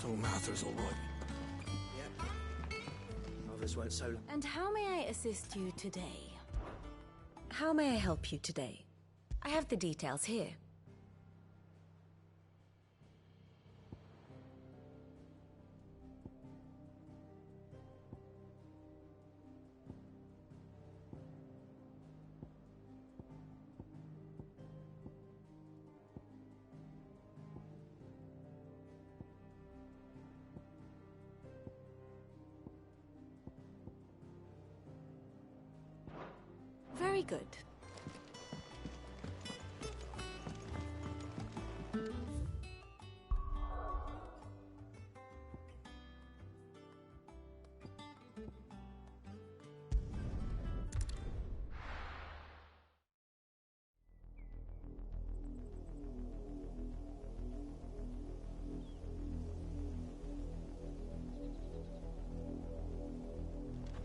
Thought matters already. Yep. Others won't so long. And how may I assist you today? How may I help you today? I have the details here. Very good.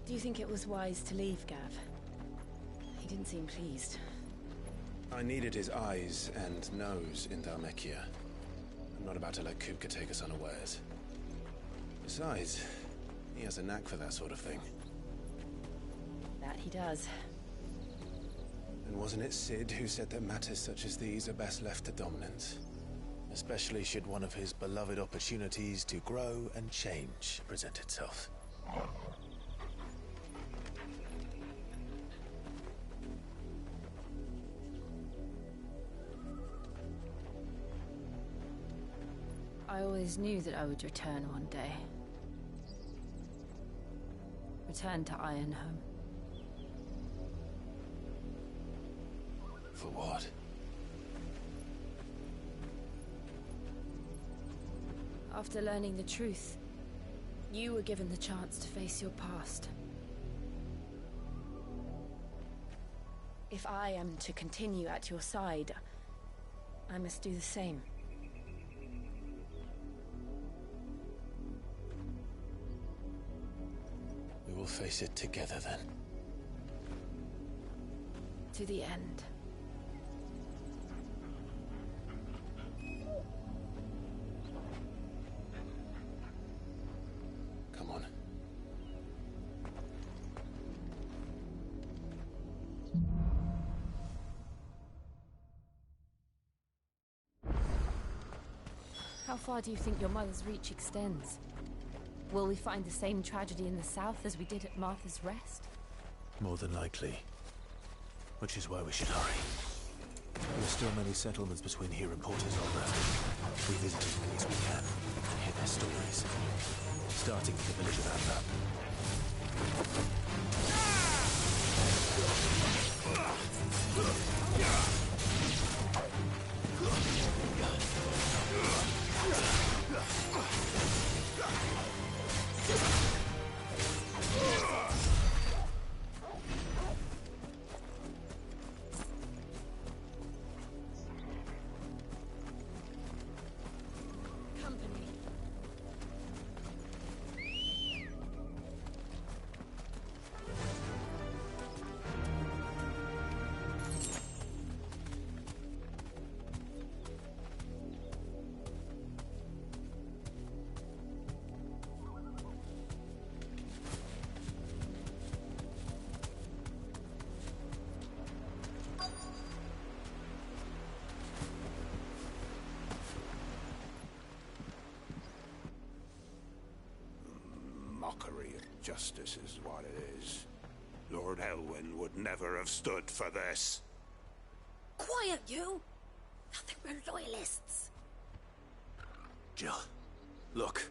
Do you think it was wise to leave, Gav? He didn't seem pleased. I needed his eyes and nose in Dhalmekia. I'm not about to let Kupka take us unawares. Besides, he has a knack for that sort of thing. That he does. And wasn't it Sid who said that matters such as these are best left to dominance? Especially should one of his beloved opportunities to grow and change present itself. I always knew that I would return one day. Return to Ironhome. For what? After learning the truth, you were given the chance to face your past. If I am to continue at your side, I must do the same. We will face it together then. To the end. Come on. How far do you think your mother's reach extends? Will we find the same tragedy in the south as we did at Martha's Rest? More than likely. Which is why we should hurry. There are still many settlements between here and Porter's Older. We visit as many as we can and hear their stories. Starting with the village of Amber. Mockery of justice is what it is. Lord Elwyn would never have stood for this. Quiet, you! Nothing but loyalists. Jill, look.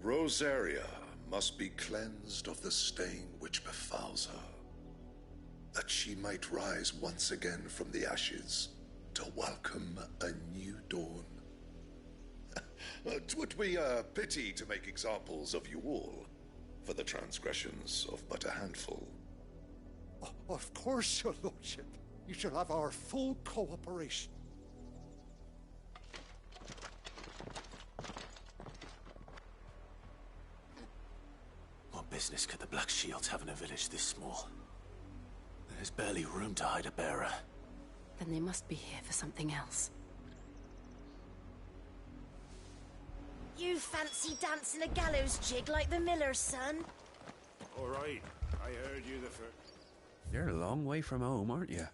Rosaria must be cleansed of the stain which befouls her, that she might rise once again from the ashes to welcome a new dawn. 'Twould be a pity to make examples of you all, for the transgressions of but a handful. Of course, your lordship. You shall have our full cooperation. What business could the Black Shields have in a village this small? There's barely room to hide a bearer. Then they must be here for something else. You fancy dancing a gallows jig like the miller's son? All right, I heard you the first. You're a long way from home, aren't you?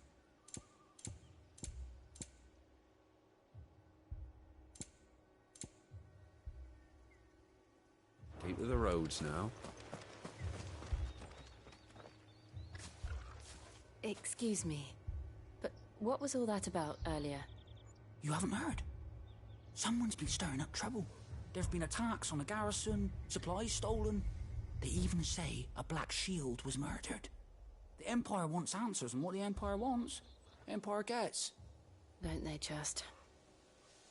Keep to the roads now. Excuse me, but what was all that about earlier? You haven't heard? Someone's been stirring up trouble. There've been attacks on the garrison, supplies stolen. They even say a Black Shield was murdered. The Empire wants answers, and what the Empire wants, Empire gets. Don't they just?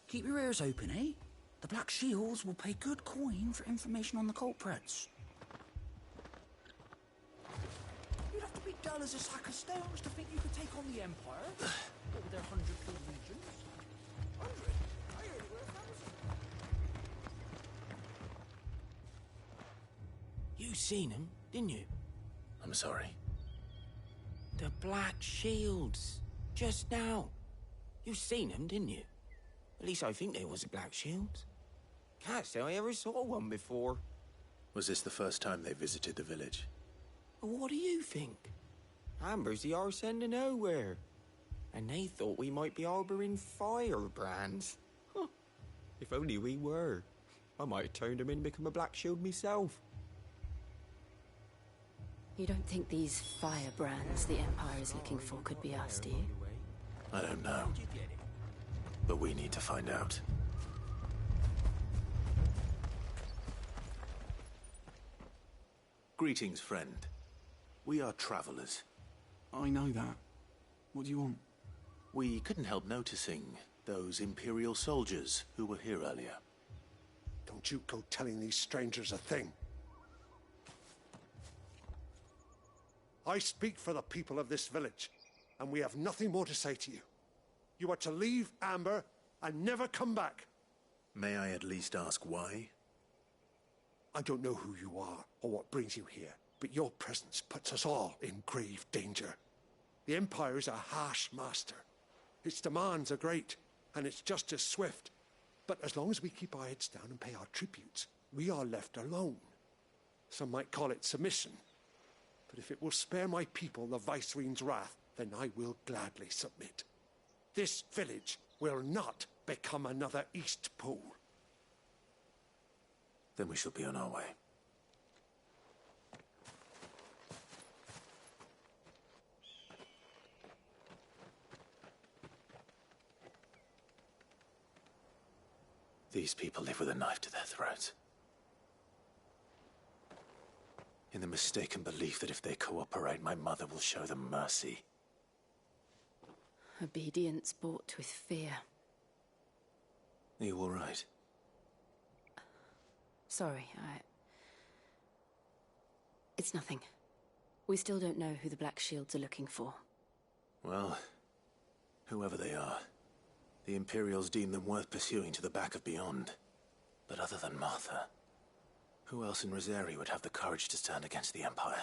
Keep your ears open, eh? The Black Shields will pay good coin for information on the culprits. You'd have to be dull as a sack of stones to think you could take on the Empire. What with their 100-killed legions? 100? I heard it were 1,000. You seen them, didn't you? I'm sorry. The Black Shields. Just now. You seen them, didn't you? At least I think they was a Black Shields. Can't say I ever saw one before. Was this the first time they visited the village? What do you think? Amber's the arse end of nowhere. And they thought we might be harbouring firebrands. Huh. If only we were. I might have turned them in and become a Black Shield myself. You don't think these firebrands the Empire is looking for could be us, do you? I don't know. But we need to find out. Greetings, friend. We are travelers. I know that. What do you want? We couldn't help noticing those Imperial soldiers who were here earlier. Don't you go telling these strangers a thing. I speak for the people of this village, and we have nothing more to say to you. You are to leave Amber and never come back. May I at least ask why? I don't know who you are or what brings you here, but your presence puts us all in grave danger. The Empire is a harsh master. Its demands are great, and its justice swift. But as long as we keep our heads down and pay our tributes, we are left alone. Some might call it submission. But if it will spare my people the Viceroy's wrath, then I will gladly submit. This village will not become another East Pool. Then we shall be on our way. These people live with a knife to their throats. In the mistaken belief that if they cooperate, my mother will show them mercy. Obedience bought with fear. Are you all right? Sorry, It's nothing. We still don't know who the Black Shields are looking for. Well, whoever they are, the Imperials deem them worth pursuing to the back of beyond. But other than Martha, who else in Rosari would have the courage to stand against the Empire?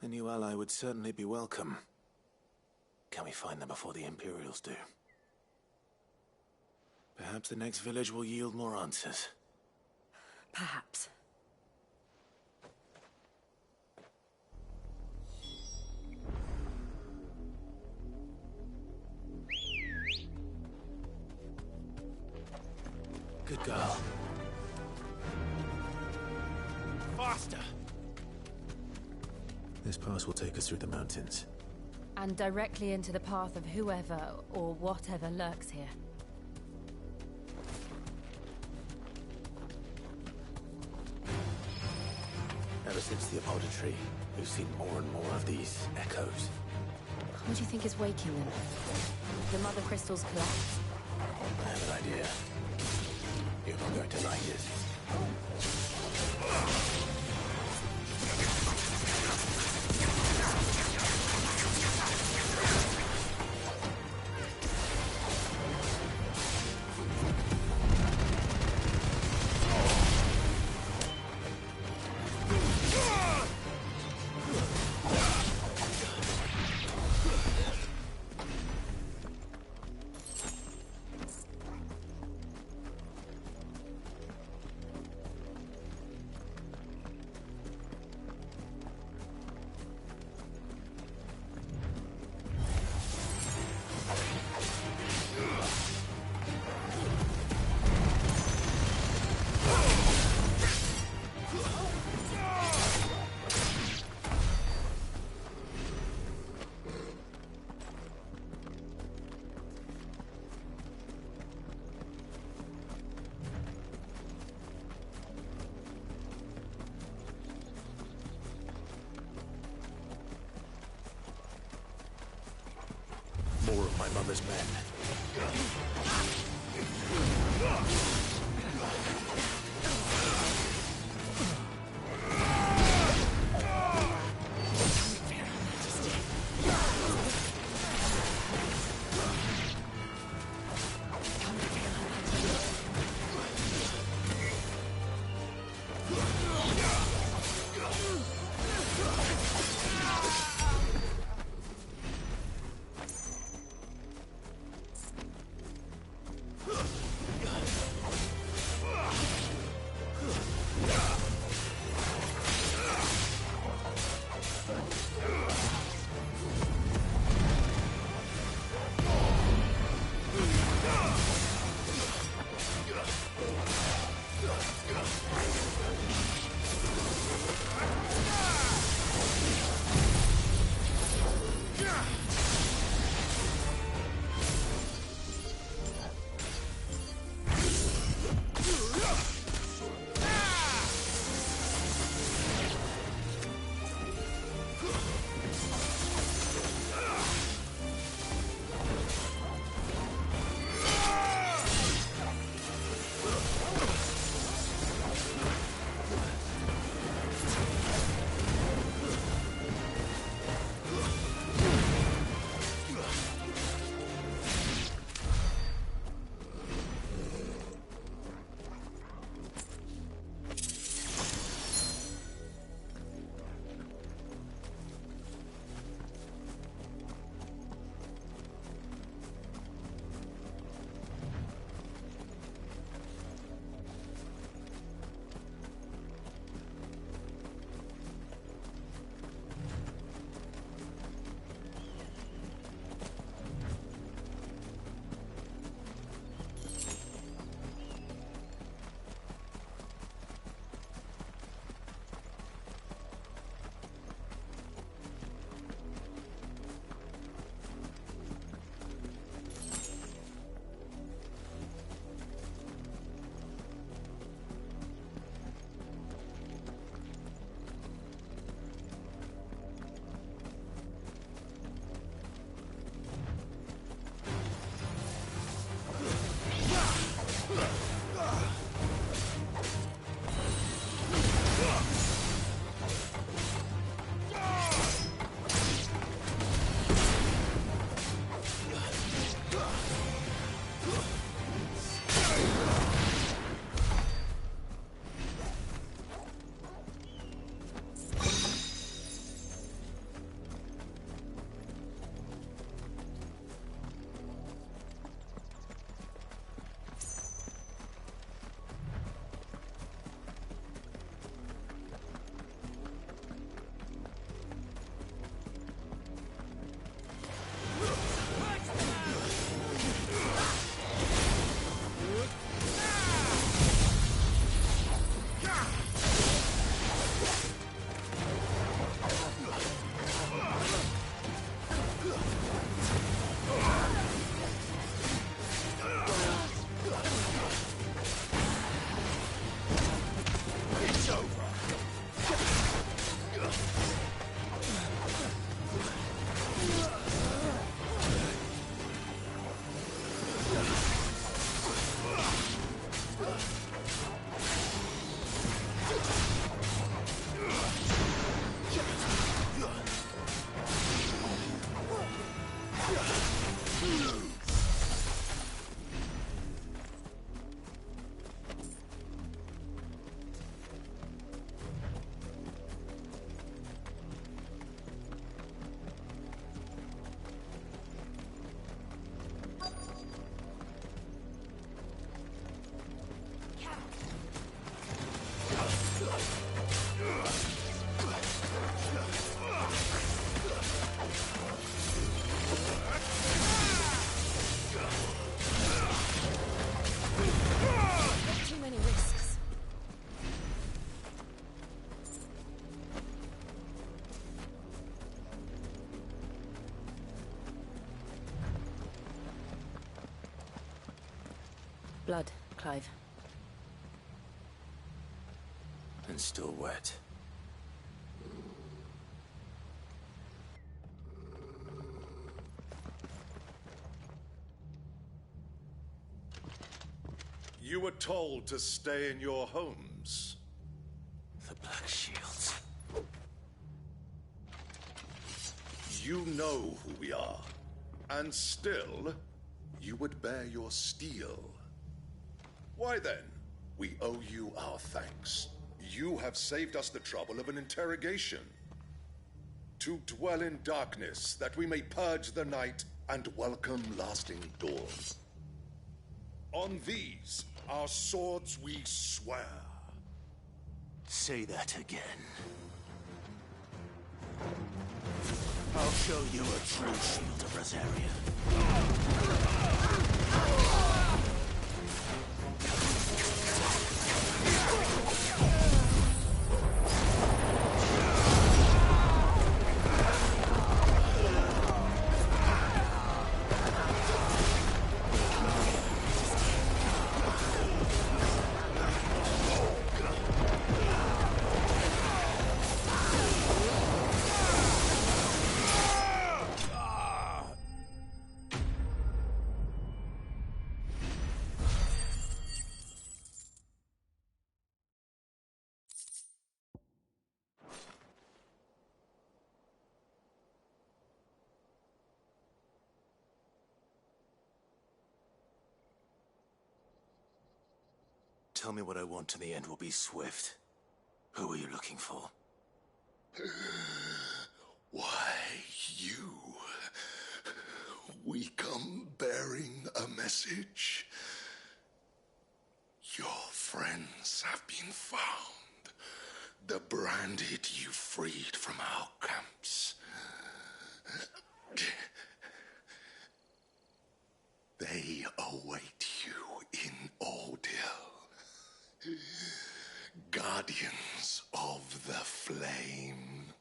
A new ally would certainly be welcome. Can we find them before the Imperials do? Perhaps the next village will yield more answers. Perhaps. Good girl. Faster! This pass will take us through the mountains. And directly into the path of whoever or whatever lurks here. Ever since the apothecary, we've seen more and more of these echoes. What do you think is waking them? The Mother Crystal's collapse? I have an idea. You're not going to like it. of my mother's men. Blood, Clive. And still wet. You were told to stay in your homes. The Black Shields. You know who we are. And still, you would bear your steel. Why then, we owe you our thanks. You have saved us the trouble of an interrogation. To dwell in darkness, that we may purge the night and welcome lasting dawn. On these, our swords we swear. Say that again. I'll show you a true shield of Rosaria. Tell me what I want and the end will be swift. Who are you looking for? Why, you. We come bearing a message. Your friends have been found. The branded you freed from our camps. They await you in Ordeal. Guardians of the Flame.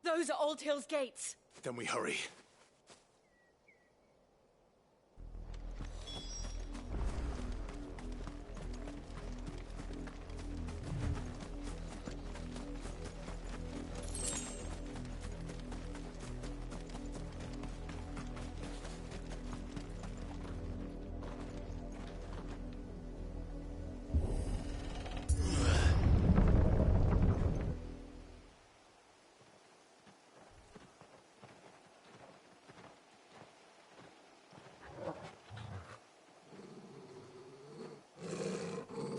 Those are Old Hill's gates. Then we hurry.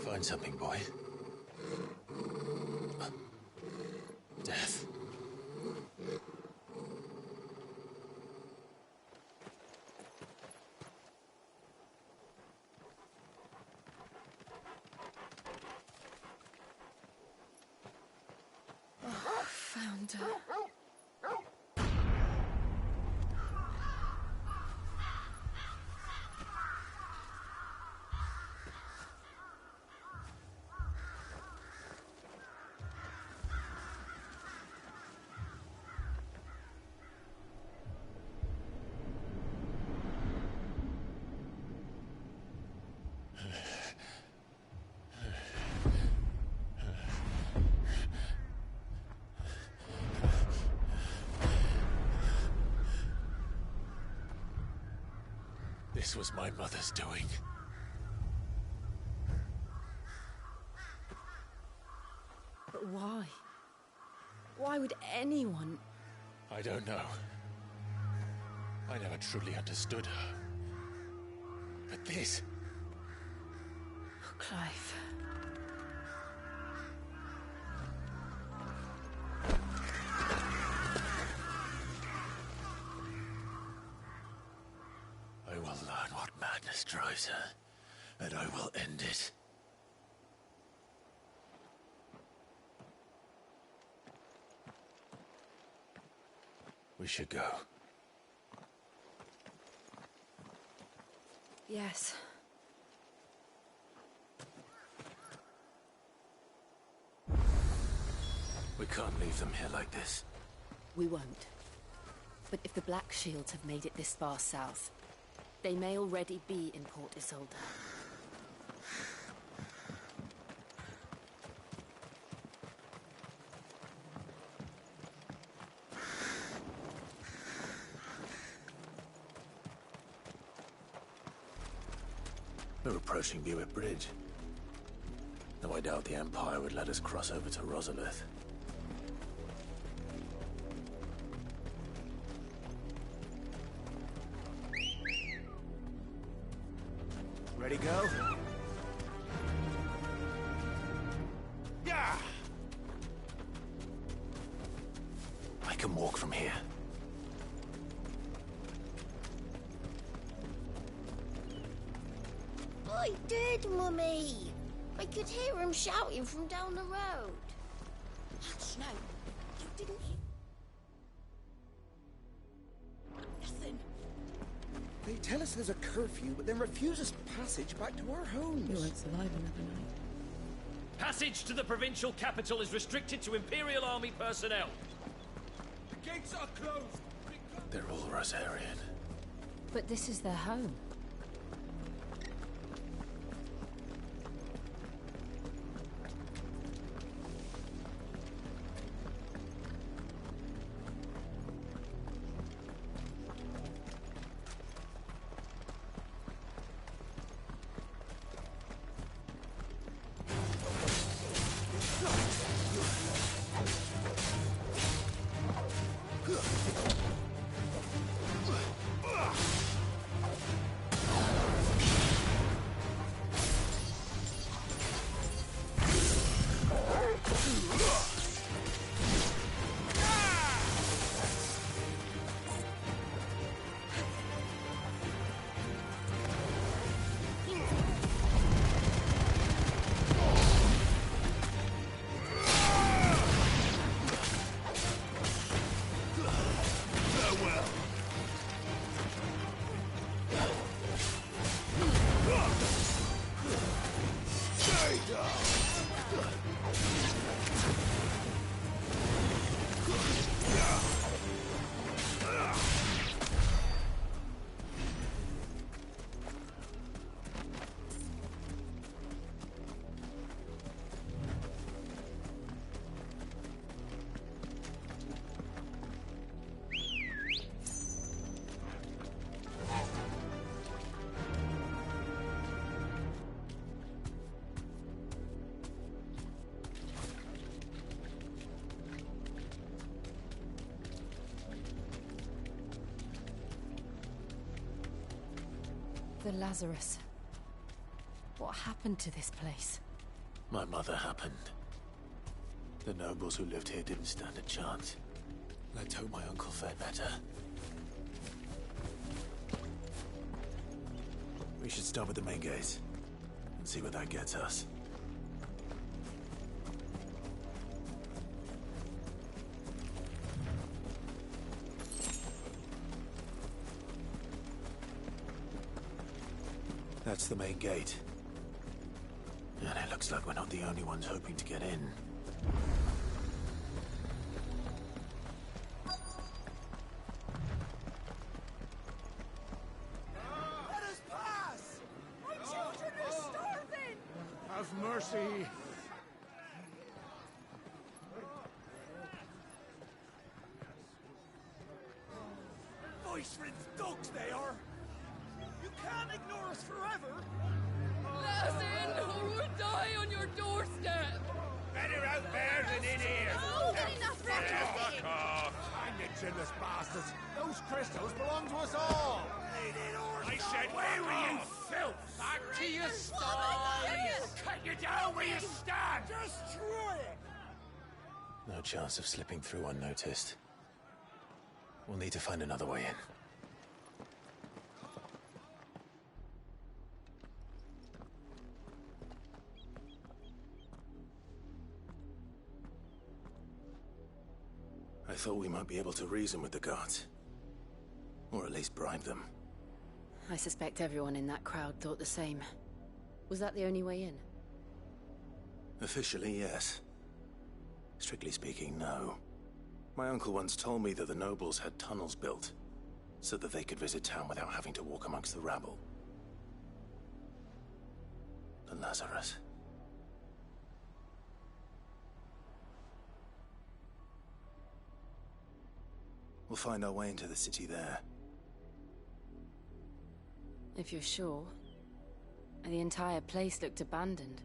Find something, boy. Death. Oh, found her. This was my mother's doing. But why? Why would anyone... I don't know. I never truly understood her. But this... Oh, Clive. I will learn what madness drives her, and I will end it. We should go. Yes. We can't leave them here like this. We won't. But if the Black Shields have made it this far south, they may already be in Port Isolde. We're approaching Buick Bridge. Though I doubt the Empire would let us cross over to Rosalith. Ready, go? Yeah! I can walk from here. I did, Mummy. I could hear him shouting from down the road. Hush, no. You didn't hear... Nothing. They tell us there's a curfew, but then refuse us passage back to our homes. You won't survive another night. Passage to the provincial capital is restricted to Imperial Army personnel. The gates are closed. They're all Rosarian. But this is their home. The Lazarus. What happened to this place? My mother happened. The nobles who lived here didn't stand a chance. Let's hope my uncle fared better. We should start with the main gate and see where that gets us. That's the main gate. And it looks like we're not the only ones hoping to get in. Let us pass! My children are starving! Have mercy. Voice-ridden dogs they are! You can't ignore us forever! Let us in, or we'll die on your doorstep! Better out there than in here! Oh, good enough, Rocky! Hang you chinless bastards. Those crystals belong to us all. I said, where were you, filth? Back to your sties! Cut you down where you stand! Destroy it! No chance of slipping through unnoticed. We'll need to find another way in. I thought we might be able to reason with the guards. Or at least bribe them. I suspect everyone in that crowd thought the same. Was that the only way in? Officially, yes. Strictly speaking, no. My uncle once told me that the nobles had tunnels built, so that they could visit town without having to walk amongst the rabble. The Lazarus. We'll find our way into the city there. If you're sure. And the entire place looked abandoned.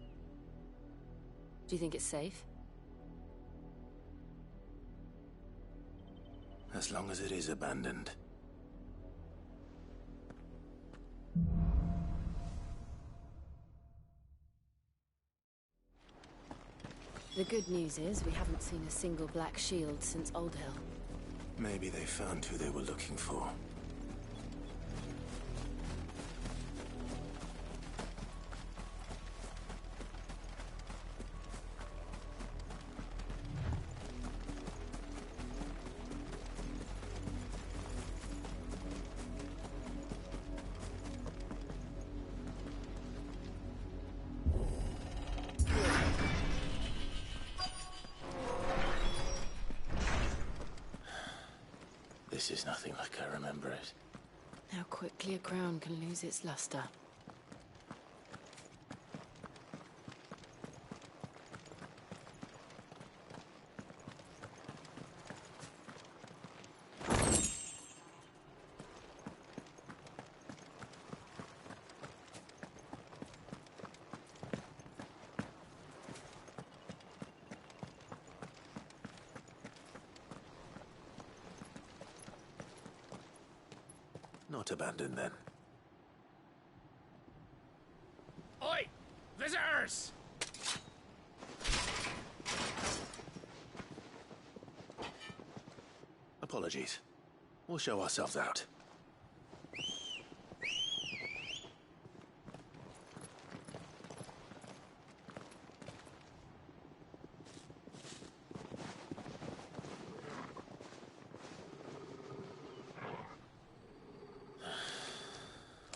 Do you think it's safe? As long as it is abandoned. The good news is we haven't seen a single black shield since Old Hill. Maybe they found who they were looking for. This is nothing like I remember it. How quickly a crown can lose its luster. Not abandoned, then. Oi! Visitors! Apologies. We'll show ourselves out.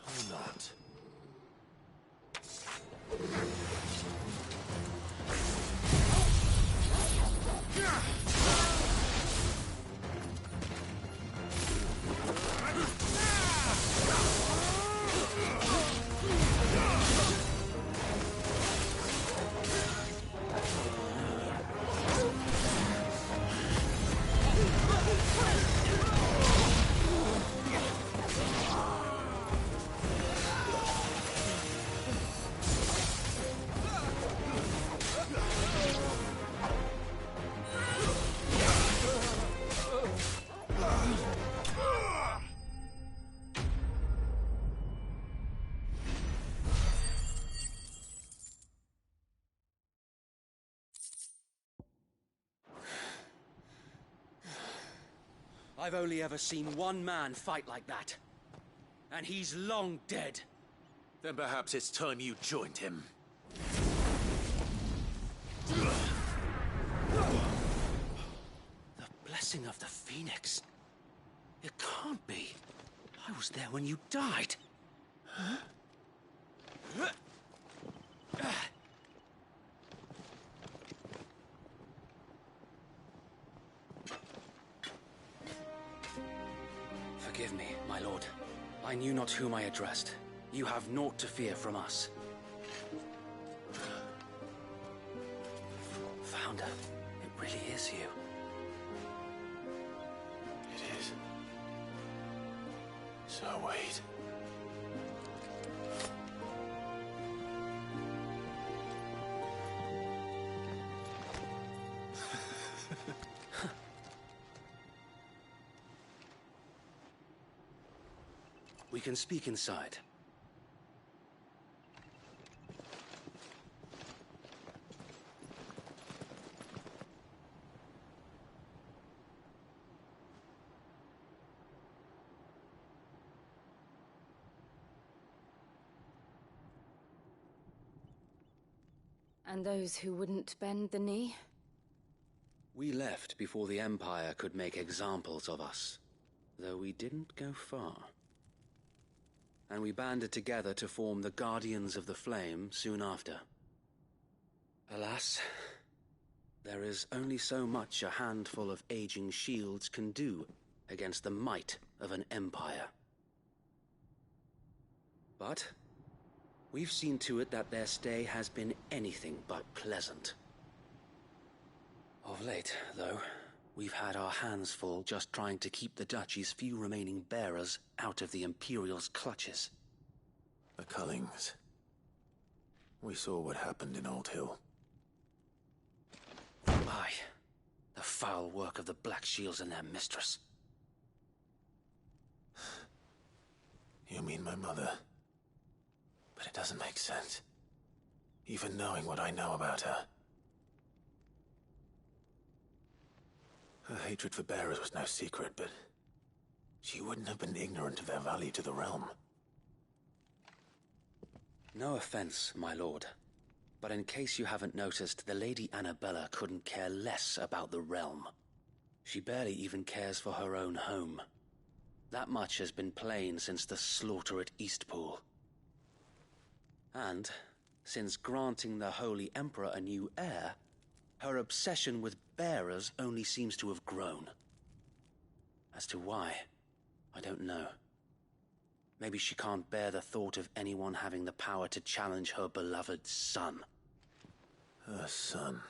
Or not. I've only ever seen one man fight like that. And he's long dead. Then perhaps it's time you joined him. The blessing of the Phoenix. It can't be. I was there when you died. Huh? Forgive me, my lord. I knew not whom I addressed. You have naught to fear from us. Founder, it really is you. It is. So wait. We can speak inside. And those who wouldn't bend the knee? We left before the Empire could make examples of us, though we didn't go far. And we banded together to form the Guardians of the Flame soon after. Alas, there is only so much a handful of aging shields can do against the might of an empire. But we've seen to it that their stay has been anything but pleasant. Of late, though, we've had our hands full just trying to keep the Duchy's few remaining bearers out of the Imperial's clutches. The Cullings. We saw what happened in Old Hill. Aye. The foul work of the Black Shields and their mistress. You mean my mother? But it doesn't make sense. Even knowing what I know about her. Her hatred for bearers was no secret, but she wouldn't have been ignorant of their value to the realm. No offense, my lord. But in case you haven't noticed, the Lady Annabella couldn't care less about the realm. She barely even cares for her own home. That much has been plain since the slaughter at Eastpool. And, since granting the Holy Emperor a new heir, her obsession with bearers only seems to have grown. As to why, I don't know. Maybe she can't bear the thought of anyone having the power to challenge her beloved son. Her son.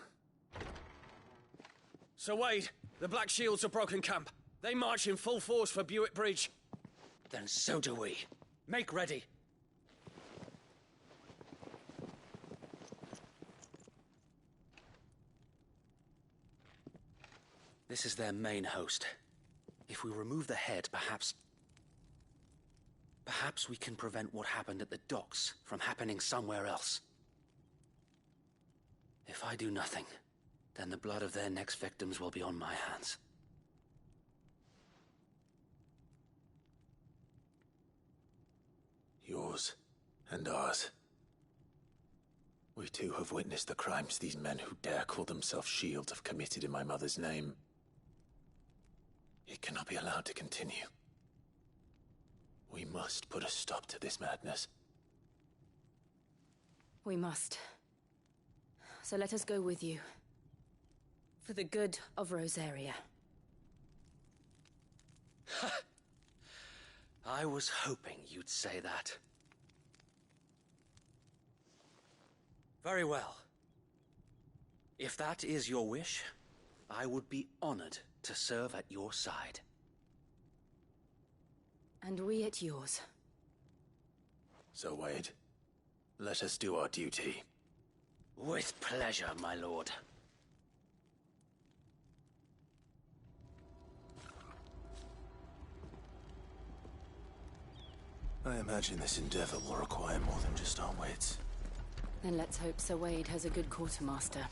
Sir Wade, the Black Shields have broken camp. They march in full force for Buick Bridge. Then so do we. Make ready. This is their main host. If we remove the head, perhaps we can prevent what happened at the docks from happening somewhere else. If I do nothing, then the blood of their next victims will be on my hands. Yours and ours. We too have witnessed the crimes these men who dare call themselves Shields have committed in my mother's name. It cannot be allowed to continue. We must put a stop to this madness. We must. So let us go with you. For the good of Rosaria. I was hoping you'd say that. Very well. If that is your wish, I would be honored to serve at your side. And we at yours. So, Wade, let us do our duty. With pleasure, my lord. I imagine this endeavor will require more than just our wits. Then let's hope Sir Wade has a good quartermaster.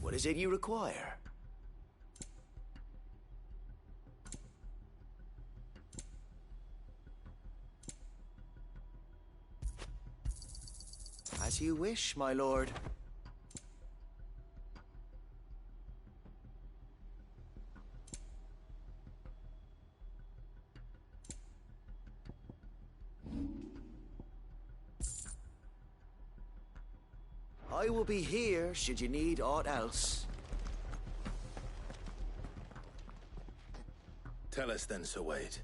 What is it you require? As you wish, my lord. I will be here should you need aught else. Tell us then, Sir Wade.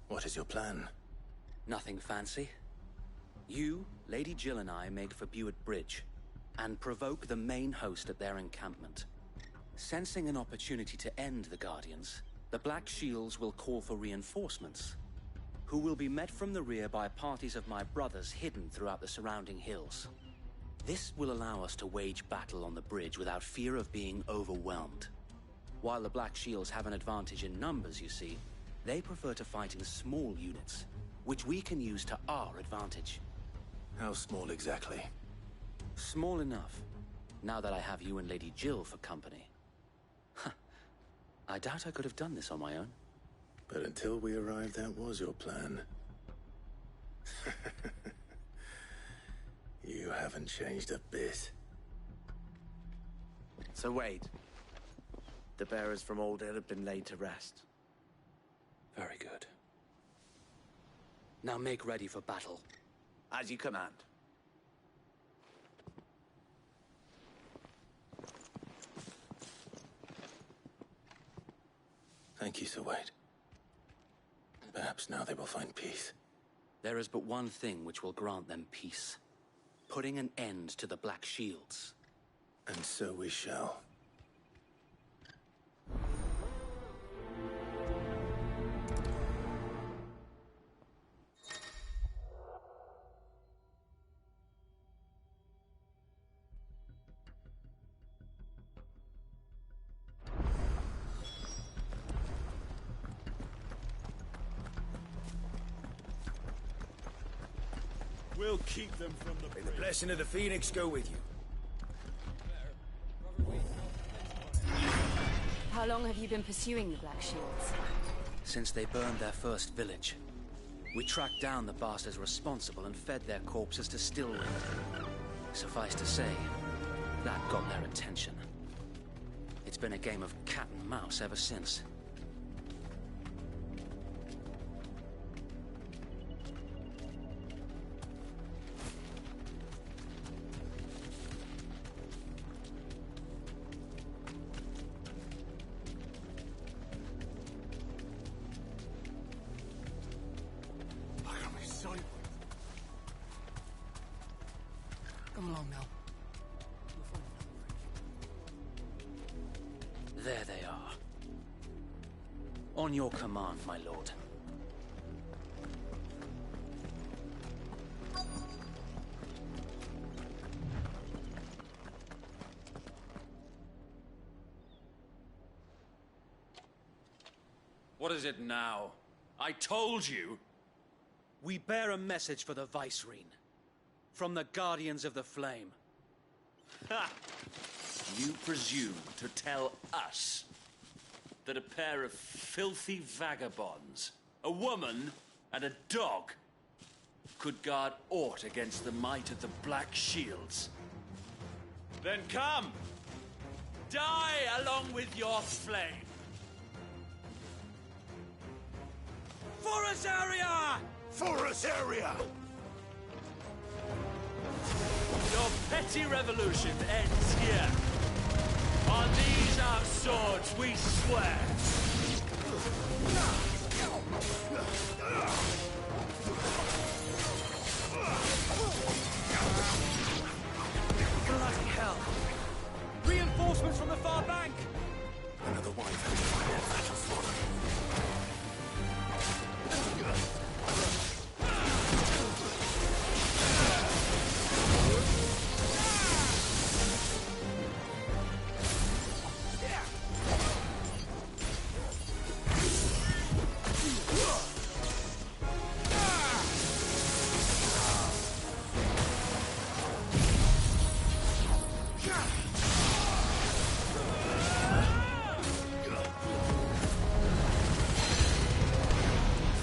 What is your plan? Nothing fancy. You, Lady Jill and I make for Buick Bridge, and provoke the main host at their encampment. Sensing an opportunity to end the Guardians, the Black Shields will call for reinforcements, who will be met from the rear by parties of my brothers hidden throughout the surrounding hills. This will allow us to wage battle on the bridge without fear of being overwhelmed. While the Black Shields have an advantage in numbers, you see, they prefer to fight in small units, which we can use to our advantage. How small exactly? Small enough, now that I have you and Lady Jill for company. I doubt I could have done this on my own. But until we arrived, that was your plan. You haven't changed a bit. So Wade, the bearers from Old Hill have been laid to rest. Very good. Now make ready for battle. As you command. Thank you, Sir Wade. Perhaps now they will find peace. There is but one thing which will grant them peace. Putting an end to the Black Shields. And so we shall. We'll keep them from the... May the blessing of the Phoenix go with you. How long have you been pursuing the Black Shields? Since they burned their first village. We tracked down the bastards responsible and fed their corpses to Stillwind. Suffice to say, that got their attention. It's been a game of cat and mouse ever since. Come along now. There they are. On your command, my lord. What is it now? I told you! We bear a message for the Vicereine. From the Guardians of the Flame. Ha! You presume to tell us that a pair of filthy vagabonds, a woman and a dog, could guard aught against the might of the Black Shields? Then come! Die along with your flame! Forest-area! Forest-area! Your petty revolution ends here. On these our swords we swear. Bloody hell! Reinforcements from the far bank! Another wife and battle for them.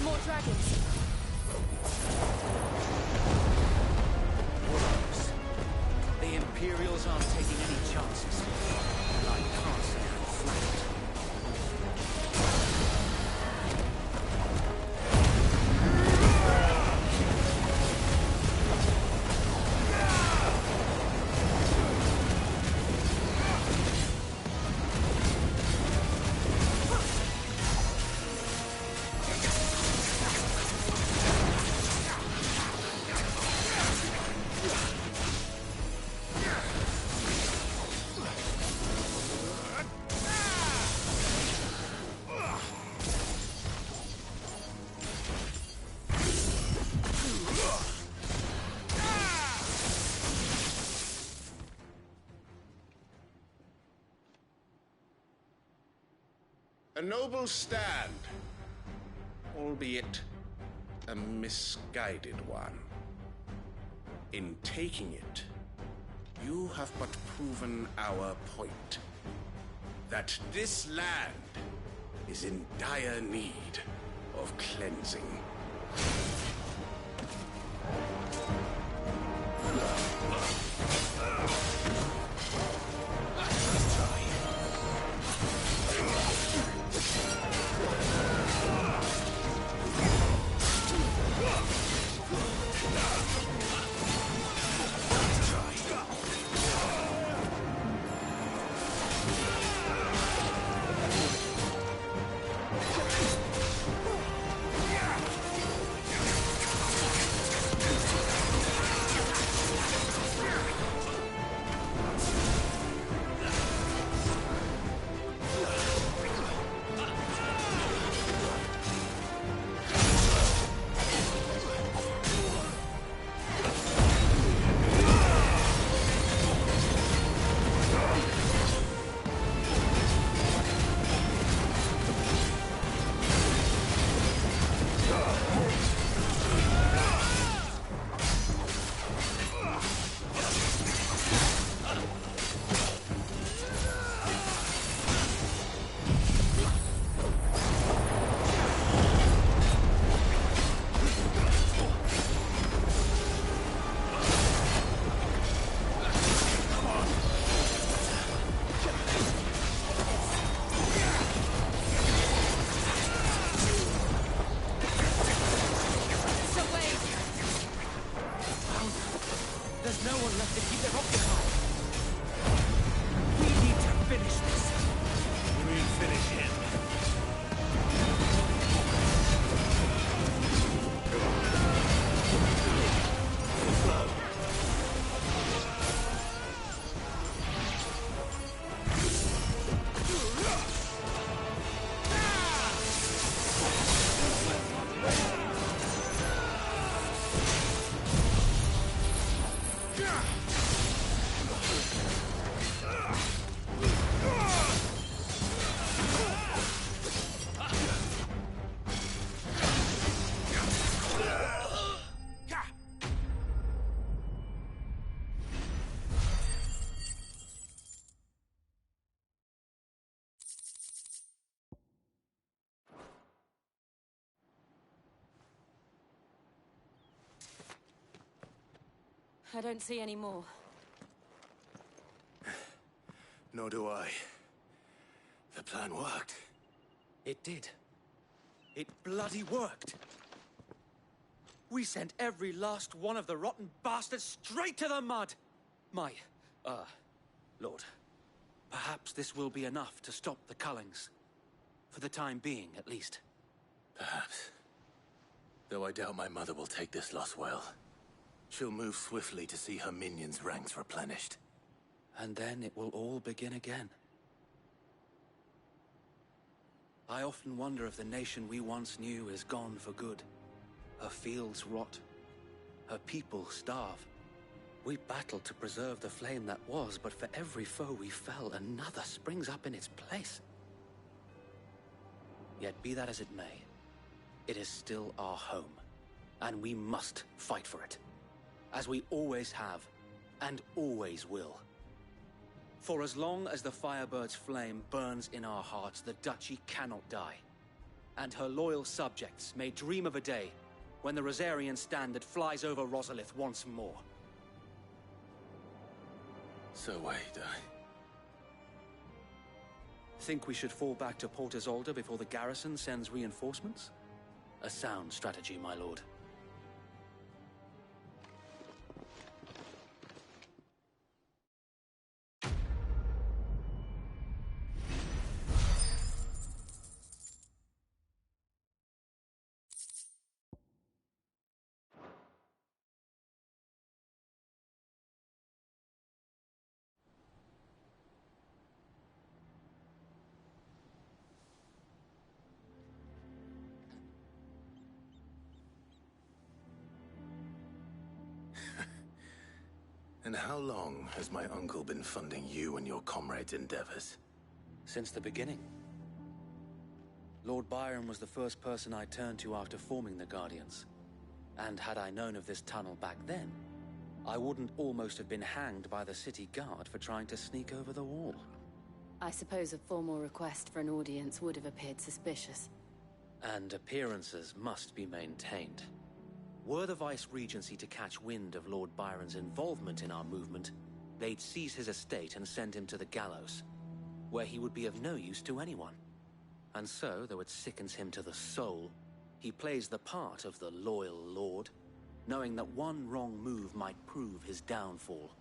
More dragons. The Imperials aren't taking any chances. I can't say I'm flattered. A noble stand, albeit a misguided one. In taking it, you have but proven our point. That this land is in dire need of cleansing. I don't see any more. Nor do I. The plan worked. It did. It bloody worked. We sent every last one of the rotten bastards straight to the mud! Lord, perhaps this will be enough to stop the Cullings. For the time being, at least. Perhaps. Though I doubt my mother will take this loss well. She'll move swiftly to see her minions' ranks replenished. And then it will all begin again. I often wonder if the nation we once knew is gone for good. Her fields rot. Her people starve. We battled to preserve the flame that was, but for every foe we fell, another springs up in its place. Yet be that as it may, it is still our home, and we must fight for it. As we always have, and always will. For as long as the Firebird's flame burns in our hearts, the Duchy cannot die. And her loyal subjects may dream of a day when the Rosarian standard flies over Rosalith once more. So wait, Think we should fall back to Port Isolde before the garrison sends reinforcements? A sound strategy, my lord. And how long has my uncle been funding you and your comrades' endeavors? Since the beginning. Lord Byron was the first person I turned to after forming the Guardians. And had I known of this tunnel back then, I wouldn't almost have been hanged by the city guard for trying to sneak over the wall. I suppose a formal request for an audience would have appeared suspicious. And appearances must be maintained. Were the Vice-Regency to catch wind of Lord Byron's involvement in our movement, they'd seize his estate and send him to the gallows, where he would be of no use to anyone. And so, though it sickens him to the soul, he plays the part of the loyal lord, knowing that one wrong move might prove his downfall.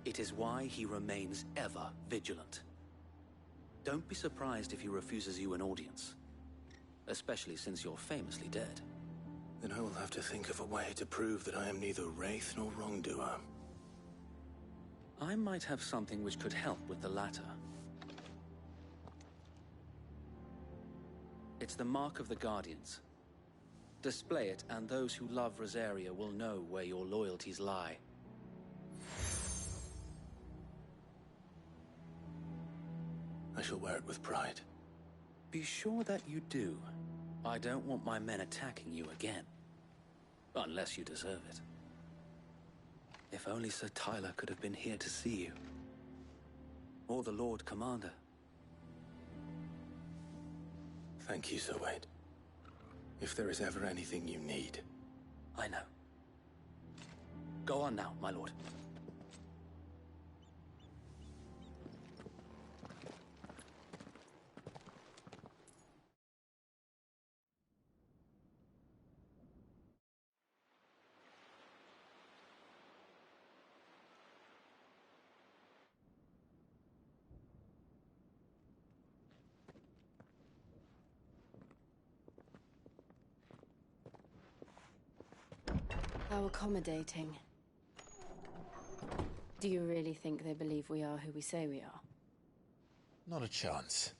It is why he remains ever vigilant. Don't be surprised if he refuses you an audience, especially since you're famously dead. Then I will have to think of a way to prove that I am neither wraith nor wrongdoer. I might have something which could help with the latter. It's the mark of the Guardians. Display it, and those who love Rosaria will know where your loyalties lie. I shall wear it with pride. Be sure that you do. I don't want my men attacking you again. Unless you deserve it. If only Sir Tyler could have been here to see you. Or the Lord Commander. Thank you, Sir Wade. If there is ever anything you need. I know. Go on now, my lord. How accommodating. Do you really think they believe we are who we say we are? Not a chance.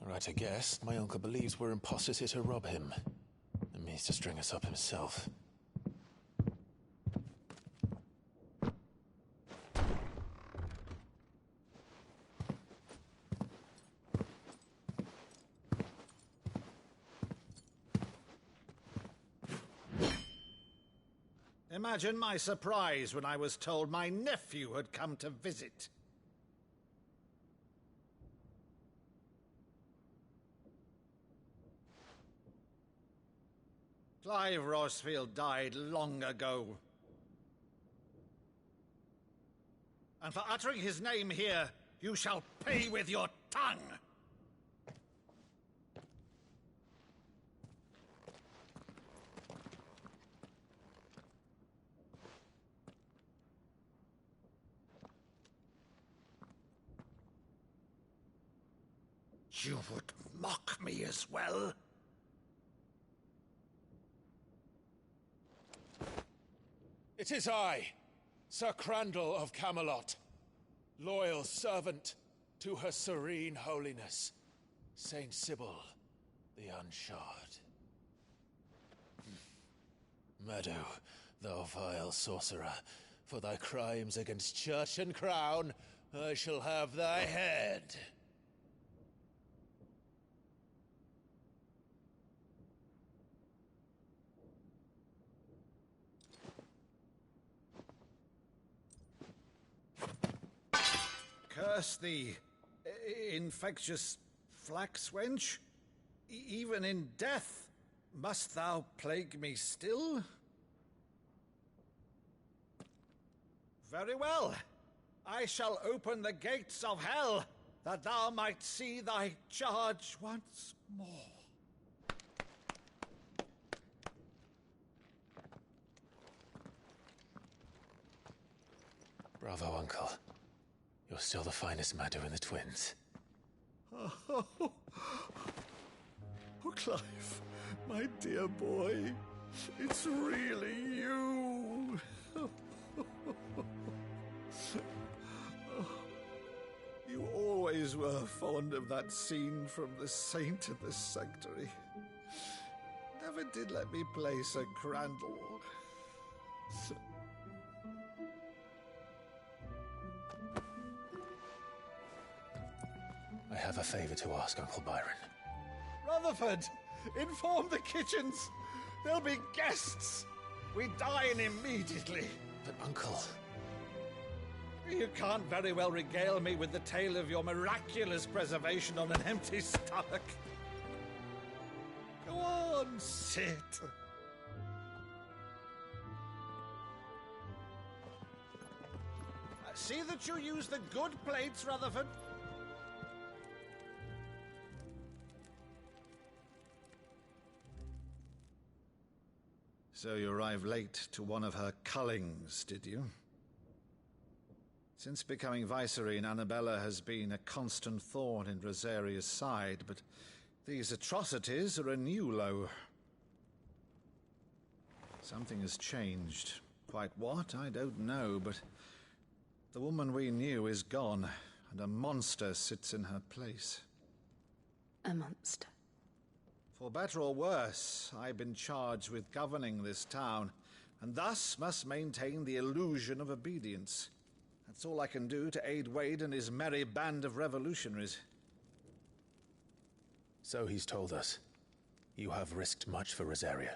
Right, I guess. My uncle believes we're imposters here to rob him. And means to string us up himself. Imagine my surprise when I was told my nephew had come to visit. Clive Rosefield died long ago. And for uttering his name here, you shall pay with your tongue! You would mock me as well? It is I, Sir Crandall of Camelot, loyal servant to her serene holiness, Saint Sybil the Unshod. Meadow, thou vile sorcerer, for thy crimes against church and crown, I shall have thy head. Curse thee, infectious flax wench. Even in death, must thou plague me still? Very well. I shall open the gates of hell, that thou might see thy charge once more. Bravo, Uncle. You're still the finest Meadow in the twins. Oh, Clive, my dear boy, it's really you. You always were fond of that scene from The Saint of the Sanctuary. Never did let me play Sir Crandall. I have a favor to ask, Uncle Byron. Rutherford, inform the kitchens. There'll be guests. We dine immediately. But, Uncle... You can't very well regale me with the tale of your miraculous preservation on an empty stomach. Go on, sit. See that you use the good plates, Rutherford. So you arrived late to one of her cullings, did you? Since becoming Vicereine, Annabella has been a constant thorn in Rosaria's side, but these atrocities are a new low. Something has changed. Quite what, I don't know, but the woman we knew is gone, and a monster sits in her place. A monster? For better or worse, I've been charged with governing this town, and thus must maintain the illusion of obedience. That's all I can do to aid Wade and his merry band of revolutionaries. So he's told us. You have risked much for Rosaria.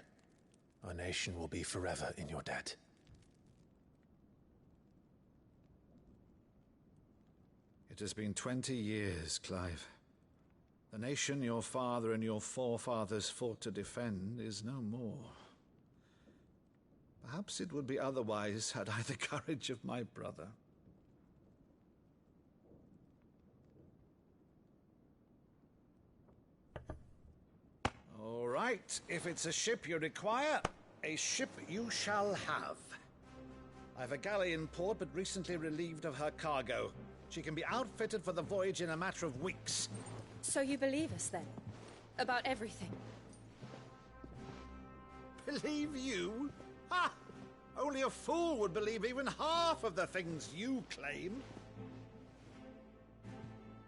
Our nation will be forever in your debt. It has been 20 years, Clive. The nation your father and your forefathers fought to defend is no more. Perhaps it would be otherwise had I the courage of my brother. All right, if it's a ship you require, a ship you shall have. I've a galley in port, but recently relieved of her cargo. She can be outfitted for the voyage in a matter of weeks. So you believe us, then? About everything? Believe you? Ha! Only a fool would believe even half of the things you claim.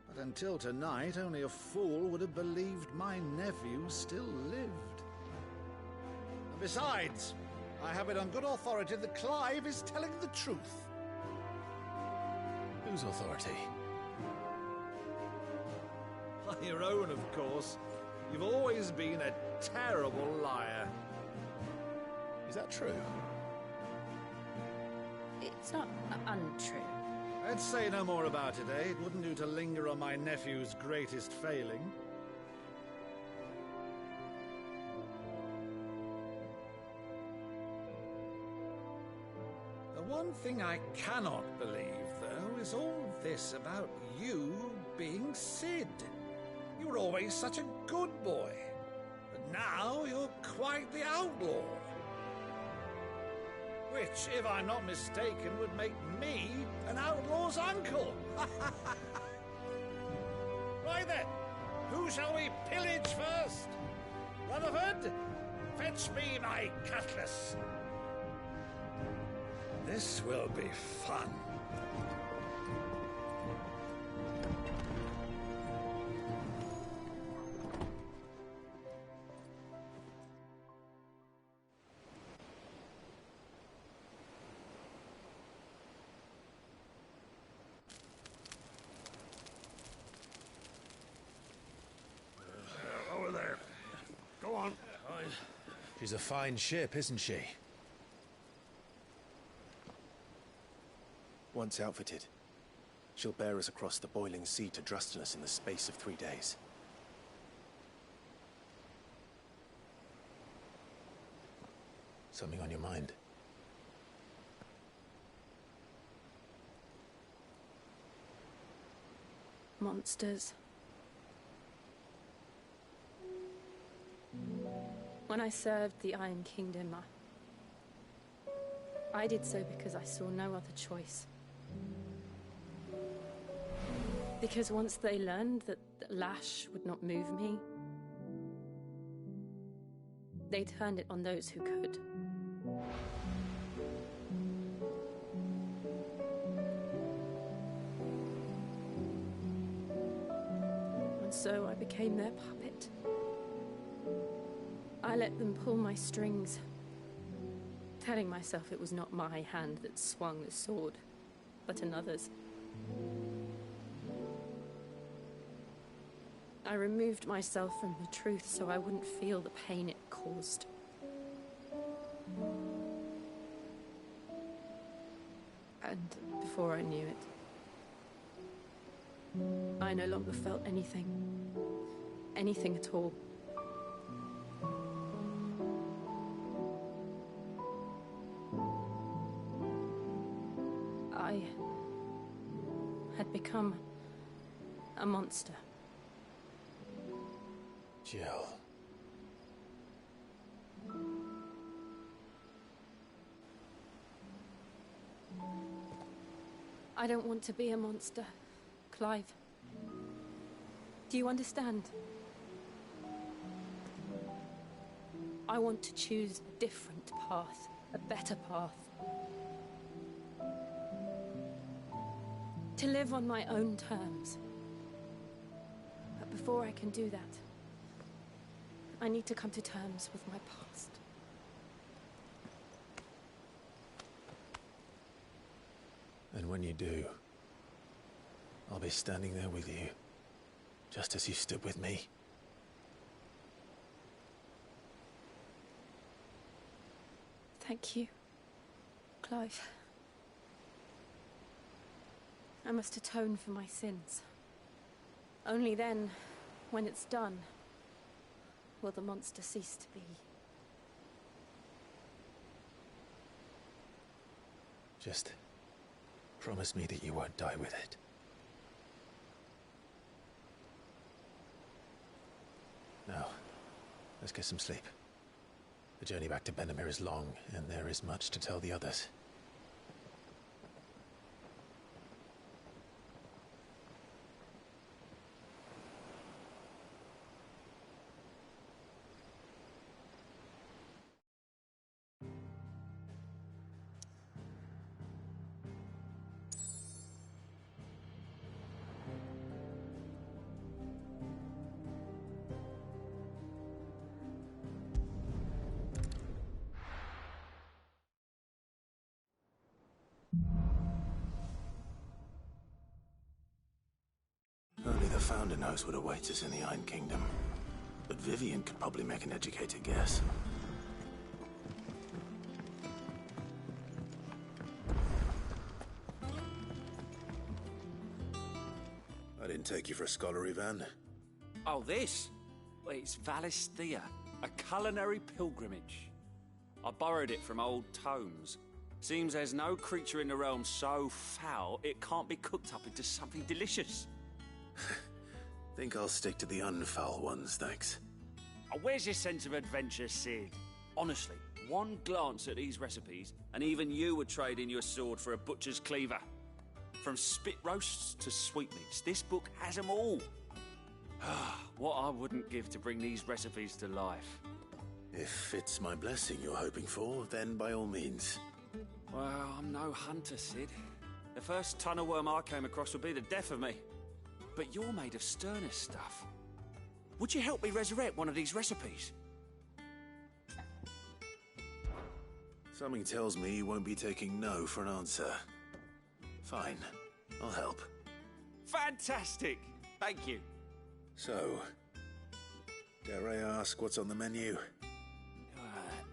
But until tonight, only a fool would have believed my nephew still lived. And besides, I have it on good authority that Clive is telling the truth. Whose authority? Your own, of course. You've always been a terrible liar. Is that true? It's not untrue. Let's say no more about it, eh? It wouldn't do to linger on my nephew's greatest failing. one thing I cannot believe, though, is all this about you being Cid. You were always such a good boy, but now you're quite the outlaw. Which, if I'm not mistaken, would make me an outlaw's uncle. Right then, who shall we pillage first? Rutherford, fetch me my cutlass. This will be fun. Over there. Go on. She's a fine ship, isn't she? Once outfitted, she'll bear us across the boiling sea to Drustinus in the space of 3 days. Something on your mind? Monsters. When I served the Iron Kingdom, I did so because I saw no other choice. Because once they learned that the lash would not move me, they turned it on those who could. And so I became their puppet. I let them pull my strings, telling myself it was not my hand that swung the sword, but another's. I removed myself from the truth so I wouldn't feel the pain it caused. And before I knew it, I no longer felt anything. Anything at all. I had become a monster. Jill. I don't want to be a monster, Clive. Do you understand? I want to choose a different path, a better path. To live on my own terms. But before I can do that, I need to come to terms with my past. And when you do, I'll be standing there with you, just as you stood with me. Thank you, Clive. I must atone for my sins. Only then, when it's done, will the monster cease to be. Just promise me that you won't die with it. Now, let's get some sleep. The journey back to Benamir is long, and there is much to tell the others. Only the Founder knows what awaits us in the Iron Kingdom. But Vivian could probably make an educated guess. I didn't take you for a scholar, Ivan. Oh, this? Well, it's Valisthea, a culinary pilgrimage. I borrowed it from old tomes. Seems there's no creature in the realm so foul it can't be cooked up into something delicious. Think I'll stick to the unfoul ones, thanks. Oh, where's your sense of adventure, Sid? Honestly, one glance at these recipes, and even you would trade in your sword for a butcher's cleaver. From spit roasts to sweetmeats, this book has them all. What I wouldn't give to bring these recipes to life. If it's my blessing you're hoping for, then by all means. Well, I'm no hunter, Sid. The first ton of worm I came across would be the death of me. But you're made of sterner stuff. Would you help me resurrect one of these recipes? Something tells me you won't be taking no for an answer. Fine, I'll help. Fantastic! Thank you. So, dare I ask what's on the menu?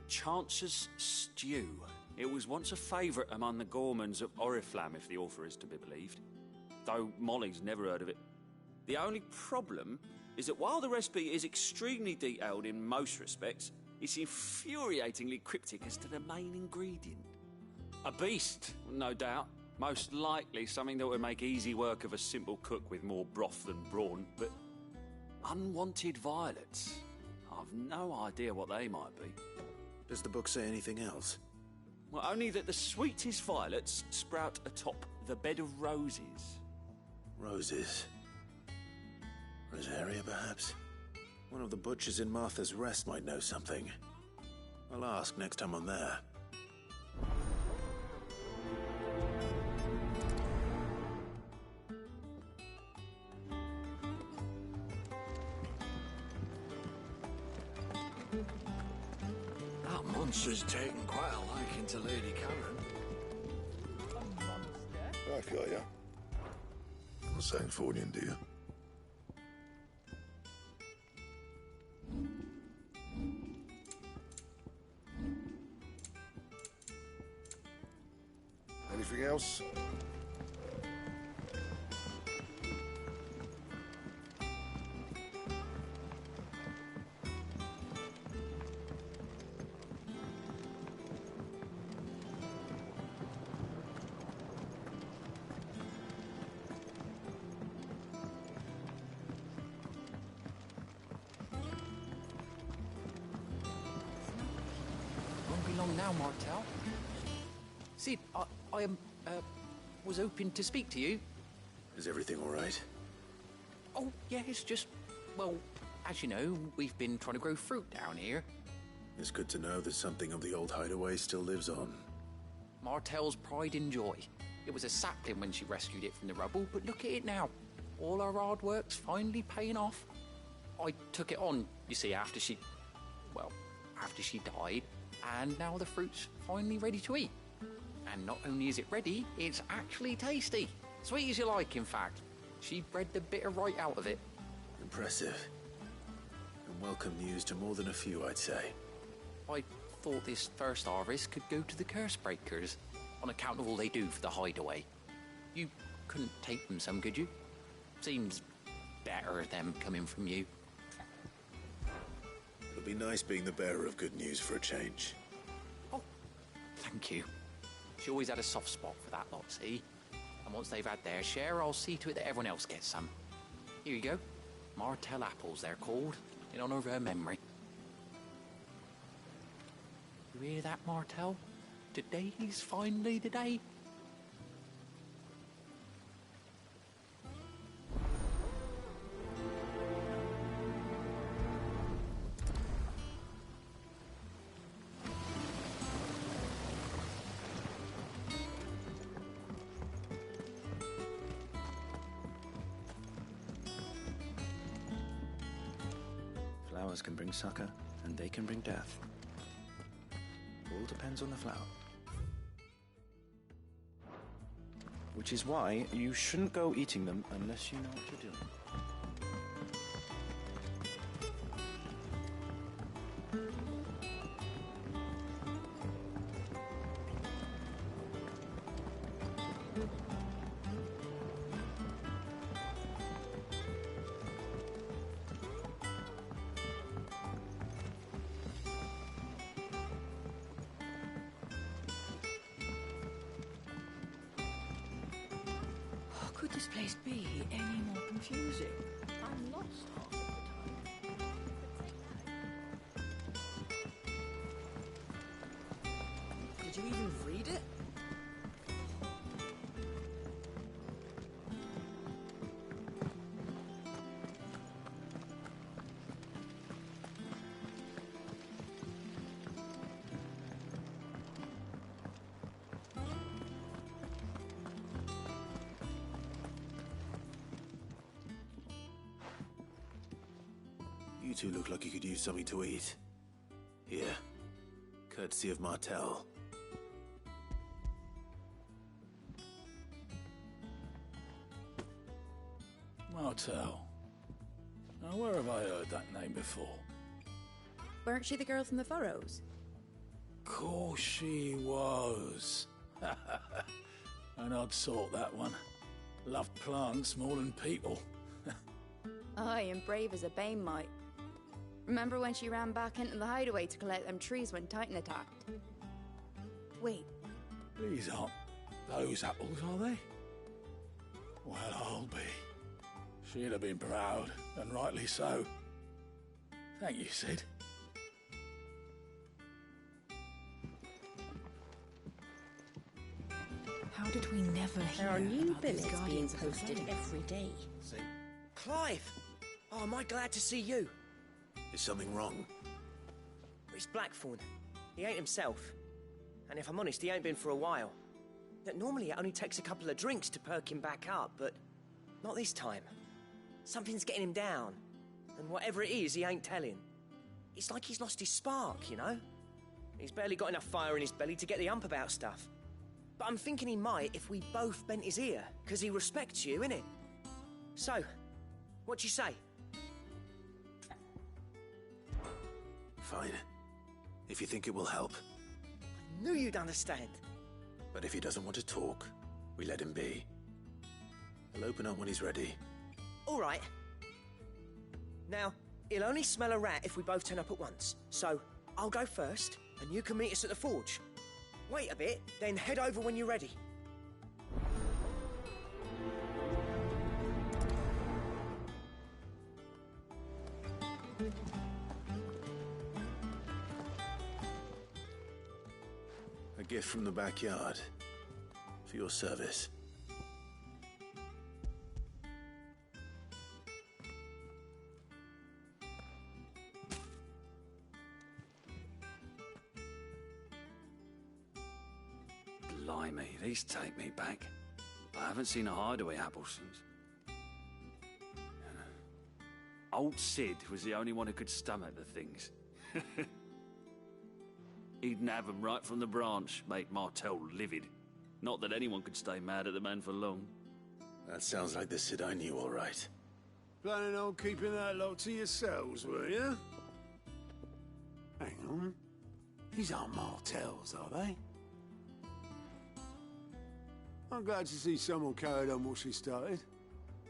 Chance's Stew. It was once a favourite among the gourmands of Oriflamme, if the author is to be believed. Though Molly's never heard of it. The only problem is that while the recipe is extremely detailed in most respects, it's infuriatingly cryptic as to the main ingredient. A beast, no doubt. Most likely something that would make easy work of a simple cook with more broth than brawn, but unwanted violets. I've no idea what they might be. Does the book say anything else? Well, only that the sweetest violets sprout atop the bed of roses. Roses. Rosaria, perhaps? One of the butchers in Martha's Rest might know something. I'll ask next time I'm there. That monster's taken quite a liking to Lady Karen. I feel ya. Not Saxonian, do you? Anything else? Won't be long now, Martel. Sid, I was hoping to speak to you. Is everything all right? Oh, yeah, it's just, well, as you know, we've been trying to grow fruit down here. It's good to know that something of the old hideaway still lives on. Martel's pride and joy. It was a sapling when she rescued it from the rubble, but look at it now. All our hard work's finally paying off. I took it on, you see, after she died, and now the fruit's finally ready to eat. And not only is it ready, it's actually tasty. Sweet as you like, in fact. She bred the bitter right out of it. Impressive. And welcome news to more than a few, I'd say. I thought this first harvest could go to the curse breakers, on account of all they do for the hideaway. You couldn't take them some, could you? Seems better them coming from you. It'll be nice being the bearer of good news for a change. Oh, thank you. She always had a soft spot for that lot, see? And once they've had their share, I'll see to it that everyone else gets some. Here you go. Martel apples, they're called, in honour of her memory. You hear that, Martel? Today's finally the day. Flowers can bring succor, and they can bring death. All depends on the flower. Which is why you shouldn't go eating them unless you know what you're doing. this place be any more confusing? I'm lost half of the time. Did you even read it? You two look like you could use something to eat. Here. Courtesy of Martel. Martel. Now, where have I heard that name before? Weren't she the girl from the Furrows? Course she was. An odd sort, that one. Loved plants more than people. Aye, and brave as a bane might. Remember when she ran back into the hideaway to collect them trees when Titan attacked? Wait. These aren't those apples, are they? Well, I'll be. She'd have been proud, and rightly so. Thank you, Sid. How did we never hear There are new about these billets being Guardians of the posted Flame? every day. Clive! Oh, am I glad to see you? Is something wrong? It's Blackthorn. He ain't himself. And if I'm honest, he ain't been for a while. That normally it only takes a couple of drinks to perk him back up, but not this time. Something's getting him down. And whatever it is, he ain't telling. It's like he's lost his spark, you know? He's barely got enough fire in his belly to get the ump about stuff. But I'm thinking he might if we both bent his ear, because he respects you, innit? So, what do you say? Fine. If you think it will help. I knew you'd understand. But if he doesn't want to talk, we let him be. He'll open up when he's ready. All right. Now, he'll only smell a rat if we both turn up at once. So, I'll go first, and you can meet us at the forge. Wait a bit, then head over when you're ready. A gift from the backyard. For your service. Blimey, these take me back. I haven't seen a hideaway apple since. Old Sid was the only one who could stomach the things. He'd nab 'em right from the branch, make Martel livid. Not that anyone could stay mad at the man for long. That sounds like the Sid I knew, all right. Planning on keeping that lot to yourselves, were you? Hang on. These aren't Martels, are they? I'm glad to see someone carried on what she started.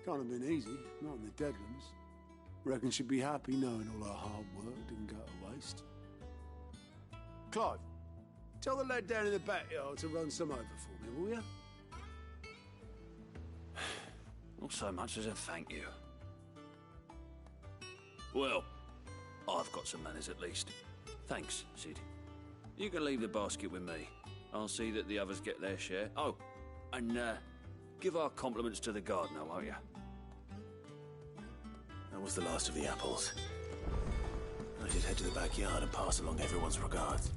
Can't have been easy, not in the Deadlands. Reckon she'd be happy knowing all her hard work didn't go to waste. Clive, tell the lad down in the backyard to run some over for me, will you? Not so much as a thank you. Well, I've got some manners at least. Thanks, Sid. You can leave the basket with me. I'll see that the others get their share. Oh, and give our compliments to the gardener, won't you? That was the last of the apples. I should head to the backyard and pass along everyone's regards.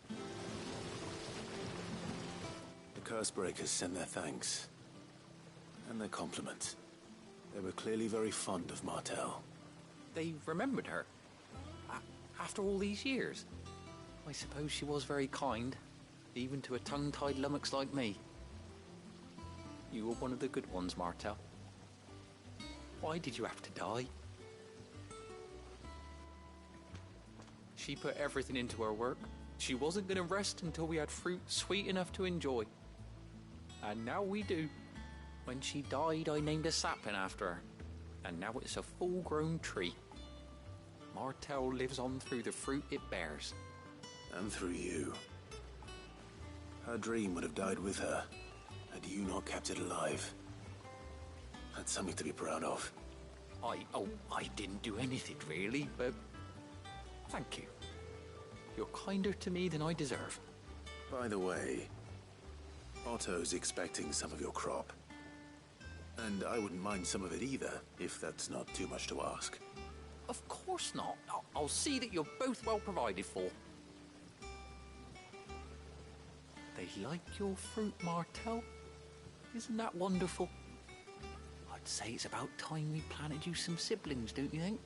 The Cursebreakers sent their thanks. And their compliments. They were clearly very fond of Martel. They remembered her? After all these years? I suppose she was very kind, even to a tongue-tied lummox like me. You were one of the good ones, Martel. Why did you have to die? She put everything into her work. She wasn't going to rest until we had fruit sweet enough to enjoy. And now we do. When she died, I named a sapling after her. And now it's a full-grown tree. Martel lives on through the fruit it bears. And through you. Her dream would have died with her, had you not kept it alive. That's something to be proud of. I didn't do anything really, but thank you. You're kinder to me than I deserve. By the way, Otto's expecting some of your crop. And I wouldn't mind some of it either, if that's not too much to ask. Of course not. I'll see that you're both well provided for. They like your fruit, Martel. Isn't that wonderful? I'd say it's about time we planted you some siblings, don't you think?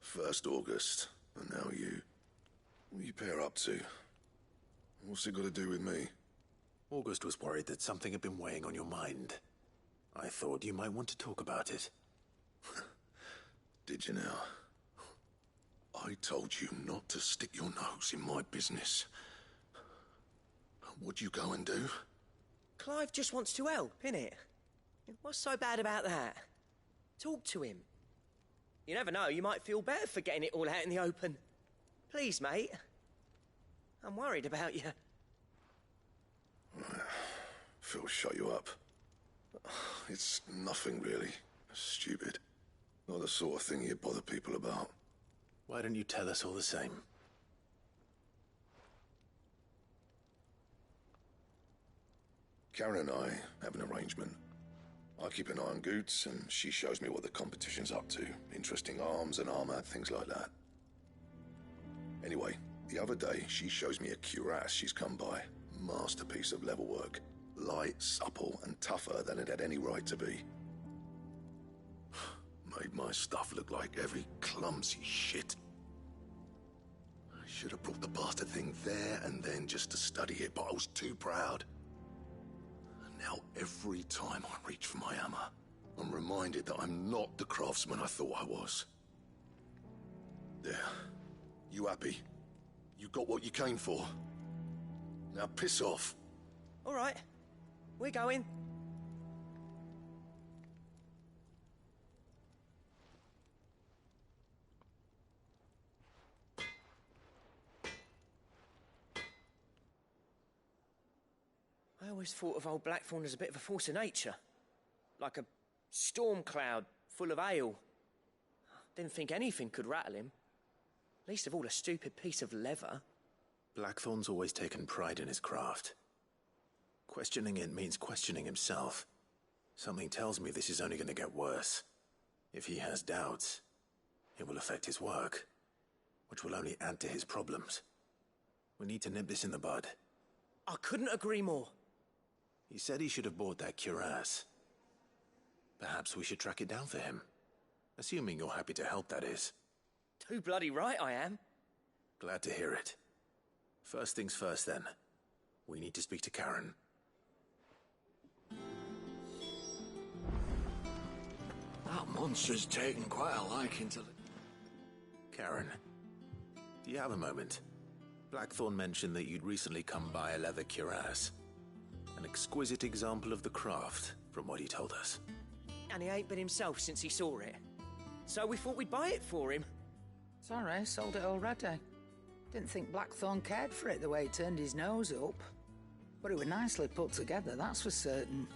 First August, and now you. What are you pair up to? What's it got to do with me? August was worried that something had been weighing on your mind. I thought you might want to talk about it. Did you now? I told you not to stick your nose in my business. What'd you go and do? Clive just wants to help, innit? What's so bad about that? Talk to him. You never know, you might feel better for getting it all out in the open. Please, mate. I'm worried about you. Phil shut you up. It's nothing really. Stupid. Not the sort of thing you bother people about. Why don't you tell us all the same? Karen and I have an arrangement. I keep an eye on Goots, and she shows me what the competition's up to. Interesting arms and armor, things like that. Anyway, the other day, she shows me a cuirass she's come by. Masterpiece of level work. Light, supple, and tougher than it had any right to be. Made my stuff look like every clumsy shit. I should have brought the bastard thing there and then just to study it, but I was too proud. Now, every time I reach for my hammer, I'm reminded that I'm not the craftsman I thought I was. There. You happy? You got what you came for? Now piss off. All right. We're going. I always thought of old Blackthorn as a bit of a force of nature. Like a storm cloud full of hail. Didn't think anything could rattle him. Least of all a stupid piece of leather. Blackthorn's always taken pride in his craft. Questioning it means questioning himself. Something tells me this is only going to get worse. If he has doubts, it will affect his work, which will only add to his problems. We need to nip this in the bud. I couldn't agree more. He said he should have bought that cuirass. Perhaps we should track it down for him. Assuming you're happy to help, that is. Too bloody right I am. Glad to hear it. First things first, then. We need to speak to Karen. That monster's taken quite a liking to... Karen, do you have a moment? Blackthorn mentioned that you'd recently come by a leather cuirass. An exquisite example of the craft, from what he told us. And he ain't been himself since he saw it. So we thought we'd buy it for him. Sorry, sold it already. Didn't think Blackthorn cared for it the way he turned his nose up. But it was nicely put together, that's for certain.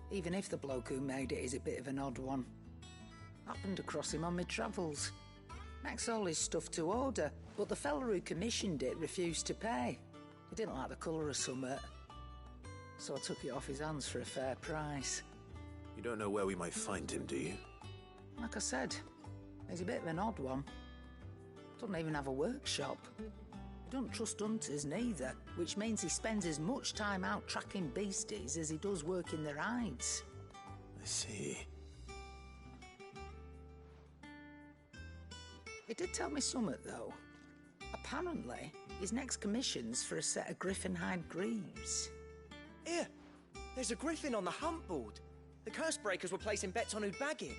Even if the bloke who made it is a bit of an odd one. Happened across him on my travels. Makes all his stuff to order. But the fella who commissioned it refused to pay. He didn't like the colour of summit. So I took it off his hands for a fair price. You don't know where we might find him, do you? Like I said, he's a bit of an odd one. Doesn't even have a workshop. He doesn't trust hunters neither, which means he spends as much time out tracking beasties as he does working their hides. I see. He did tell me something, though. Apparently, his next commission's for a set of griffin hide greaves. Here, there's a griffin on the hunt board. The curse breakers were placing bets on who'd bag it.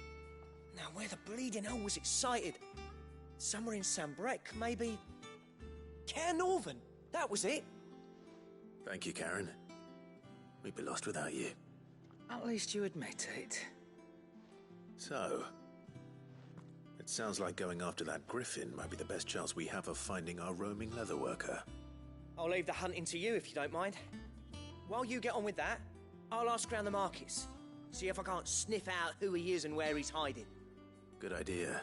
Now, where the bleeding hell was excited? Somewhere in Sambrec, maybe... Care Northern, that was it. Thank you, Karen. We'd be lost without you. At least you admit it. So, it sounds like going after that griffin might be the best chance we have of finding our roaming leatherworker. I'll leave the hunting to you if you don't mind. While you get on with that, I'll ask around the markets. See if I can't sniff out who he is and where he's hiding. Good idea.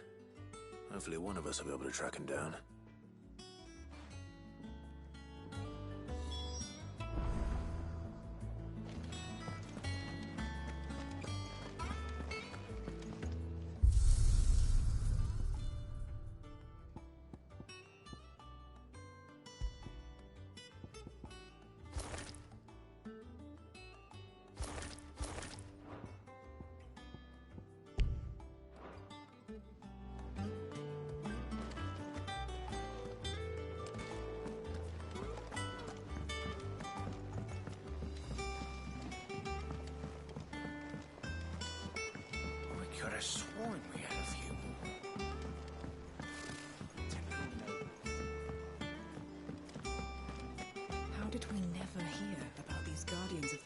Hopefully one of us will be able to track him down. Could have sworn we had a few more. How did we never hear about these guardians of the...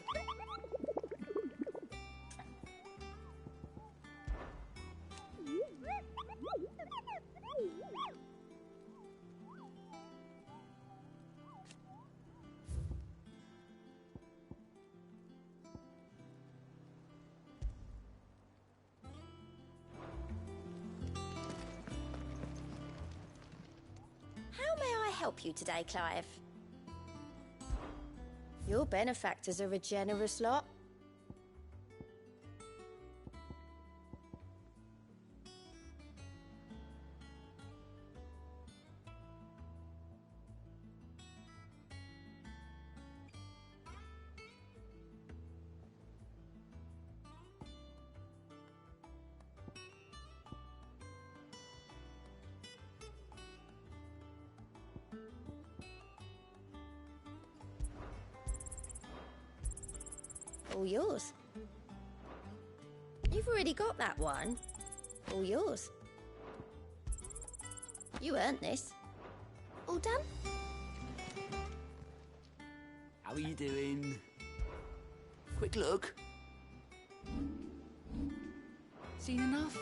How may I help you today, Clive? Your benefactors are a generous lot. All yours. You've already got that one. All yours. You earned this. All done? How are you doing? Quick look. Seen enough?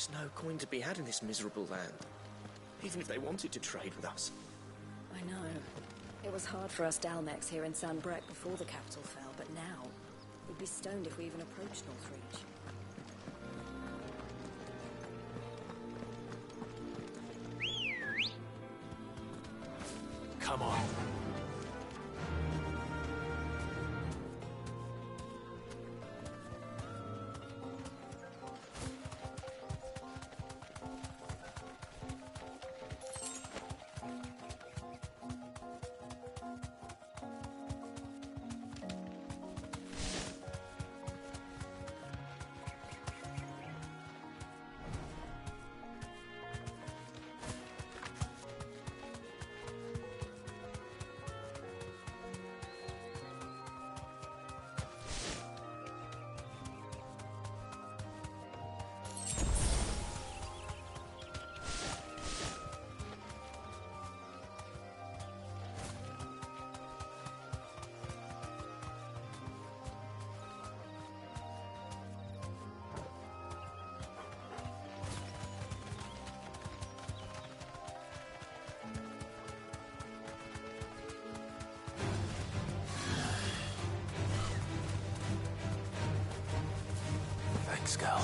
There's no coin to be had in this miserable land. Even if they wanted to trade with us. I know. It was hard for us Dalmex here in San Brek before the capital fell, but now we'd be stoned if we even approached Northreach. Come on. Thanks, girl.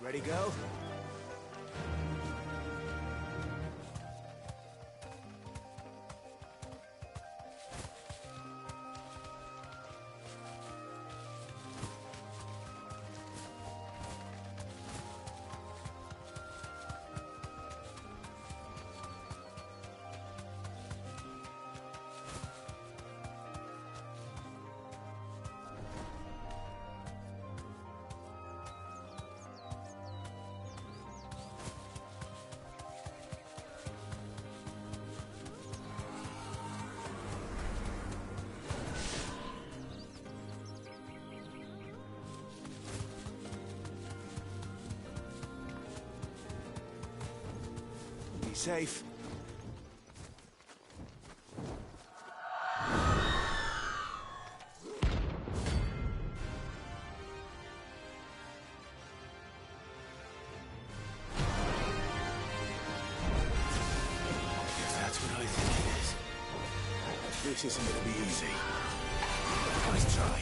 Ready, go? Be safe. If that's what I think it is, this isn't gonna be easy. Nice try.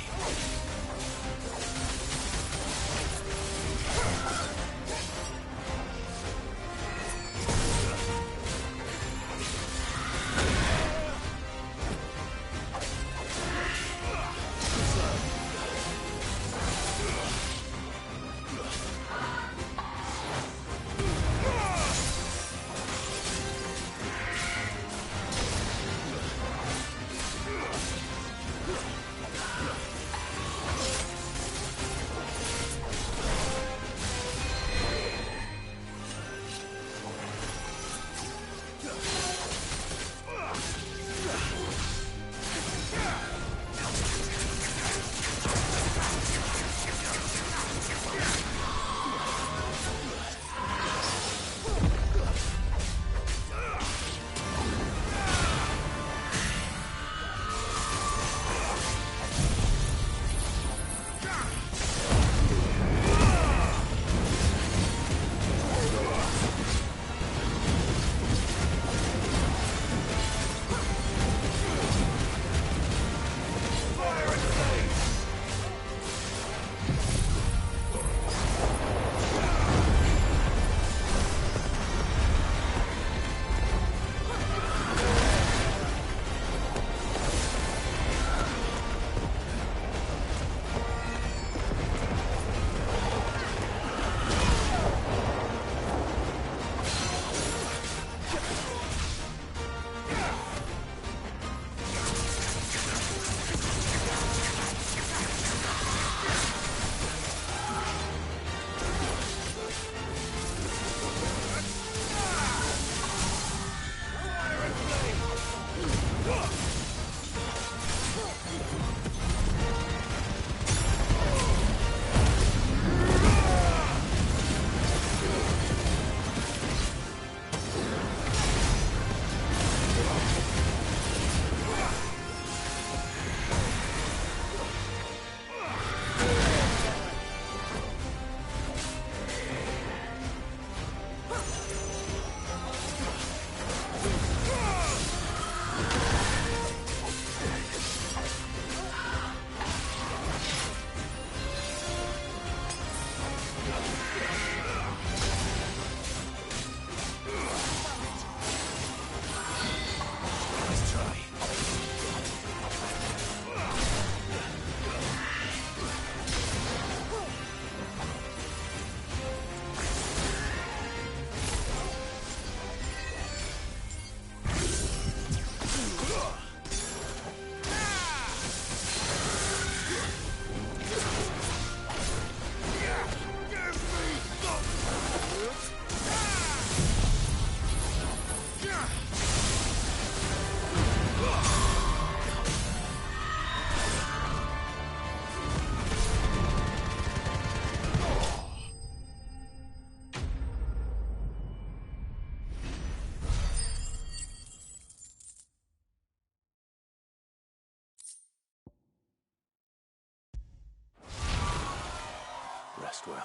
best will.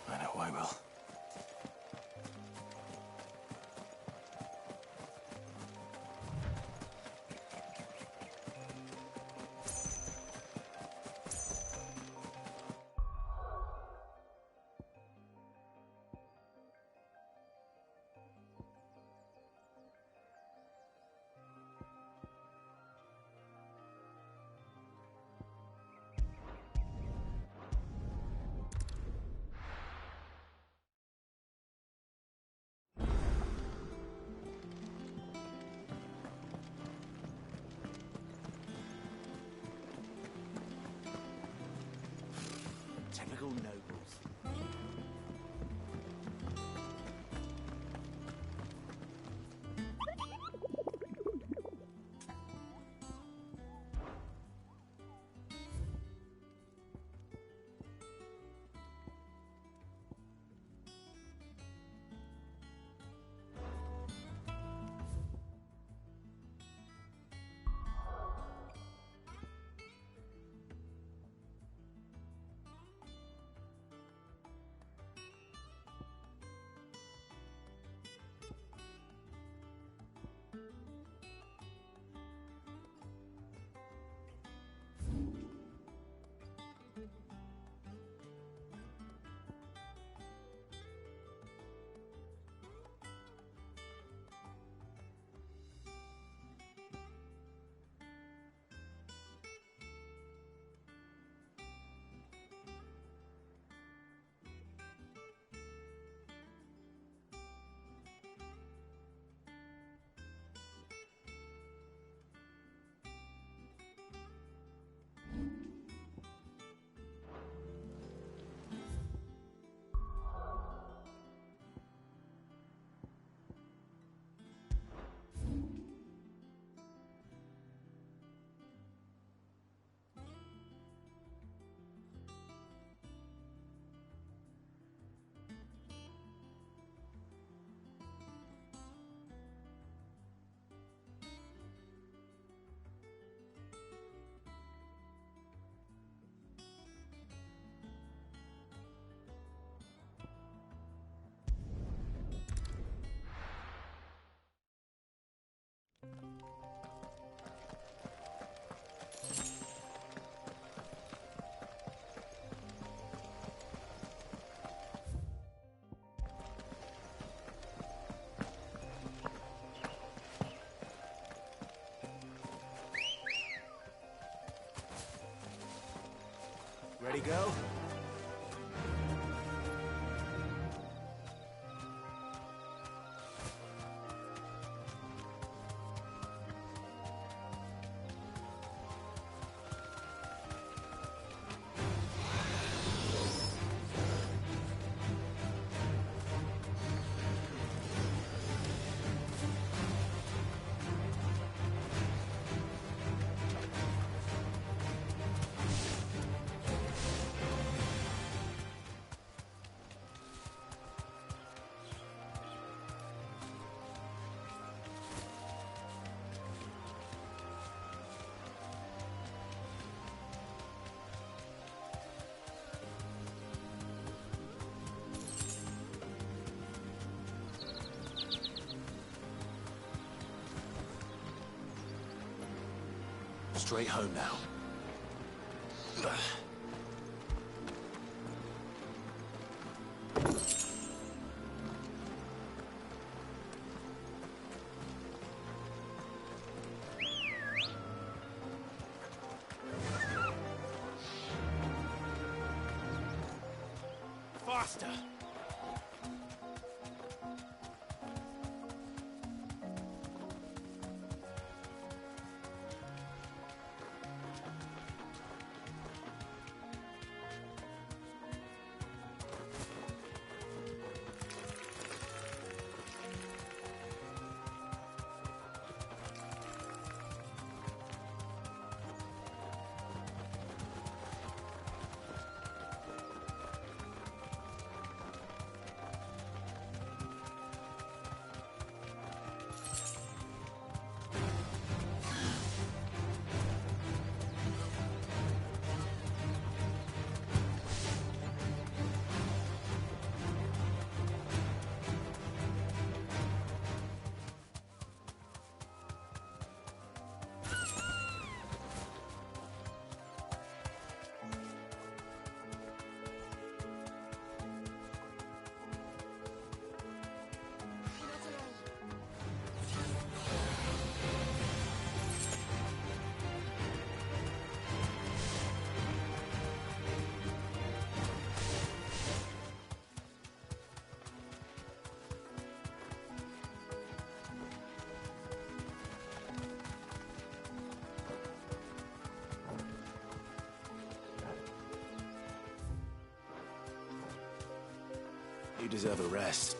I know I will. Typical nobles. Ready, go? Straight home now. Faster! You deserve a rest.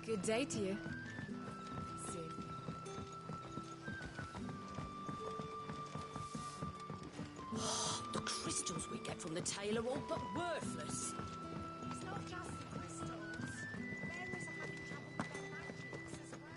Good day to you. The crystals we get from the tail are all but worthless. It's not just the crystals. Bearers are having trouble with their magics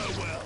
as well.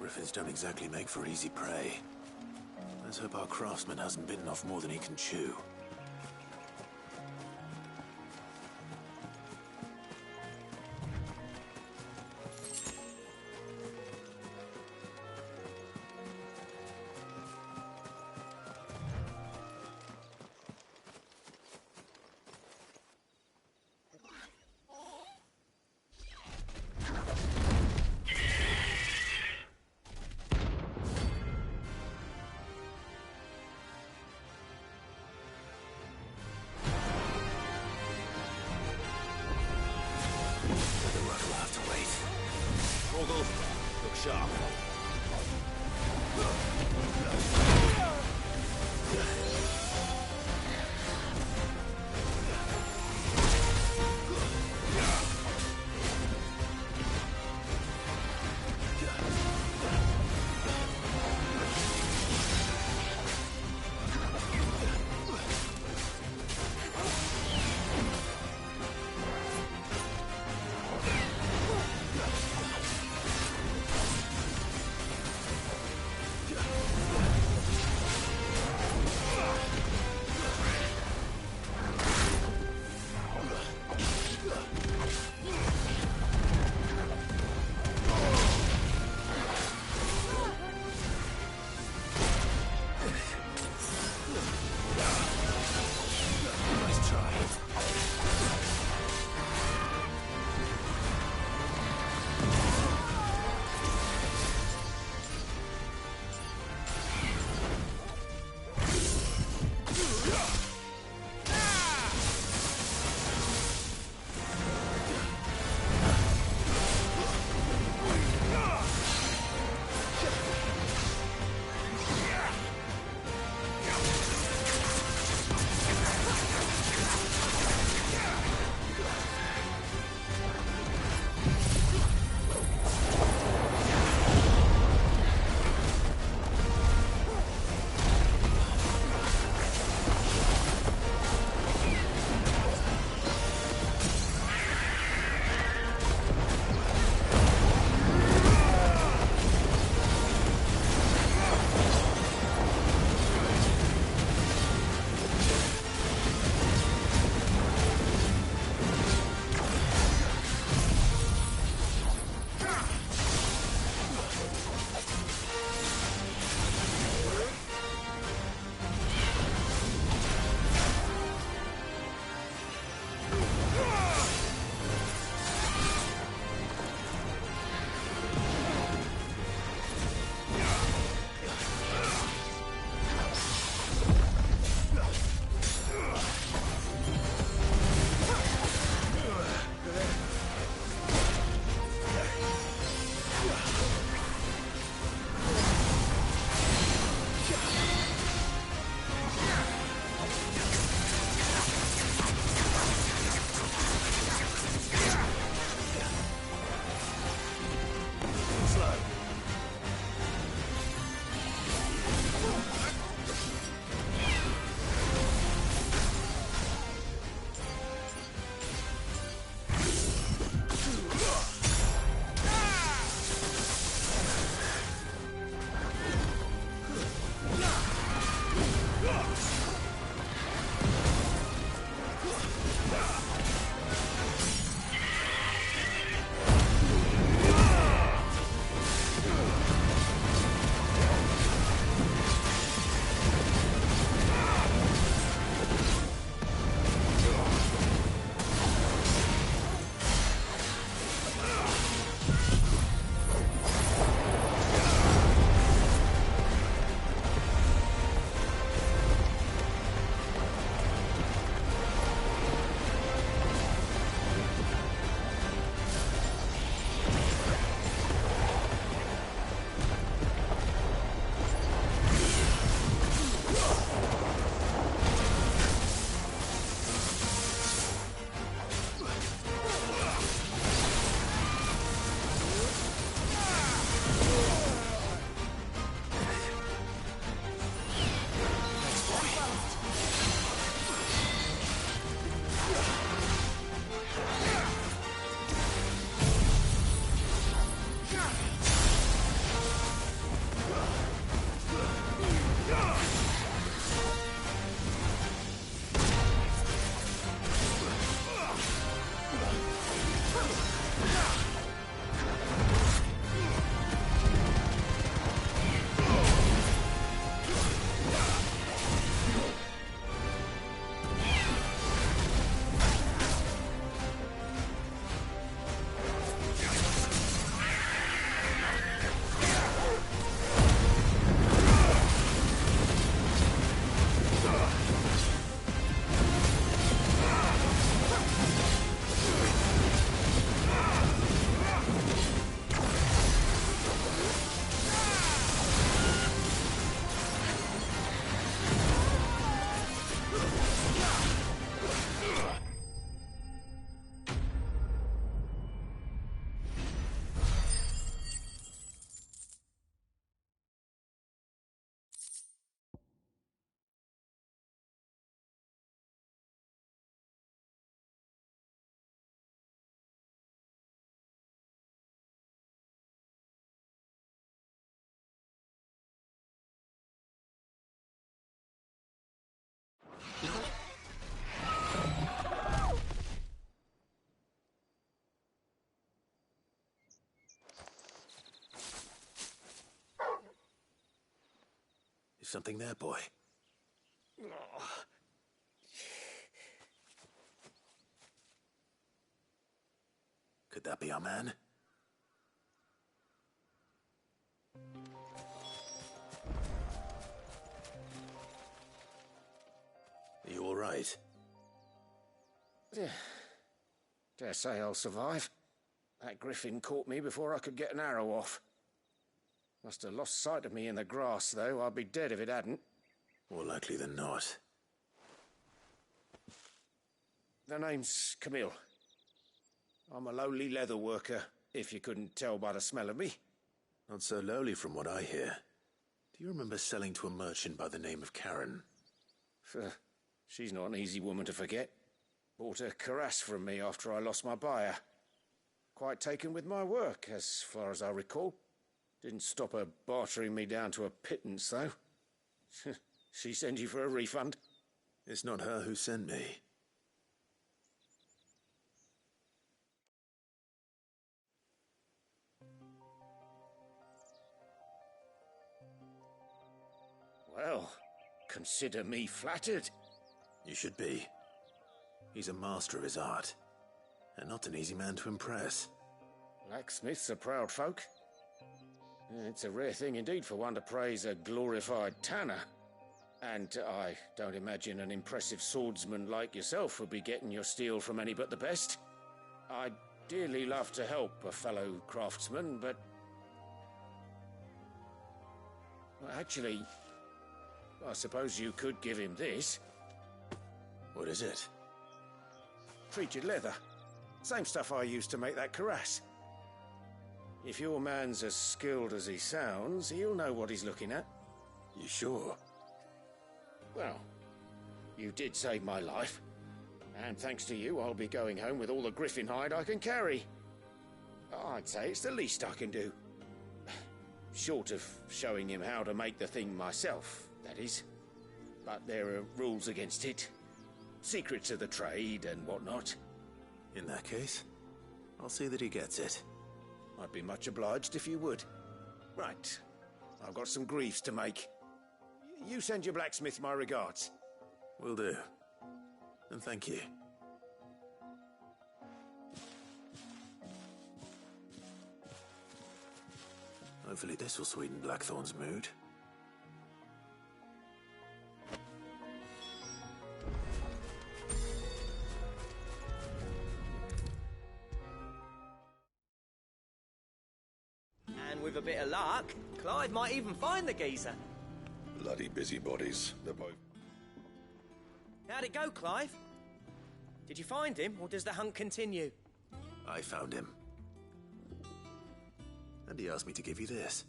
griffins don't exactly make for easy prey. Let's hope our craftsman hasn't bitten off more than he can chew. Look sharp. Yeah. Something there, boy. Could that be our man? Are you all right? Dare say I'll survive. That griffin caught me before I could get an arrow off. Must have lost sight of me in the grass, though. I'd be dead if it hadn't. More likely than not. The name's Camille. I'm a lowly leather worker, if you couldn't tell by the smell of me. Not so lowly from what I hear. Do you remember selling to a merchant by the name of Karen? She's not an easy woman to forget. Bought a cuirass from me after I lost my buyer. Quite taken with my work, as far as I recall. Didn't stop her bartering me down to a pittance, though. She sent you for a refund? It's not her who sent me. Well, consider me flattered. You should be. He's a master of his art, and not an easy man to impress. Blacksmiths are proud folk. It's a rare thing indeed for one to praise a glorified tanner. And I don't imagine an impressive swordsman like yourself would be getting your steel from any but the best. I'd dearly love to help a fellow craftsman, but... well, actually, I suppose you could give him this. What is it? Treated leather. Same stuff I used to make that cuirass. If your man's as skilled as he sounds, he'll know what he's looking at. You sure? Well, you did save my life. And thanks to you, I'll be going home with all the griffin hide I can carry. I'd say it's the least I can do. Short of showing him how to make the thing myself, that is. But there are rules against it. Secrets of the trade and whatnot. In that case, I'll see that he gets it. I'd be much obliged if you would. Right. I've got some greaves to make. You send your blacksmith my regards. Will do. And thank you. Hopefully this will sweeten Blackthorn's mood. And with a bit of luck, Clive might even find the geezer. Bloody busybodies. They're both... How'd it go, Clive? Did you find him, or does the hunt continue? I found him. And he asked me to give you this,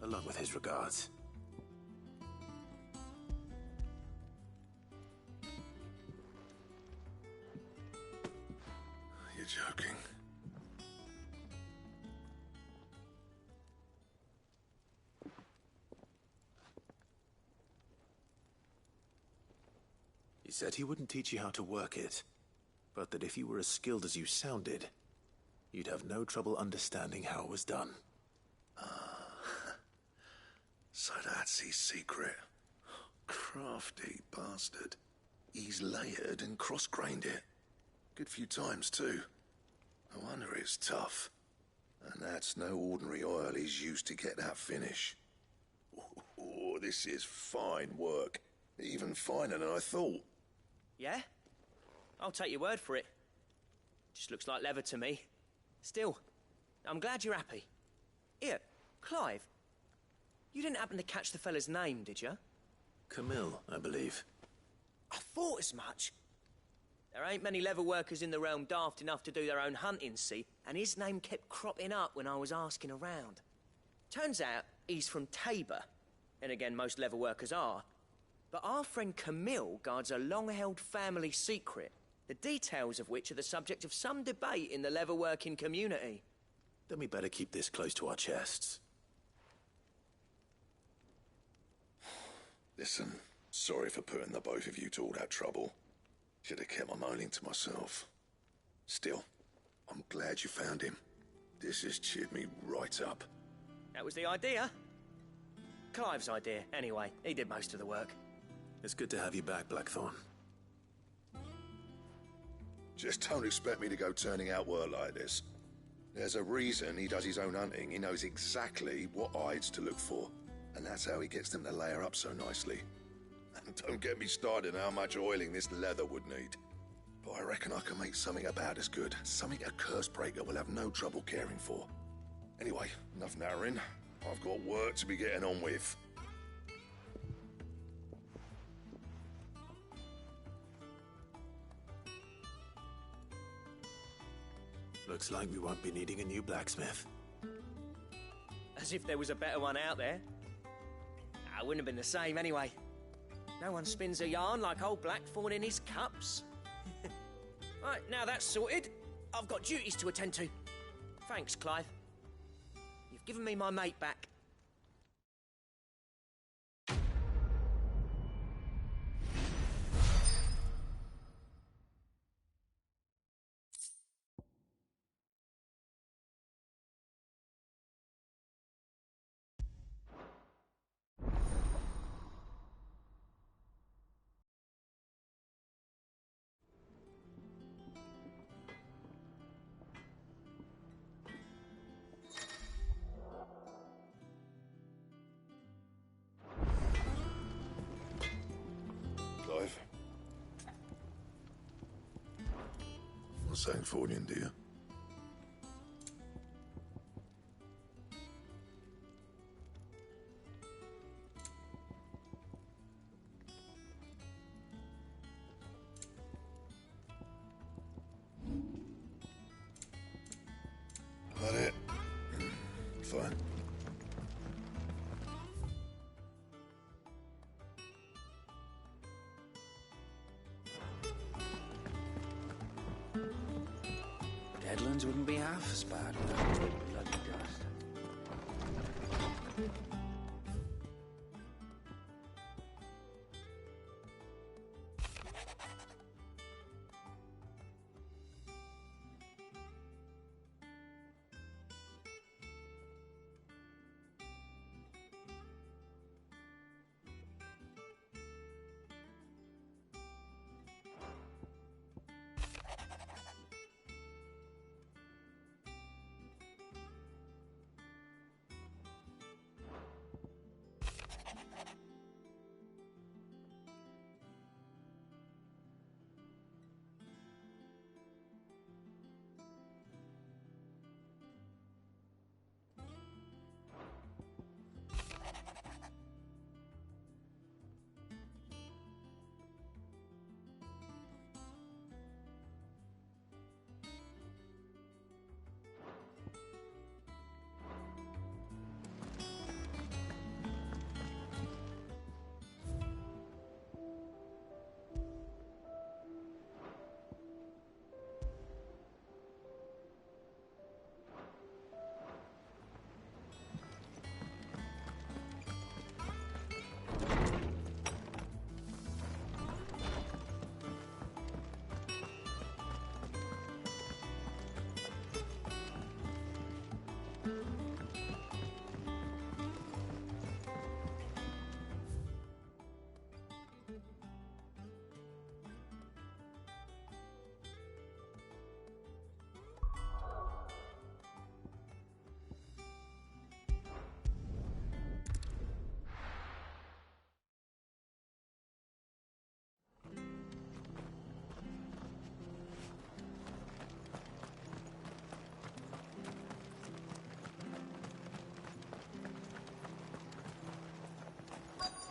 along with his regards. You're joking. He said he wouldn't teach you how to work it, but that if you were as skilled as you sounded, you'd have no trouble understanding how it was done. So that's his secret. Crafty bastard. He's layered and cross-grained it. Good few times, too. No wonder it's tough. And that's no ordinary oil he's used to get that finish. Oh, this is fine work. Even finer than I thought. Yeah? I'll take your word for it. Just looks like leather to me. Still, I'm glad you're happy. Here, Clive, you didn't happen to catch the fella's name, did you? Camille, I believe. I thought as much. There ain't many leather workers in the realm daft enough to do their own hunting, see, and his name kept cropping up when I was asking around. Turns out he's from Tabor, and again, most leather workers are. But our friend Camille guards a long-held family secret, the details of which are the subject of some debate in the leather-working community. Then we better keep this close to our chests. Listen, sorry for putting the both of you to all that trouble. Should have kept my moaning to myself. Still, I'm glad you found him. This has cheered me right up. That was the idea. Clive's idea, anyway. He did most of the work. It's good to have you back, Blackthorn. Just don't expect me to go turning out work like this. There's a reason he does his own hunting. He knows exactly what hides to look for. And that's how he gets them to layer up so nicely. And don't get me started on how much oiling this leather would need. But I reckon I can make something about as good. Something a Cursebreaker will have no trouble caring for. Anyway, enough narrowing. I've got work to be getting on with. Looks like we won't be needing a new blacksmith. As if there was a better one out there. It wouldn't have been the same anyway. No one spins a yarn like old Blackthorn in his cups. Right, now that's sorted, I've got duties to attend to. Thanks, Clive. You've given me my mate back. Clive? Not saying Fordian, do you? That it? Fine. Deadlands wouldn't be half as bad without bloody dust.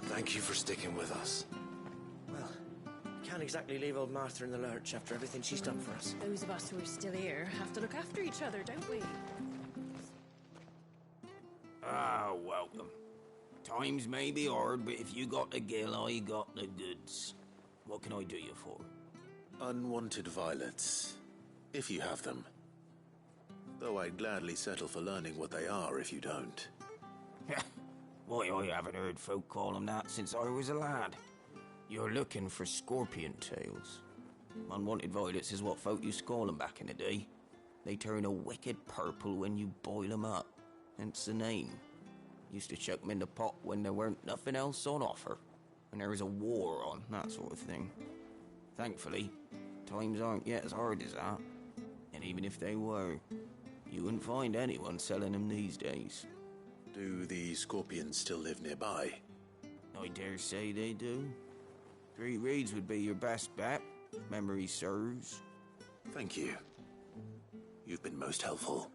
Thank you for sticking with us. Well, can't exactly leave old Martha in the lurch after everything she's done for us. Those of us who are still here have to look after each other, don't we? Ah, welcome. Times may be hard, but if you got the gill, I got the goods. What can I do you for? Unwanted violets, if you have them. Though I'd gladly settle for learning what they are if you don't. Why, I haven't heard folk call them that since I was a lad. You're looking for scorpion tails. Unwanted violets is what folk used to call them back in the day. They turn a wicked purple when you boil them up, hence the name. Used to chuck 'em in the pot when there weren't nothing else on offer. When there was a war on, that sort of thing. Thankfully, times aren't yet as hard as that. And even if they were, you wouldn't find anyone selling them these days. Do the Scorpions still live nearby? I dare say they do. 3 Reeds would be your best bet, if memory serves. Thank you. You've been most helpful.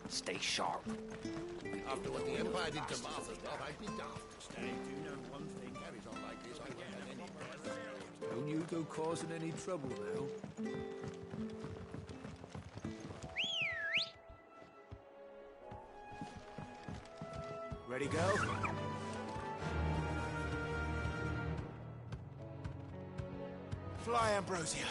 Stay sharp. After what the Empire did to Martha's love, I'd be daft to stay. Do you know one thing? Carries on like this, I won't have any death. Don't you go causing any trouble now. Ready, go? Fly, Ambrosia.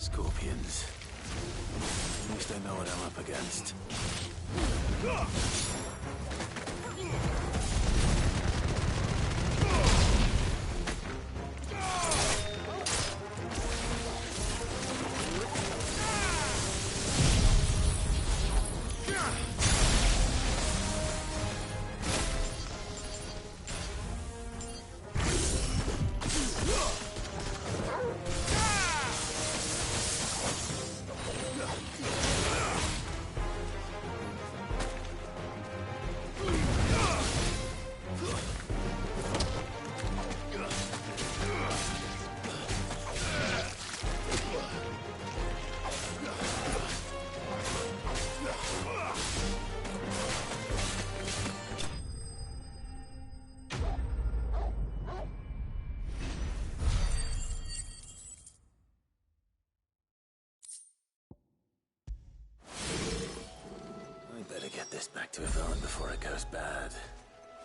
Scorpions. At least I know what I'm up against. Back to a villain before it goes bad.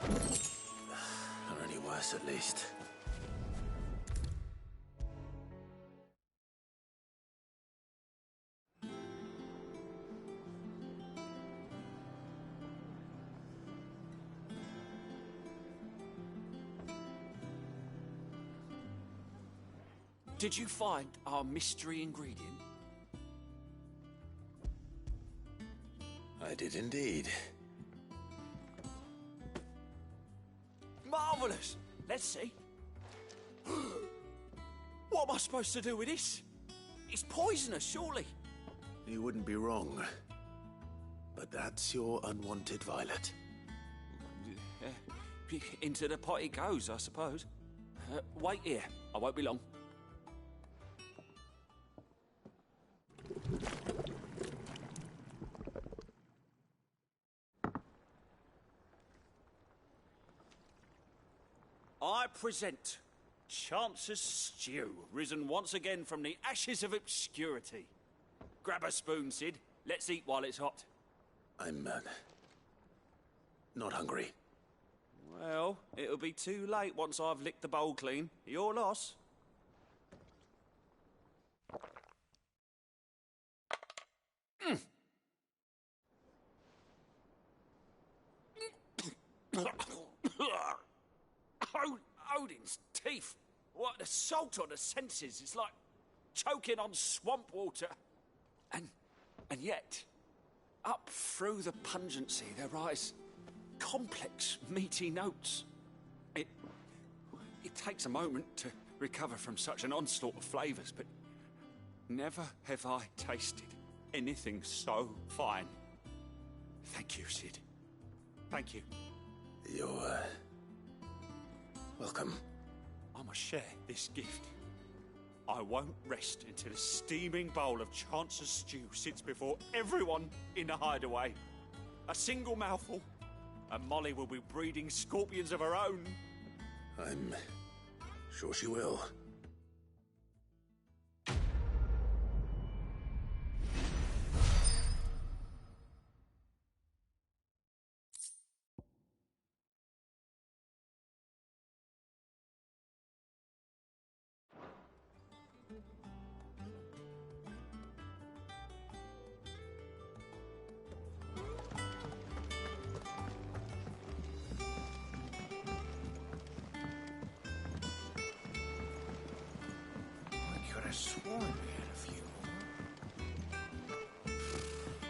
Or any worse, at least. Did you find our mystery ingredient? I did indeed. Marvellous! Let's see. What am I supposed to do with this? It's poisonous, surely. You wouldn't be wrong. But that's your unwanted violet. Into the pot it goes, I suppose. Wait here. I won't be long. I present Chance's Stew, risen once again from the ashes of obscurity. Grab a spoon, Sid. Let's eat while it's hot. I'm, not hungry. Well, it'll be too late once I've licked the bowl clean. Your loss. Odin's teeth. What an assault on the senses. It's like choking on swamp water. And yet, up through the pungency, there rise complex, meaty notes. It takes a moment to recover from such an onslaught of flavours, but never have I tasted anything so fine. Thank you, Sid. Thank you. You're, welcome. I must share this gift. I won't rest until a steaming bowl of Chance's Stew sits before everyone in the hideaway. A single mouthful, and Molly will be breeding scorpions of her own. I'm Sure she will. I could have sworn we had a few more.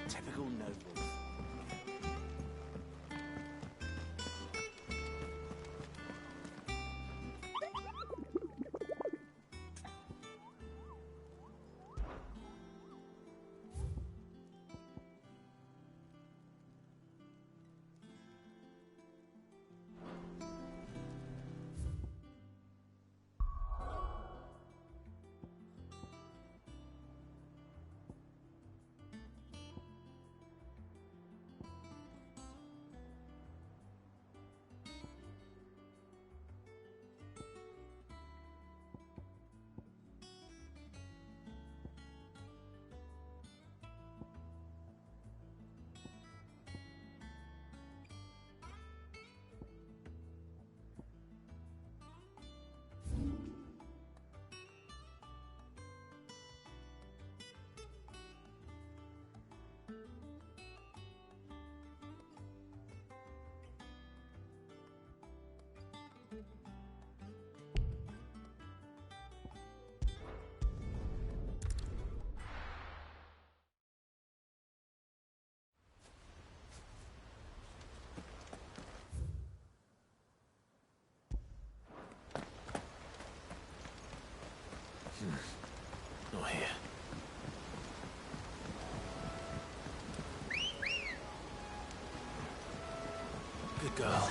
Typical noble. Not here. Good girl.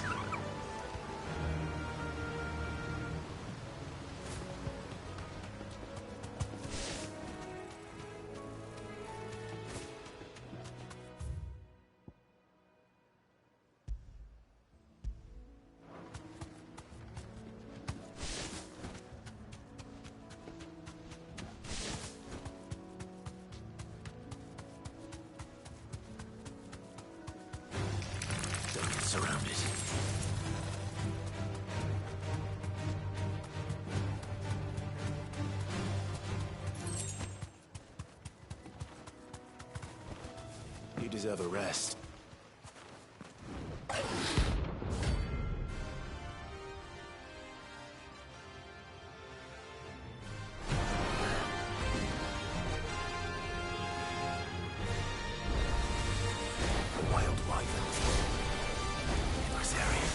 Don't get surrounded. You deserve a rest. A wild wyvern. In this area.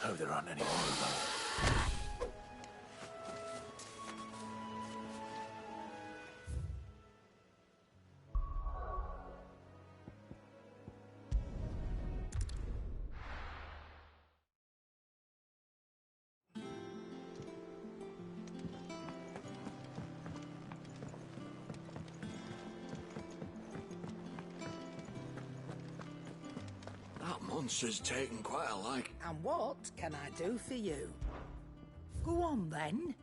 Hope there aren't any more of them. That monster's taken quite a like. And what can I do for you? Go on, then.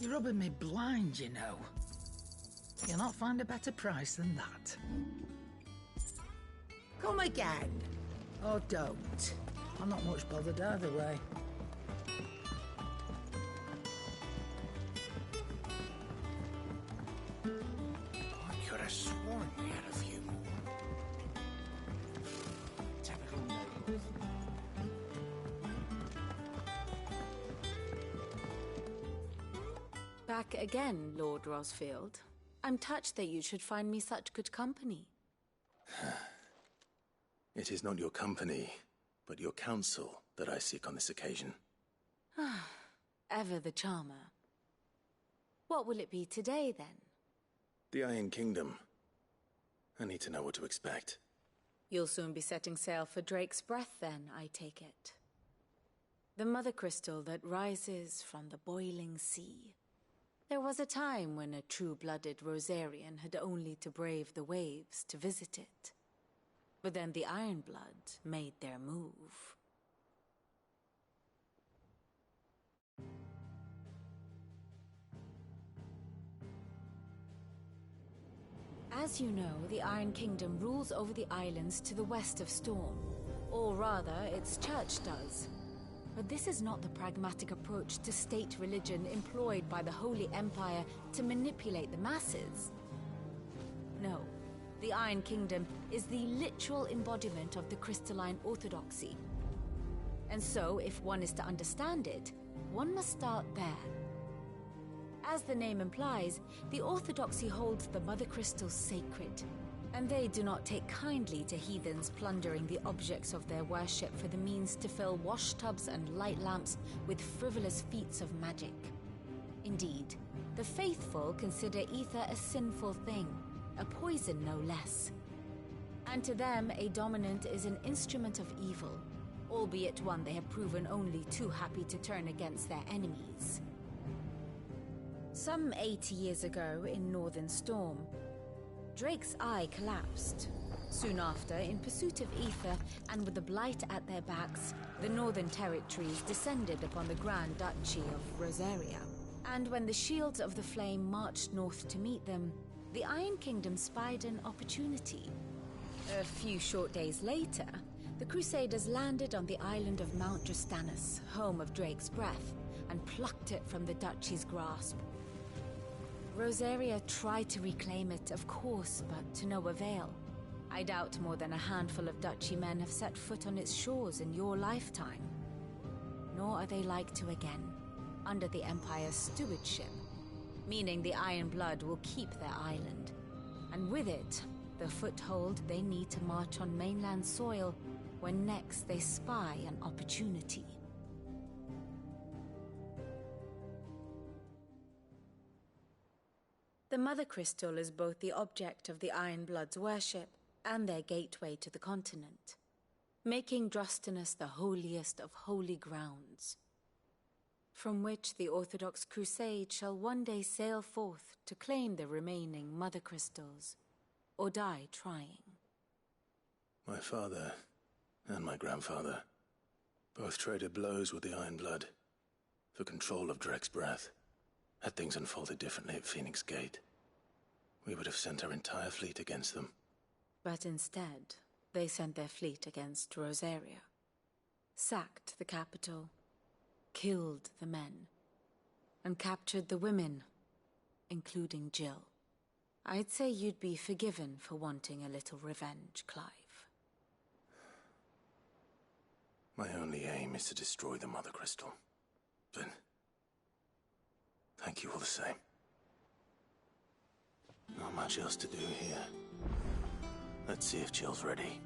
You're rubbing me blind, you know. You'll not find a better price than that. Come again. Or don't. I'm not much bothered either way. I could have sworn we had a few more. Typical nobles. Back again, Lord Rosfield. I'm touched that you should find me such good company. It is not your company, but your counsel that I seek on this occasion. Ever the charmer. What will it be today, then? The Iron Kingdom. I need to know what to expect. You'll soon be setting sail for Drake's Breath, then, I take it. The mother crystal that rises from the boiling sea. There was a time when a true-blooded Rosarian had only to brave the waves to visit it. But then the Ironblood made their move. As you know, the Iron Kingdom rules over the islands to the west of Storm. Or rather, its church does. But this is not the pragmatic approach to state religion employed by the Holy Empire to manipulate the masses. No. The Iron Kingdom is the literal embodiment of the crystalline orthodoxy. And so, if one is to understand it, one must start there. As the name implies, the orthodoxy holds the mother crystals sacred, and they do not take kindly to heathens plundering the objects of their worship for the means to fill washtubs and light lamps with frivolous feats of magic. Indeed, the faithful consider ether a sinful thing, a poison no less. And to them, a dominant is an instrument of evil, albeit one they have proven only too happy to turn against their enemies. Some 80 years ago in Northern Storm, Drake's eye collapsed. Soon after, in pursuit of ether and with the blight at their backs, the Northern Territories descended upon the Grand Duchy of Rosaria. And when the Shields of the Flame marched north to meet them, the Iron Kingdom spied an opportunity. A few short days later, the Crusaders landed on the island of Mount Drastanus, home of Drake's Breath, and plucked it from the Duchy's grasp. Rosaria tried to reclaim it, of course, but to no avail. I doubt more than a handful of Duchy men have set foot on its shores in your lifetime. Nor are they like to again, under the Empire's stewardship, meaning the Iron Blood will keep their island, and with it, the foothold they need to march on mainland soil when next they spy an opportunity. The Mother Crystal is both the object of the Iron Blood's worship and their gateway to the continent, making Drastanus the holiest of holy grounds, from which the Orthodox Crusade shall one day sail forth to claim the remaining Mother Crystals, or die trying. My father and my grandfather both traded blows with the Iron Blood for control of Drake's Breath. Had things unfolded differently at Phoenix Gate, we would have sent our entire fleet against them. But instead, they sent their fleet against Rosaria, sacked the capital, killed the men, and captured the women, including Jill. I'd say you'd be forgiven for wanting a little revenge, Clive. My only aim is to destroy the Mother Crystal. But the same. Not much else to do here. Let's see if Jill's ready.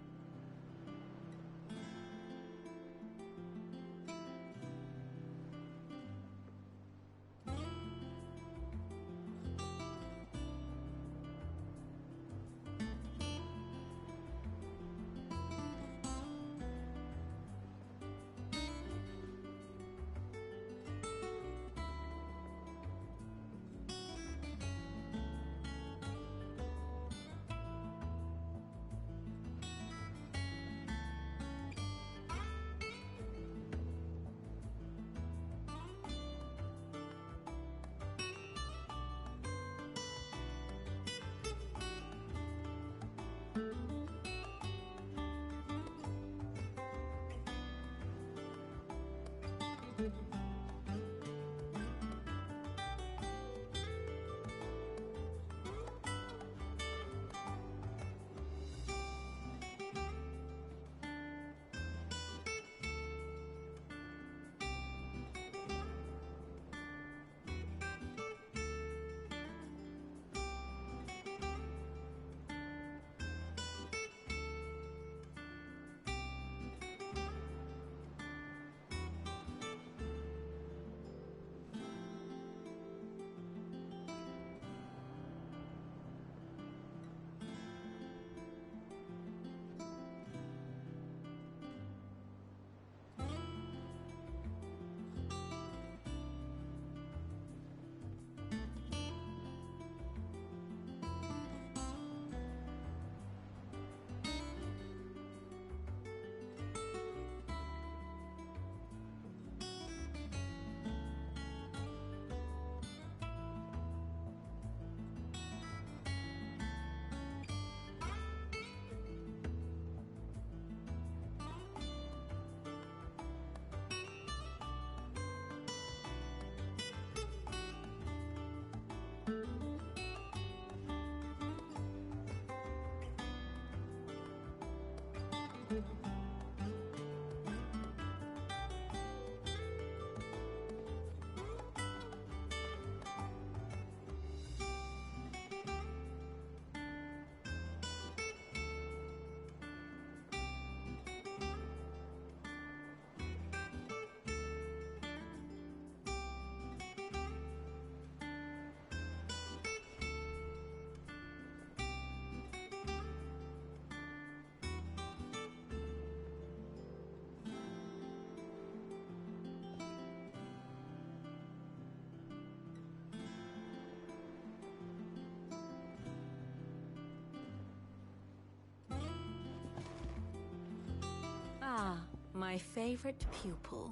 Ah, my favorite pupil.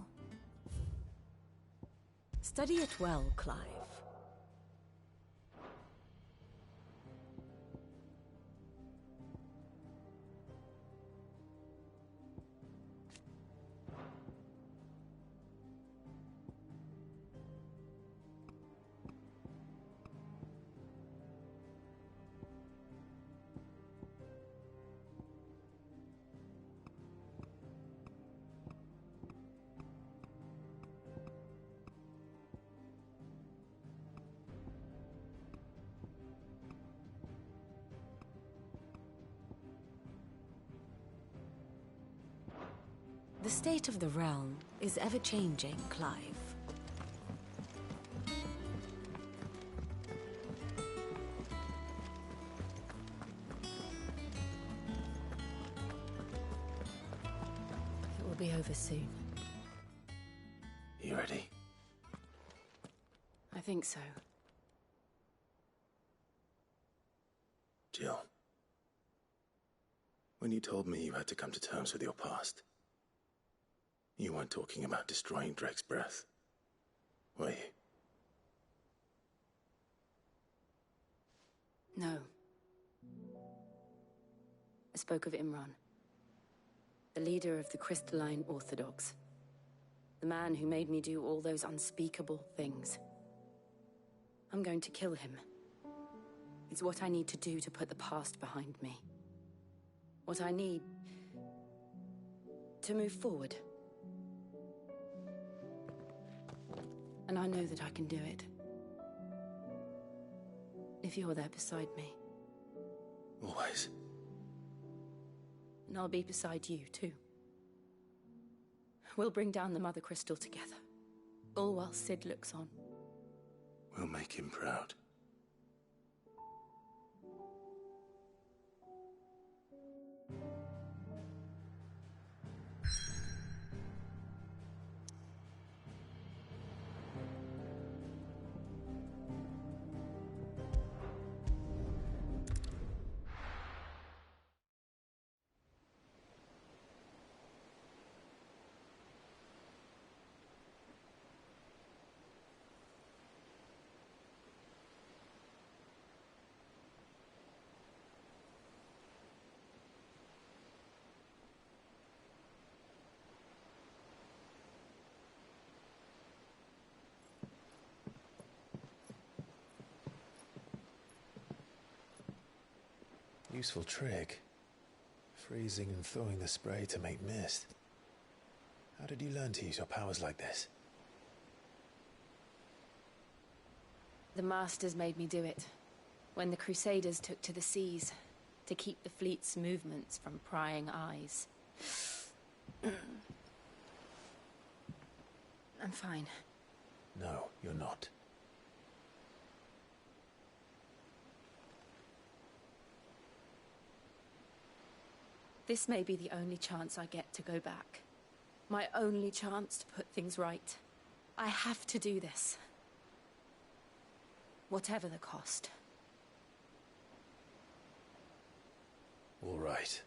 Study it well, Clive. The state of the realm is ever-changing, Clive. It will be over soon. You ready? I think so. Jill. When you told me you had to come to terms with your past, you weren't talking about destroying Drake's breath, were you? No. I spoke of Imran, the leader of the Crystalline Orthodox. The man who made me do all those unspeakable things. I'm going to kill him. It's what I need to do to put the past behind me. What I need to move forward. And I know that I can do it. if you're there beside me. Always. And I'll be beside you, too. We'll bring down the Mother Crystal together, all while Sid looks on. We'll make him proud. Useful trick. Freezing and thawing the spray to make mist. How did you learn to use your powers like this? The Masters made me do it, when the Crusaders took to the seas, to keep the fleet's movements from prying eyes. I'm fine. No, you're not. This may be the only chance I get to go back. My only chance to put things right. I have to do this. Whatever the cost. All right.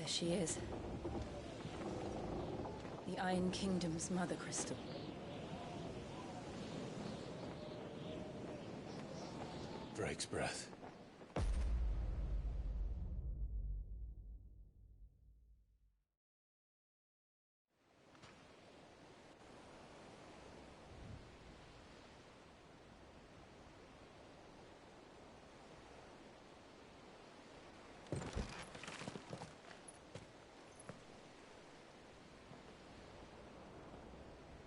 She is. The Iron Kingdom's Mother Crystal. Drake's breath.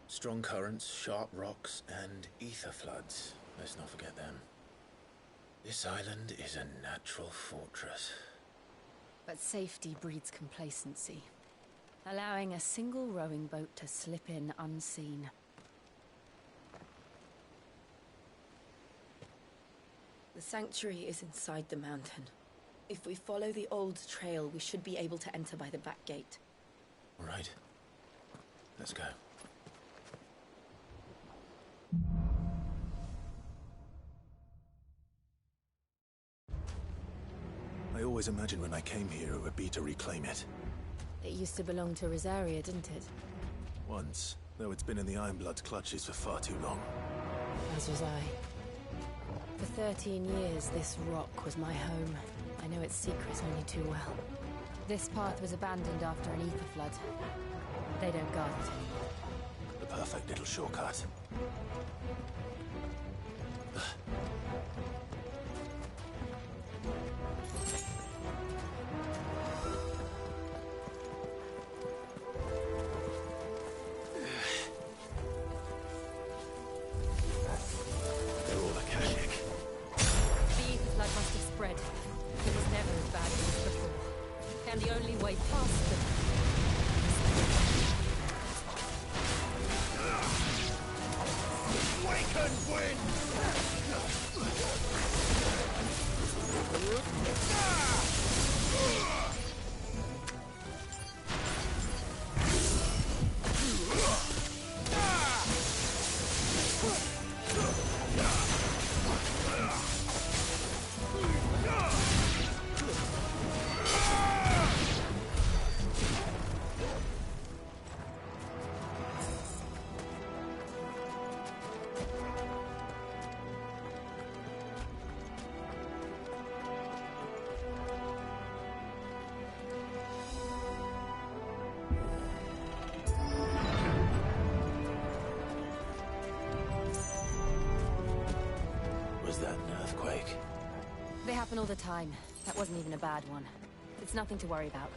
Strong currents, sharp rocks, and ether floods. Let's not forget them. This island is a natural fortress. But safety breeds complacency, allowing a single rowing boat to slip in unseen. The sanctuary is inside the mountain. If we follow the old trail, we should be able to enter by the back gate. All right. Let's go. I always imagined when I came here it would be to reclaim it. It used to belong to Rosaria, didn't it? Once, though it's been in the Ironblood's clutches for far too long. As was I. For 13 years, this rock was my home. I know its secrets only too well. This path was abandoned after an ether flood. They don't guard it anymore. The perfect little shortcut. all the time. That wasn't even a bad one. It's nothing to worry about.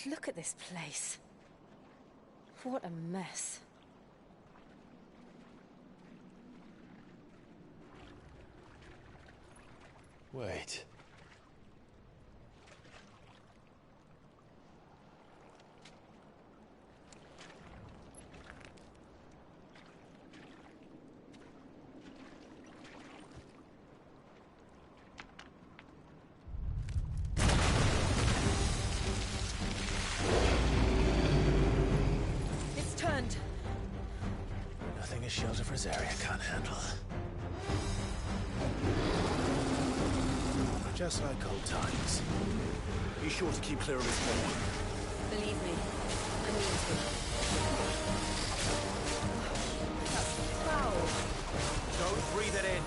Look at this place. What a mess. Wait. Nothing a shelter for Zarya can't handle. Just like old times. Be sure to keep clear of his wall. Believe me, I need to. That's foul. Don't breathe it in.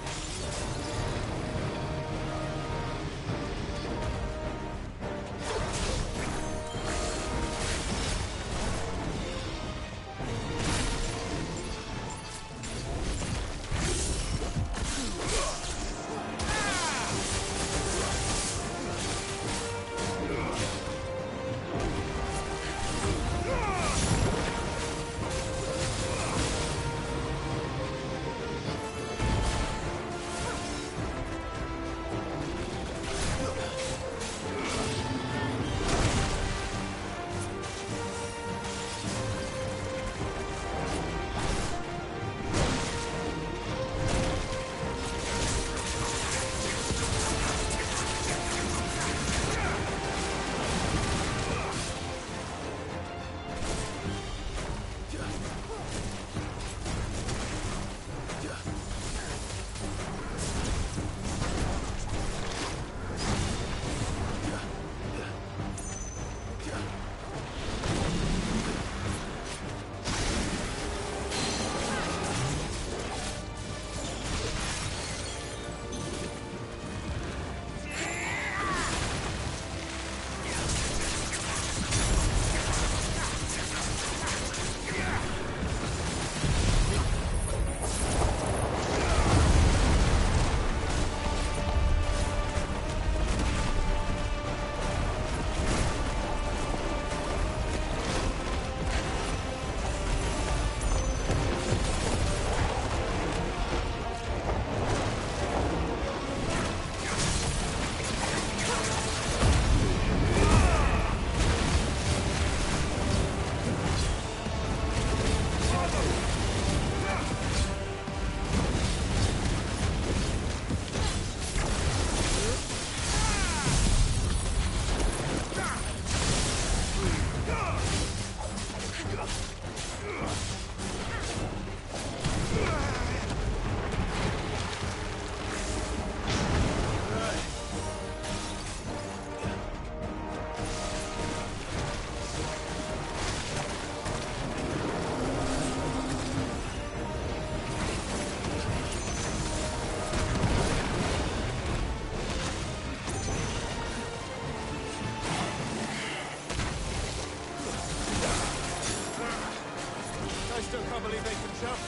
still can't believe they can jump.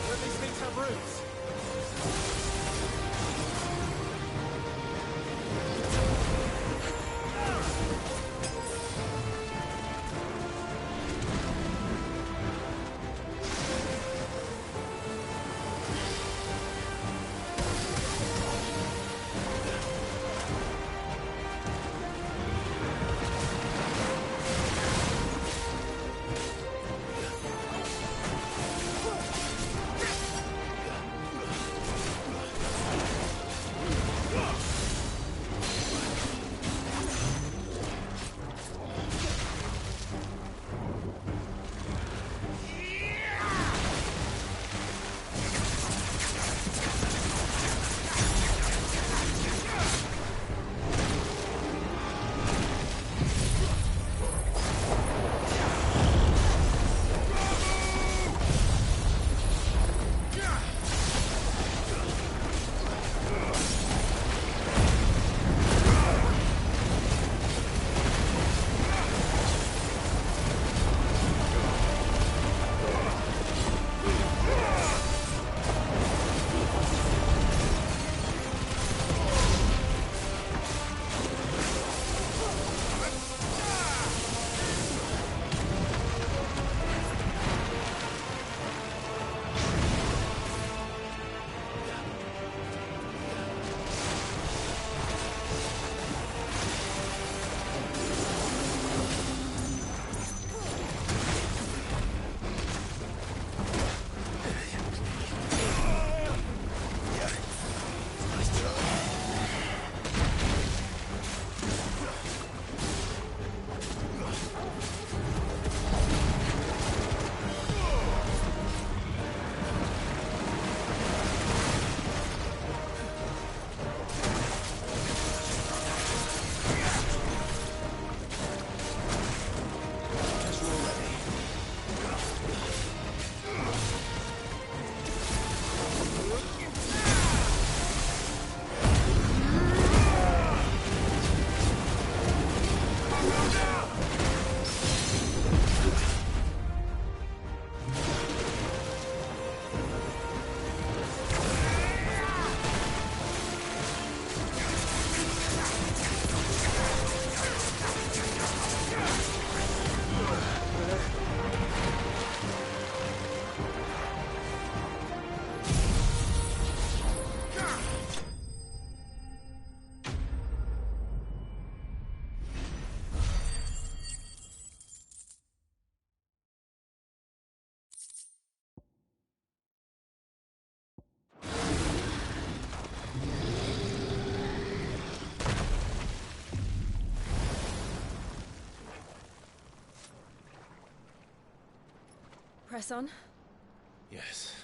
Don't these things have roots? Press on. Yes.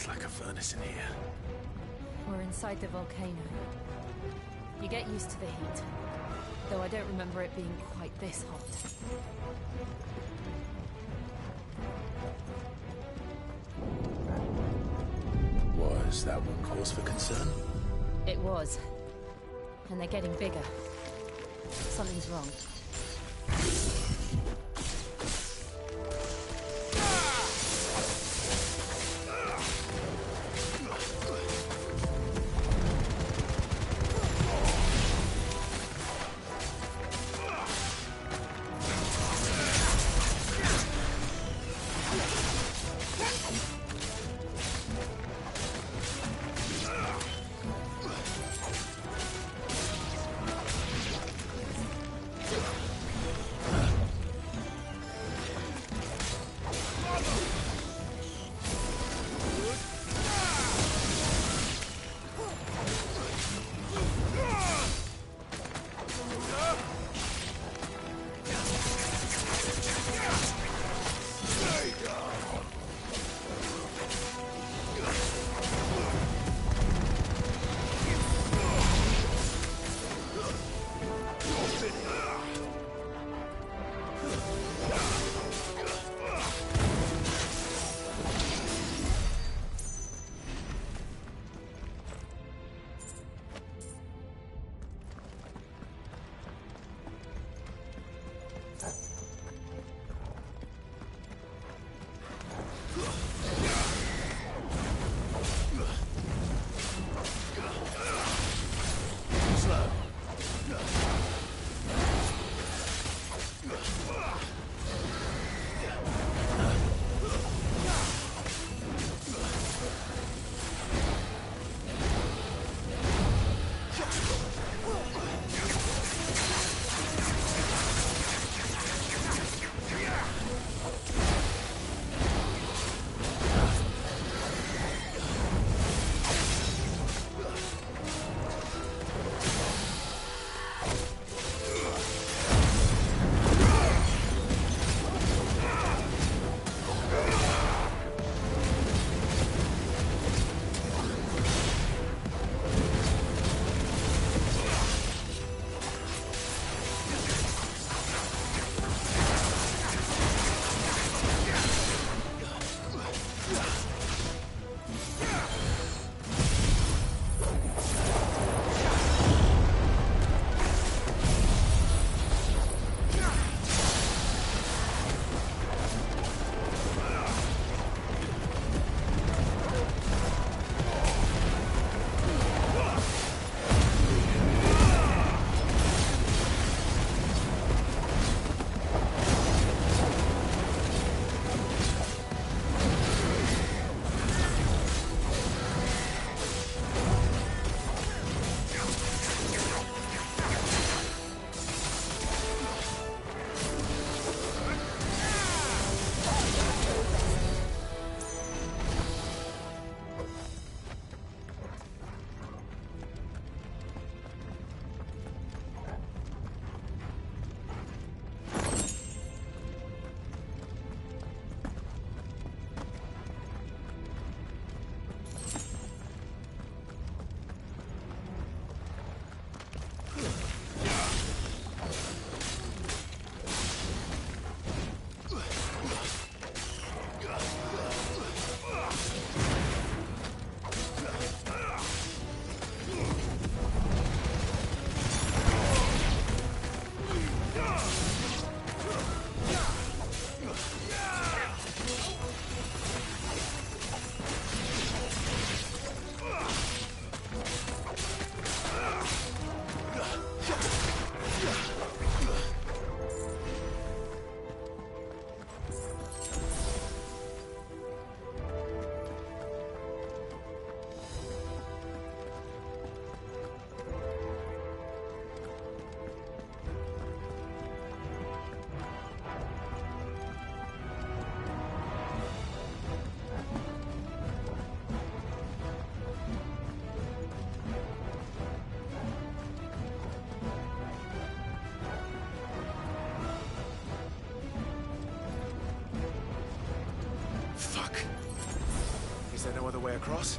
It's like a furnace in here. We're inside the volcano. You get used to the heat, though I don't remember it being quite this hot. Was that one cause for concern? It was. And they're getting bigger. Something's wrong. way across?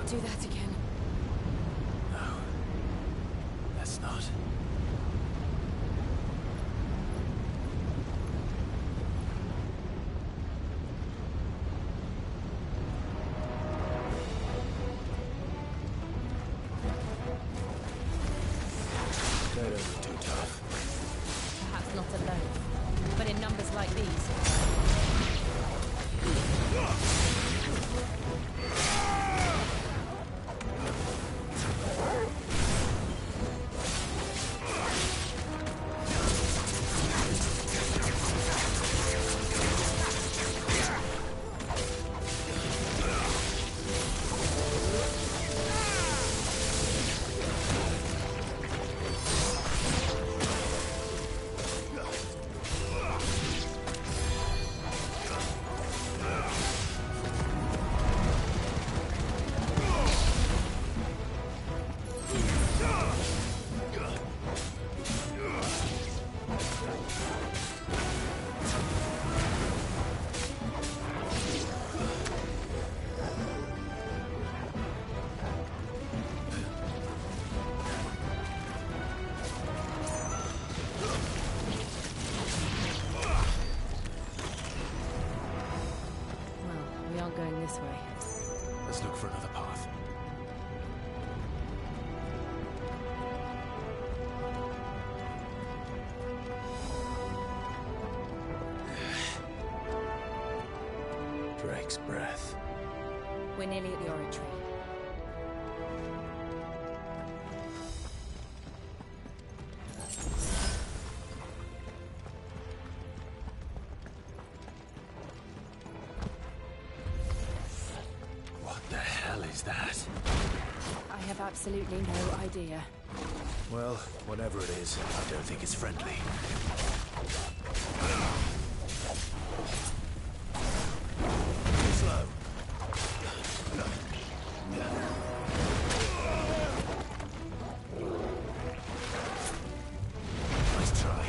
Do that again. No. Let's not. They don't look too tough. Perhaps not alone, but in numbers like these. next breath. We're nearly at the oratory. What the hell is that? I have absolutely no idea. Well, whatever it is, I don't think it's friendly. Too slow. Nice try.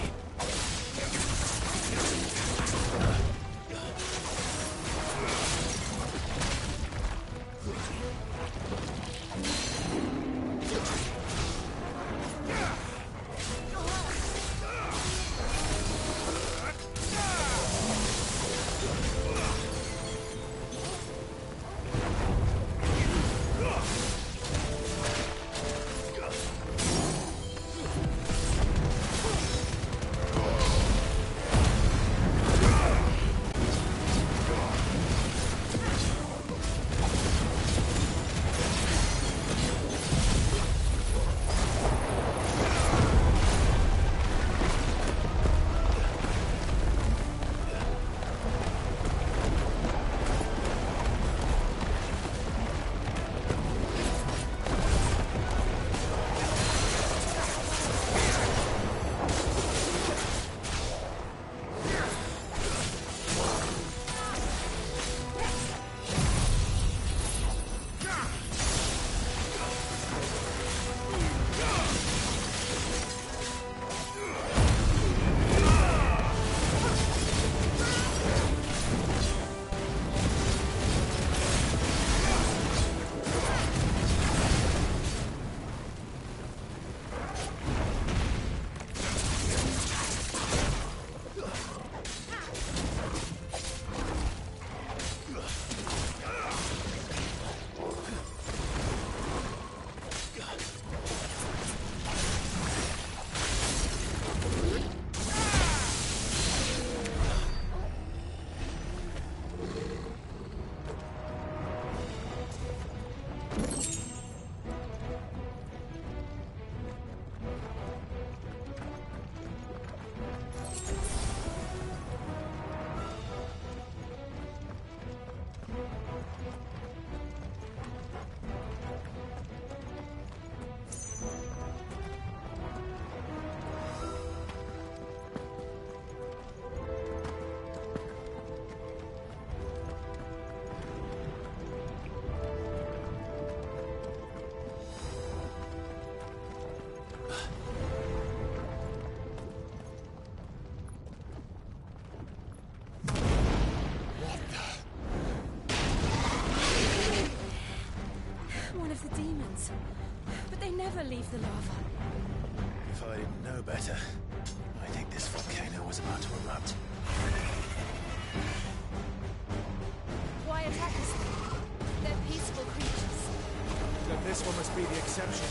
The demons. But they never leave the lava. If I didn't know better, I think this volcano was about to erupt. Why attack us? They're peaceful creatures. Then this one must be the exception.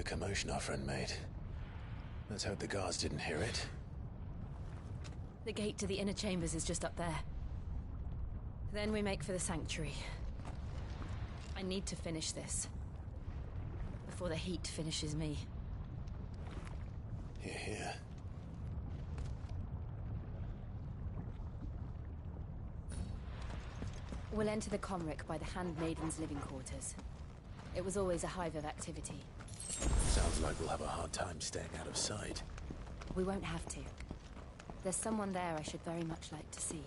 commotion our friend made. Let's hope the guards didn't hear it. The gate to the inner chambers is just up there. Then we make for the sanctuary. I need to finish this. Before the heat finishes me. Hear, hear. We'll enter the Comric by the Handmaiden's living quarters. It was always a hive of activity. Sounds like we'll have a hard time staying out of sight. We won't have to. There's someone there I should very much like to see.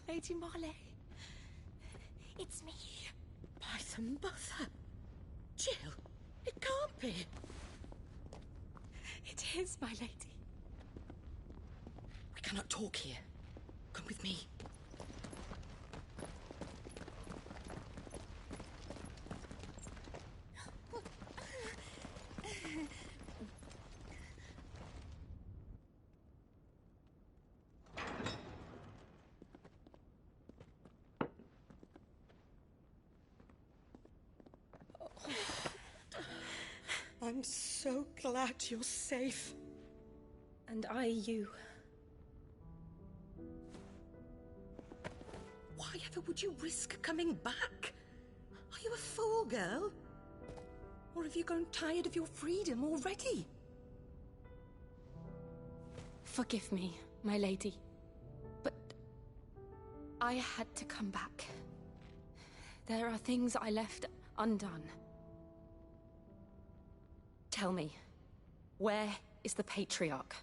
Lady Marley. It's me. By the mother. Jill, it can't be. It is, my lady. We cannot talk here. Come with me. I'm so glad you're safe. And I you. Why ever would you risk coming back? Are you a fool, girl? Or have you grown tired of your freedom already? Forgive me, my lady. But I had to come back. There are things I left undone. Tell me, where is the Patriarch?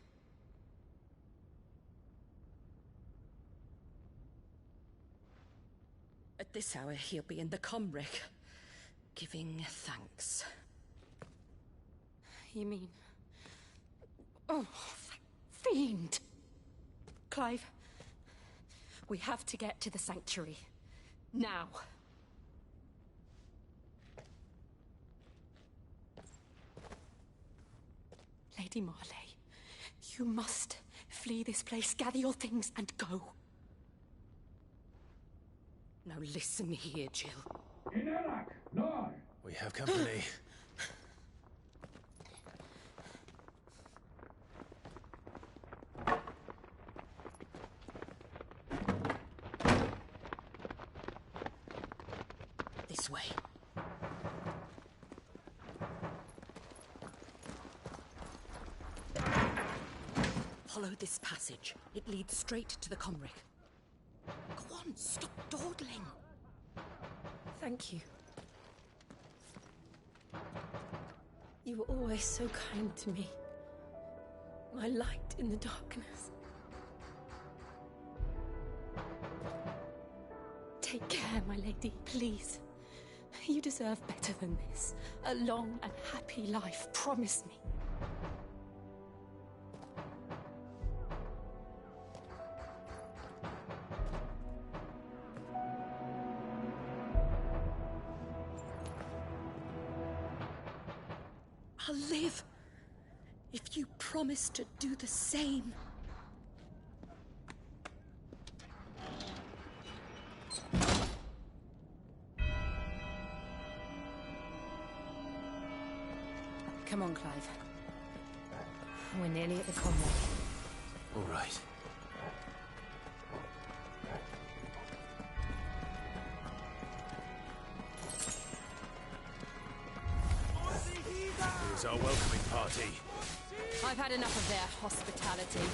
At this hour, he'll be in the Comric, giving thanks. You mean... Oh, that fiend! Clive, we have to get to the sanctuary. Now. Lady Marley, you must flee this place, gather your things, and go. Now listen here, Jill. We have company. This way. Follow this passage. It leads straight to the Comric. Go on, stop dawdling. Thank you. You were always so kind to me. My light in the darkness. Take care, my lady, please. You deserve better than this. A long and happy life, promise me. I'll live if you promise to do the same. Come on, Clive. alive. We're nearly at the conway. All right. Here's our welcoming party. I've had enough of their hospitality.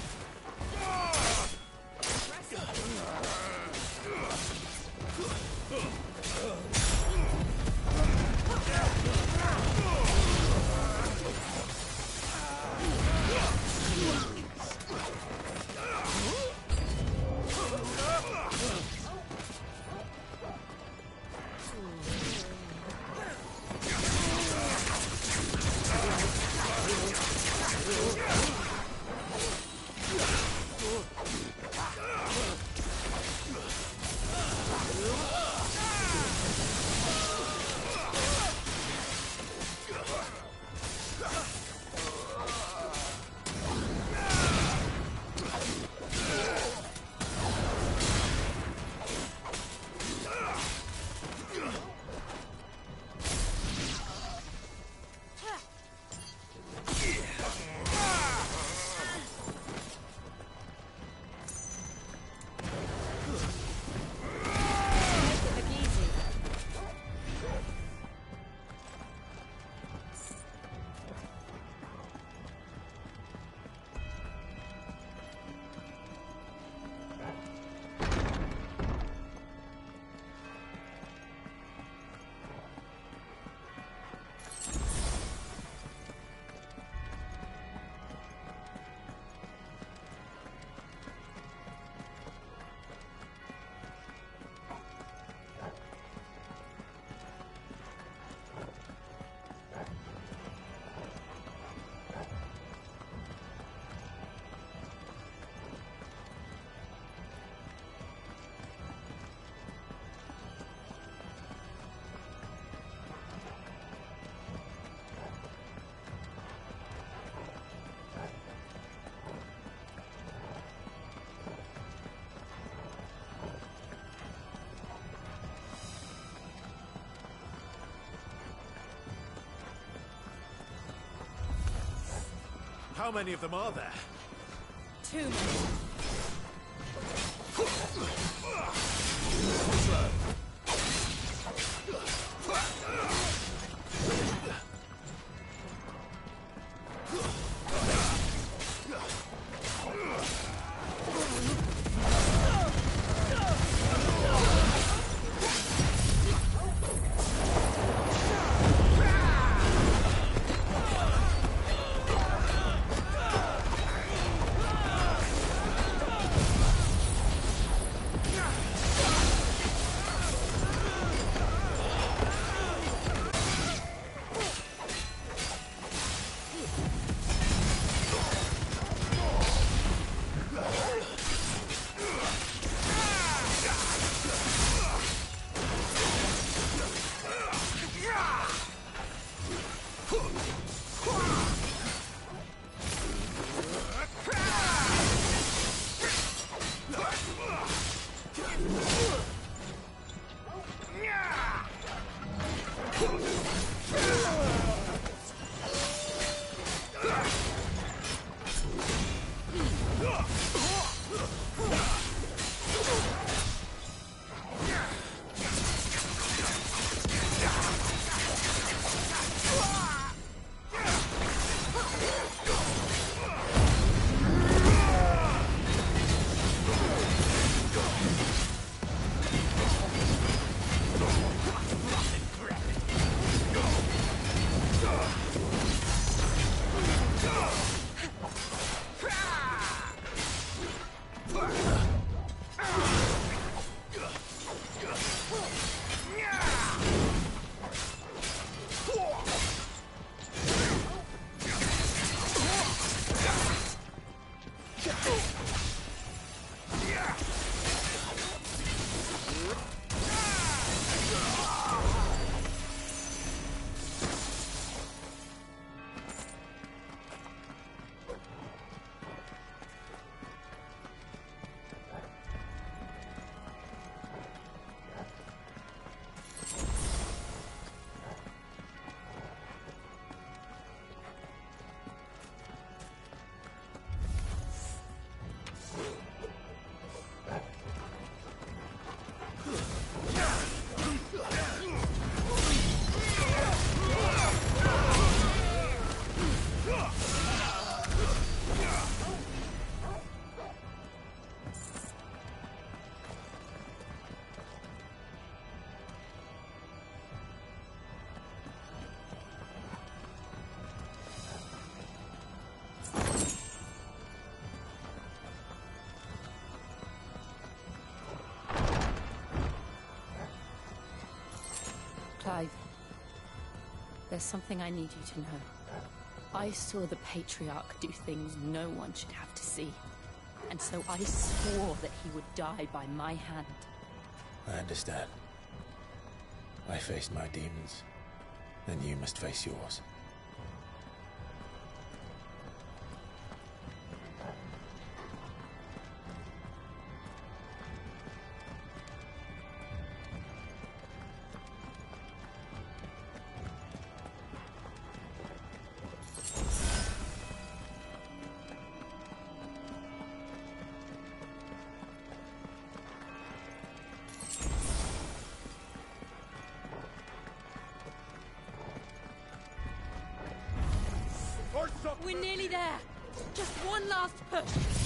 How many of them are there? Too many. There's something I need you to know. I saw the Patriarch do things no one should have to see. And so I swore that he would die by my hand. I understand. I faced my demons, then you must face yours. We're nearly there. Just one last push.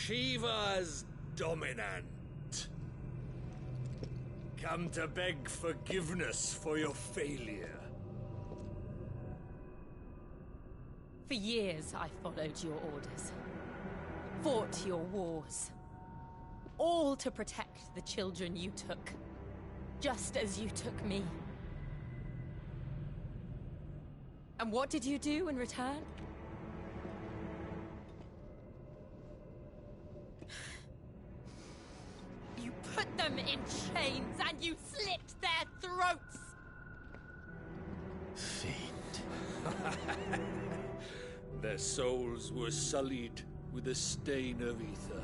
Shiva's dominant. Come to beg forgiveness for your failure. For years, I followed your orders. Fought your wars. All to protect the children you took. Just as you took me. And what did you do in return? them in chains and you slit their throats! Their souls were sullied with the stain of ether.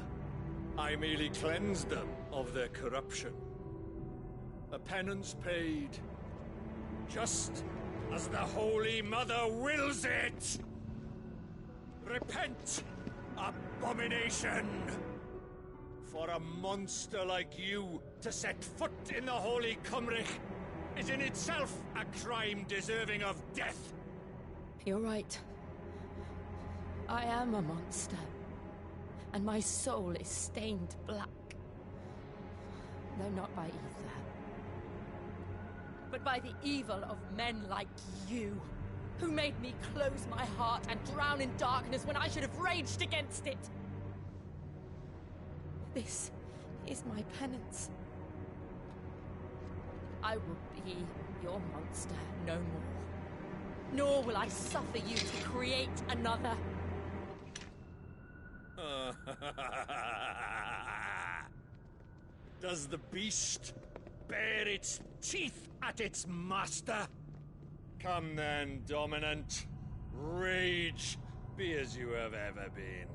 I merely cleansed them of their corruption. A penance paid, just as the Holy Mother wills it! Repent, abomination! For a monster like you to set foot in the Holy Cymric is in itself a crime deserving of death. You're right. I am a monster. And my soul is stained black. Though not by ether. But by the evil of men like you, who made me close my heart and drown in darkness when I should have raged against it. This is my penance. I will be your monster no more. Nor will I suffer you to create another. Does the beast bare its teeth at its master? Come then, Dominant. Rage, be as you have ever been.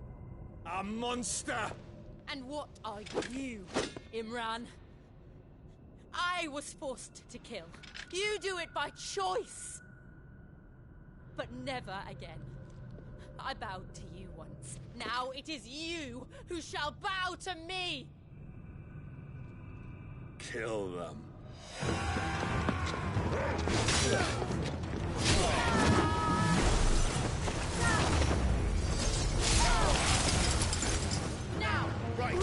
A monster! And what are you, Imran? I was forced to kill. You do it by choice. But never again. I bowed to you once. Now it is you who shall bow to me! Kill them. Now! Right!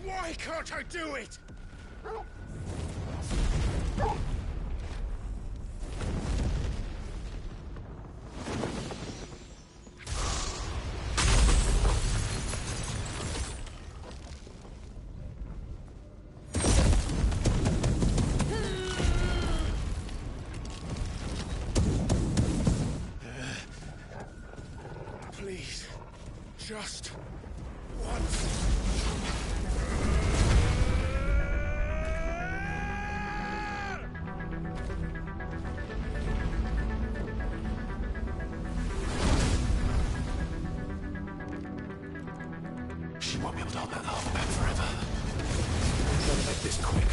Why can't I do it? Please, just once. She won't be able to hold that harbor back forever. Gotta make this quick.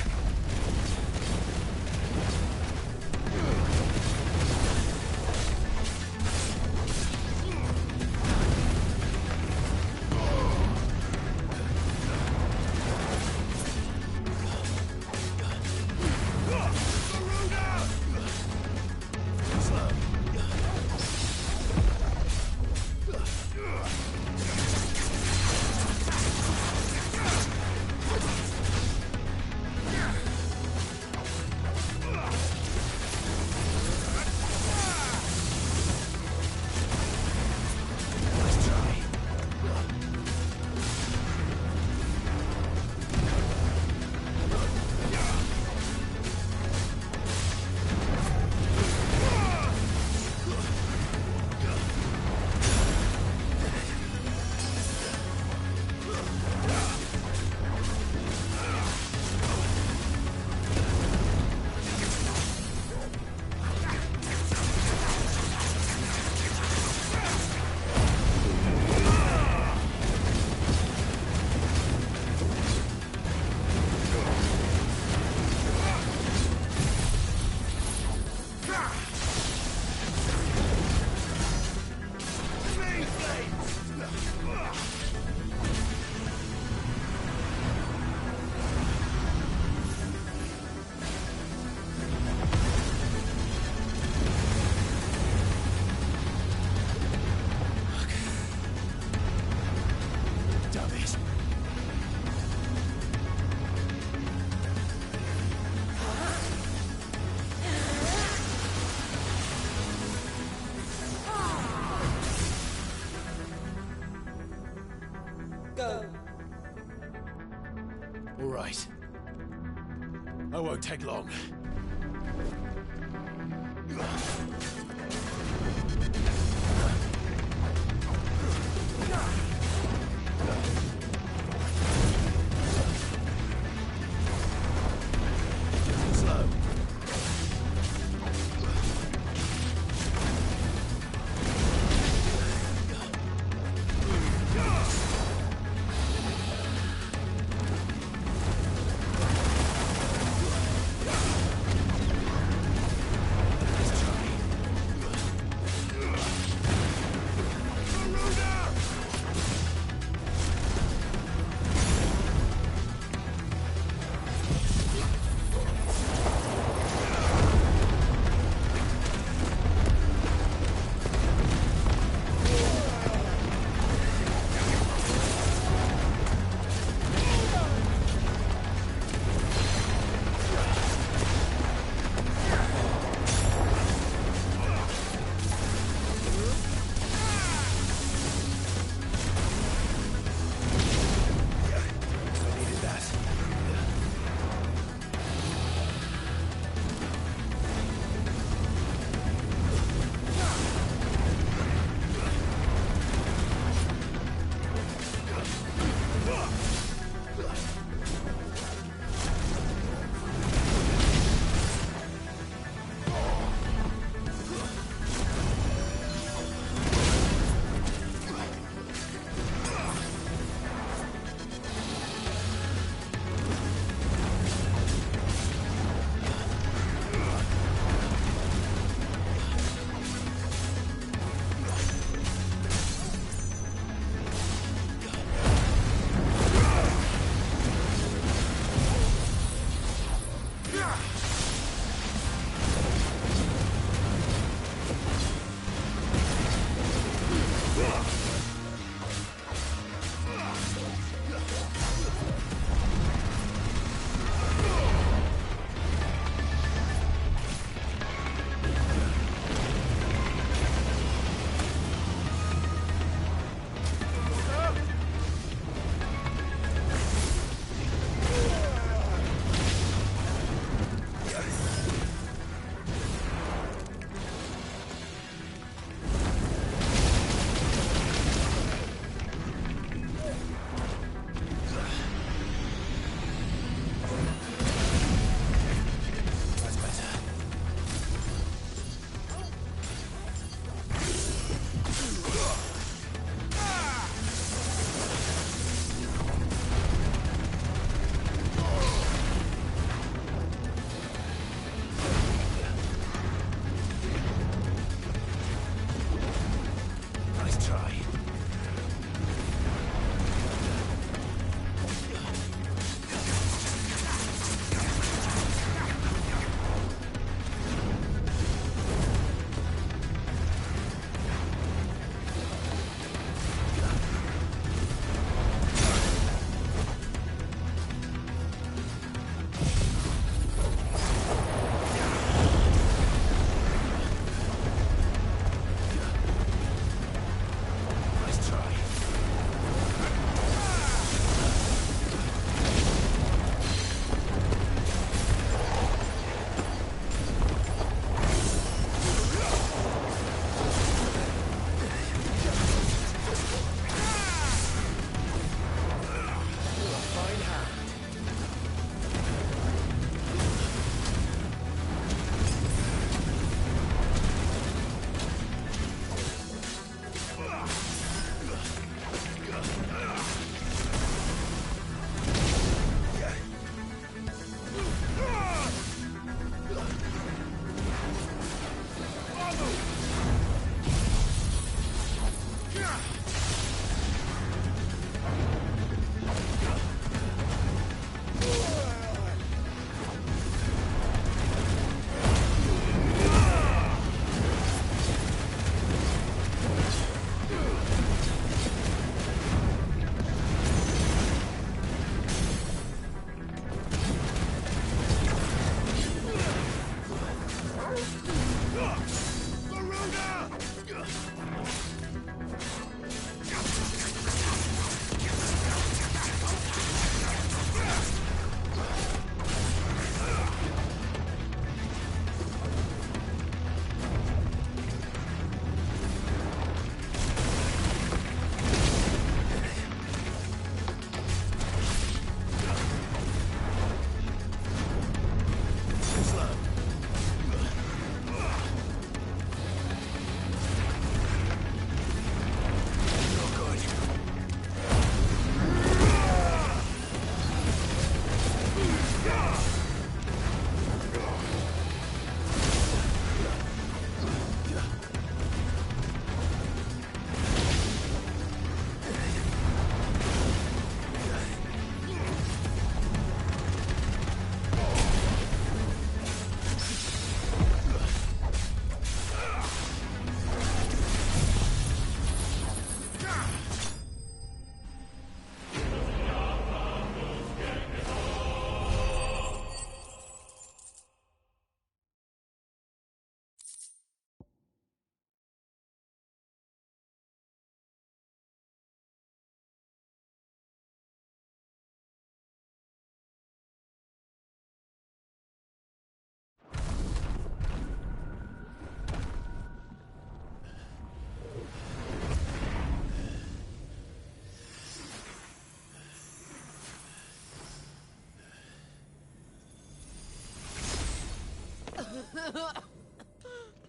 right. I won't take long. Slow.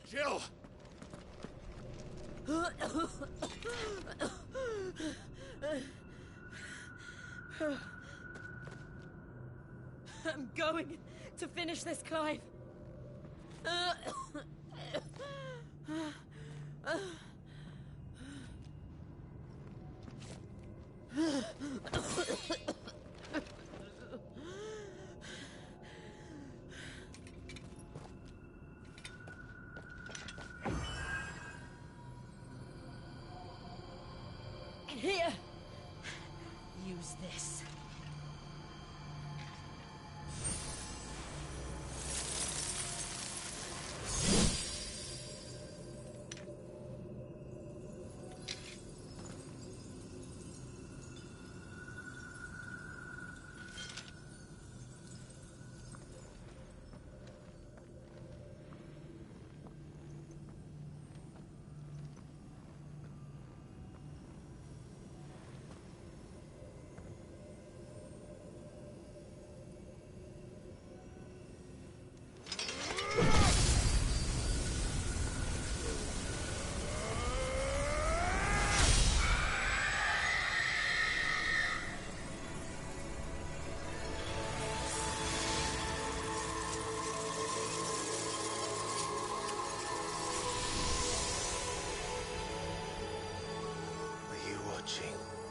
Jill! I'm going to finish this, Clive. Here! Use this.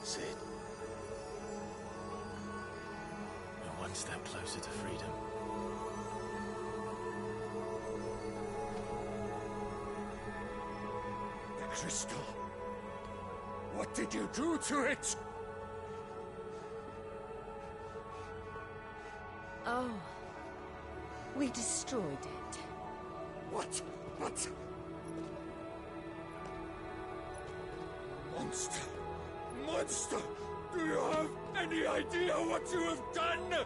Sid. We're one step closer to freedom. The crystal. What did you do to it? Oh. We destroyed it. What? What? Monster! Monster! Do you have any idea what you have done?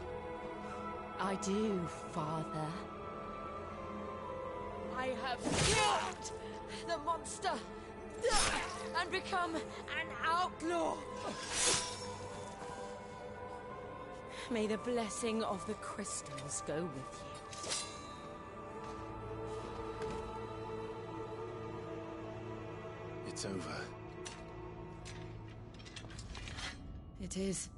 I do, Father. I have killed the monster and become an outlaw. May the blessing of the crystals go with you. It's over. It is.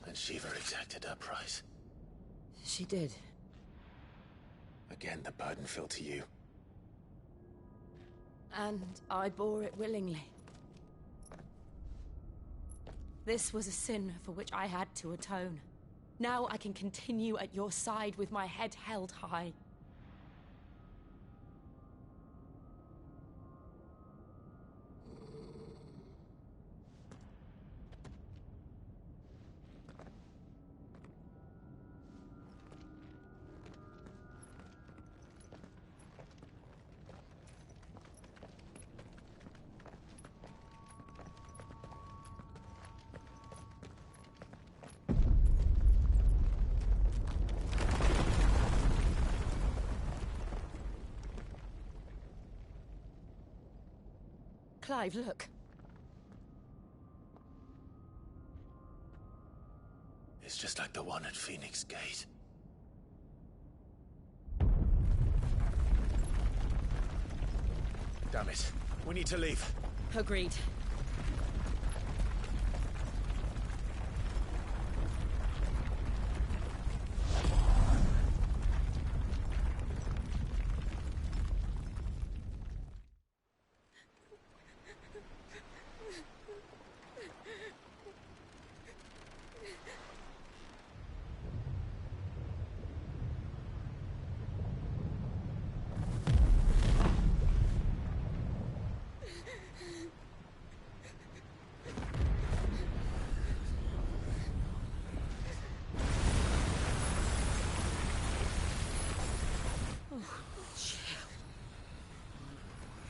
And Shiva exacted her price. She did. Again, the burden fell to you. And I bore it willingly. This was a sin for which I had to atone. Now I can continue at your side with my head held high. Clive, look. It's just like the one at Phoenix Gate. Damn it. We need to leave. Agreed.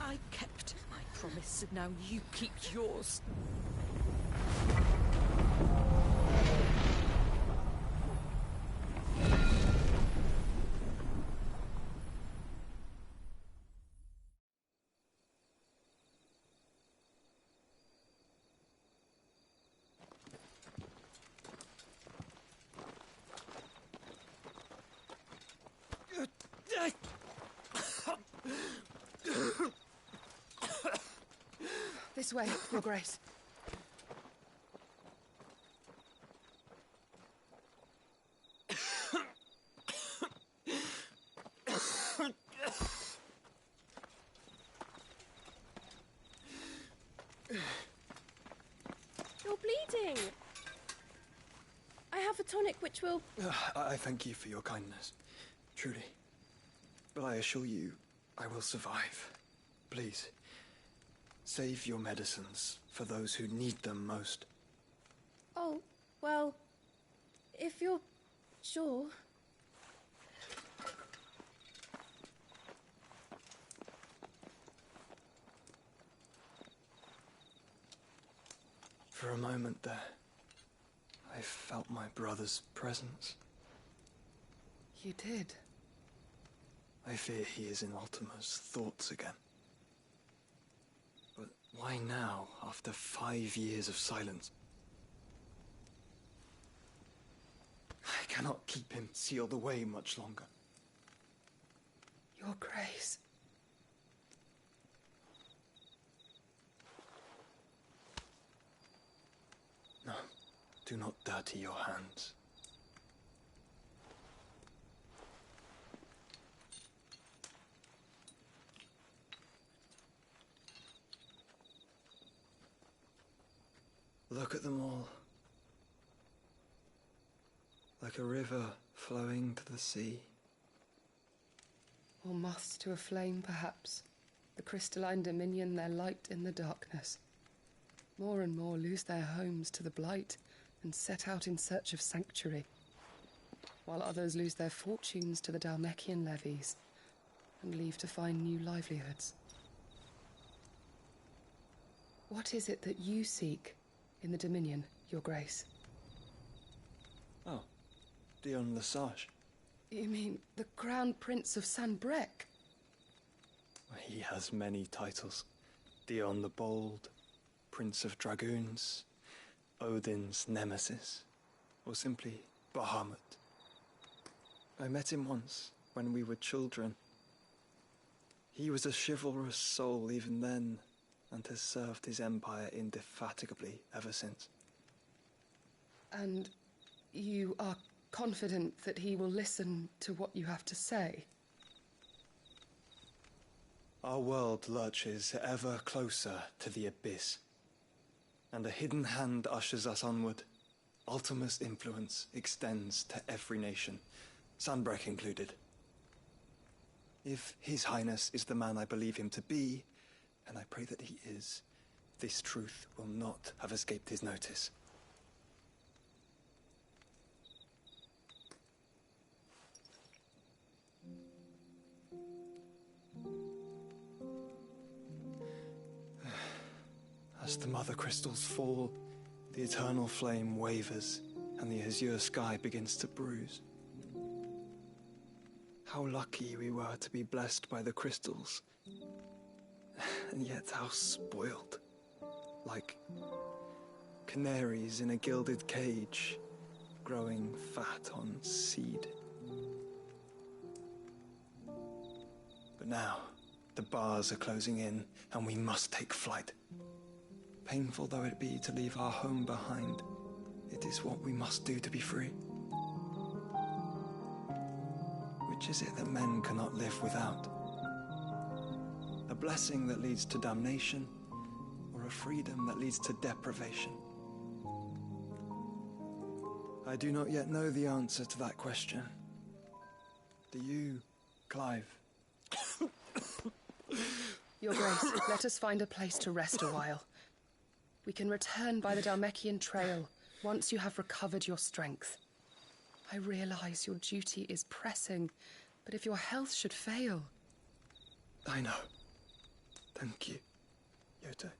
I kept my promise, and now you keep yours. This way, Your Grace. You're bleeding. I have a tonic which will... I thank you for your kindness, truly. But I assure you, I will survive. Please, save your medicines for those who need them most. Oh, well, if you're sure... For a moment there, I felt my brother's presence. You did? I fear he is in Ultima's thoughts again. But why now, after 5 years of silence? I cannot keep him sealed away much longer. Your Grace. No, do not dirty your hands. Look at them all. Like a river flowing to the sea. Or moths to a flame, perhaps. The crystalline dominion, their light in the darkness. More and more lose their homes to the blight and set out in search of sanctuary, while others lose their fortunes to the Dhalmekian levies and leave to find new livelihoods. What is it that you seek in the Dominion, Your Grace? Oh, Dion Lesage. You mean the Crown Prince of Sanbrec? He has many titles. Dion the Bold, Prince of Dragoons, Odin's Nemesis, or simply Bahamut. I met him once, when we were children. He was a chivalrous soul even then, and has served his empire indefatigably ever since. And you are confident that he will listen to what you have to say? Our world lurches ever closer to the abyss, and a hidden hand ushers us onward. Ultima's influence extends to every nation, Sanbrec included. If His Highness is the man I believe him to be, and I pray that he is, this truth will not have escaped his notice. As the mother crystals fall, the eternal flame wavers, and the azure sky begins to bruise. How lucky we were to be blessed by the crystals, and yet how spoiled. Like canaries in a gilded cage, growing fat on seed. But now, the bars are closing in, and we must take flight. Painful though it be to leave our home behind, it is what we must do to be free. Which is it that men cannot live without? A blessing that leads to damnation, or a freedom that leads to deprivation? I do not yet know the answer to that question. Do you, Clive? Your Grace, let us find a place to rest a while. We can return by the Dhalmekian trail once you have recovered your strength. I realize your duty is pressing, but if your health should fail... I know. Thank you, Yote.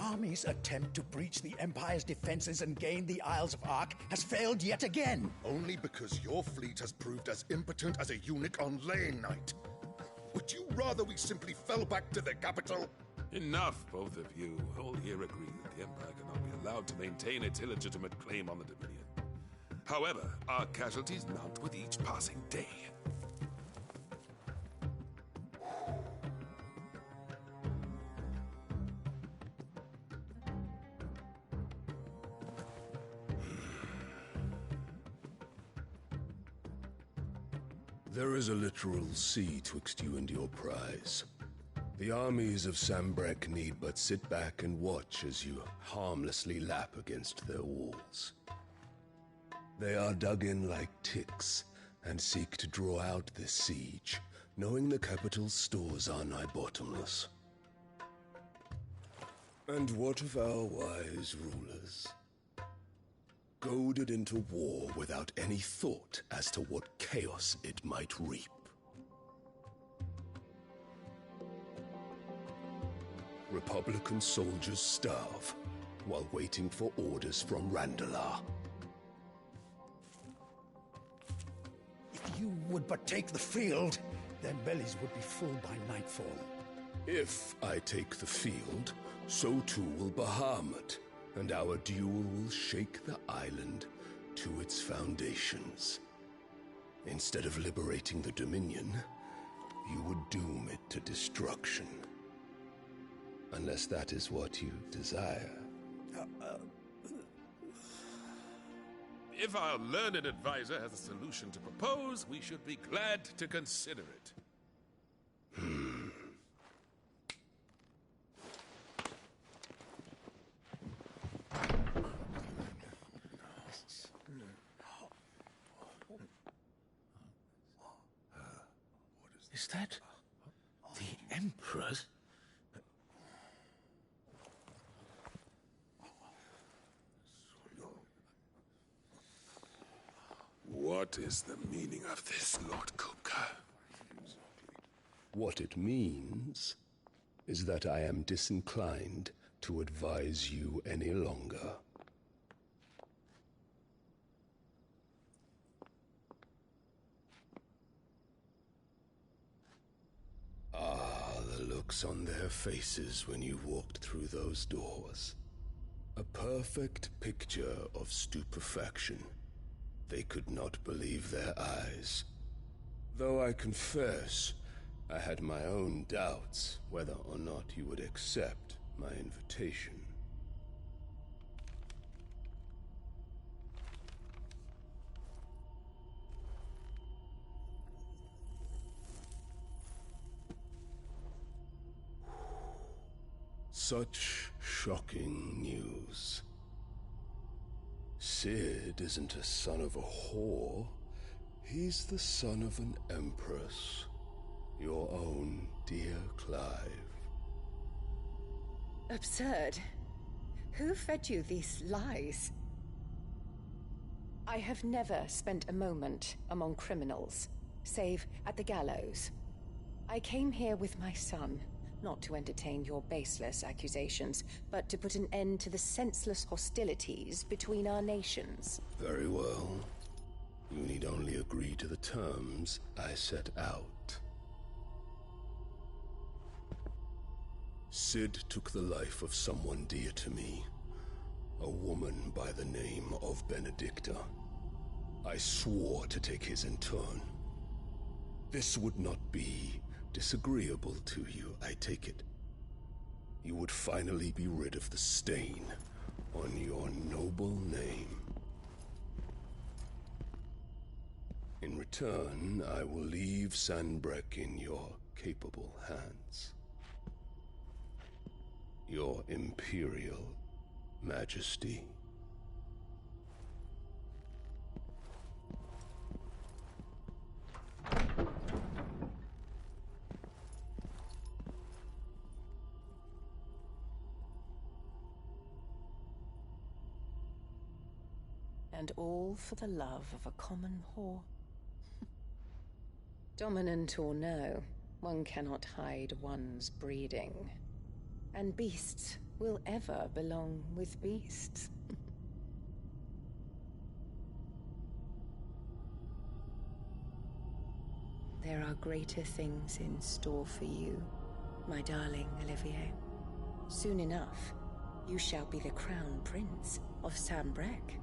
army's attempt to breach the Empire's defenses and gain the Isles of Ark has failed yet again. Only because your fleet has proved as impotent as a eunuch on laying night. Would you rather we simply fell back to the capital? Enough, both of you. All here agree that the Empire cannot be allowed to maintain its illegitimate claim on the Dominion. However, our casualties mount with each passing day. There is a literal sea twixt you and your prize. The armies of Sambrek need but sit back and watch as you harmlessly lap against their walls. They are dug in like ticks and seek to draw out this siege, knowing the capital's stores are nigh bottomless. And what of our wise rulers? Goaded into war without any thought as to what chaos it might reap. Republican soldiers starve while waiting for orders from Randalar. If you would but take the field, their bellies would be full by nightfall. If I take the field, so too will Bahamut, and our duel will shake the island to its foundations. Instead of liberating the Dominion, you would doom it to destruction. Unless that is what you desire. If our learned advisor has a solution to propose, we should be glad to consider it. Is that the Emperor's? What is the meaning of this, Lord Kupka? What it means is that I am disinclined to advise you any longer. Ah, the looks on their faces when you walked through those doors. A perfect picture of stupefaction. They could not believe their eyes. Though I confess, I had my own doubts whether or not you would accept my invitation. Such shocking news. Sid isn't a son of a whore. He's the son of an empress. Your own dear Clive. Absurd. Who fed you these lies? I have never spent a moment among criminals, save at the gallows. I came here with my son, not to entertain your baseless accusations, but to put an end to the senseless hostilities between our nations. Very well. You need only agree to the terms I set out. Sid took the life of someone dear to me, a woman by the name of Benedicta. I swore to take his in turn. This would not be disagreeable to you, I take it. You would finally be rid of the stain on your noble name. In return, I will leave Sanbrek in your capable hands. Your Imperial Majesty. And all for the love of a common whore. Dominant or no, one cannot hide one's breeding. And beasts will ever belong with beasts. There are greater things in store for you, my darling Olivier. Soon enough, you shall be the crown prince of Sambrec.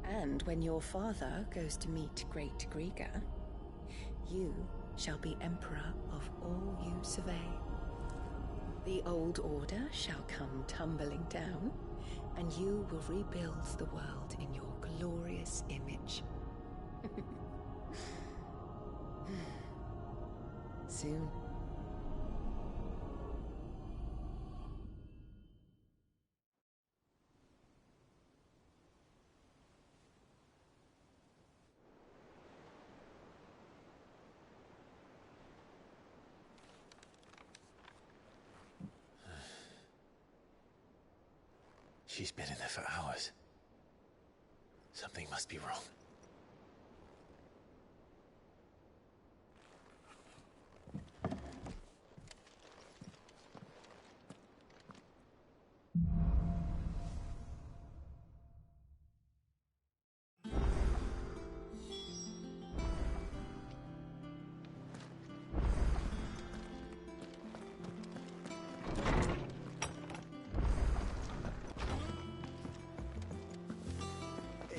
And when your father goes to meet Great Griga, you shall be emperor of all you survey. The old order shall come tumbling down, and you will rebuild the world in your glorious image. Soon. She's been in there for hours. Something must be wrong.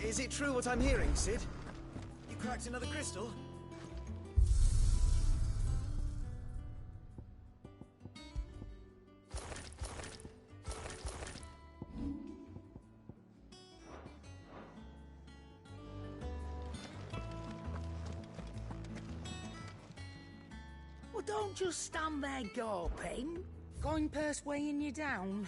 Is it true what I'm hearing, Cid? You cracked another crystal? Well, don't just stand there gawping. Coin purse weighing you down.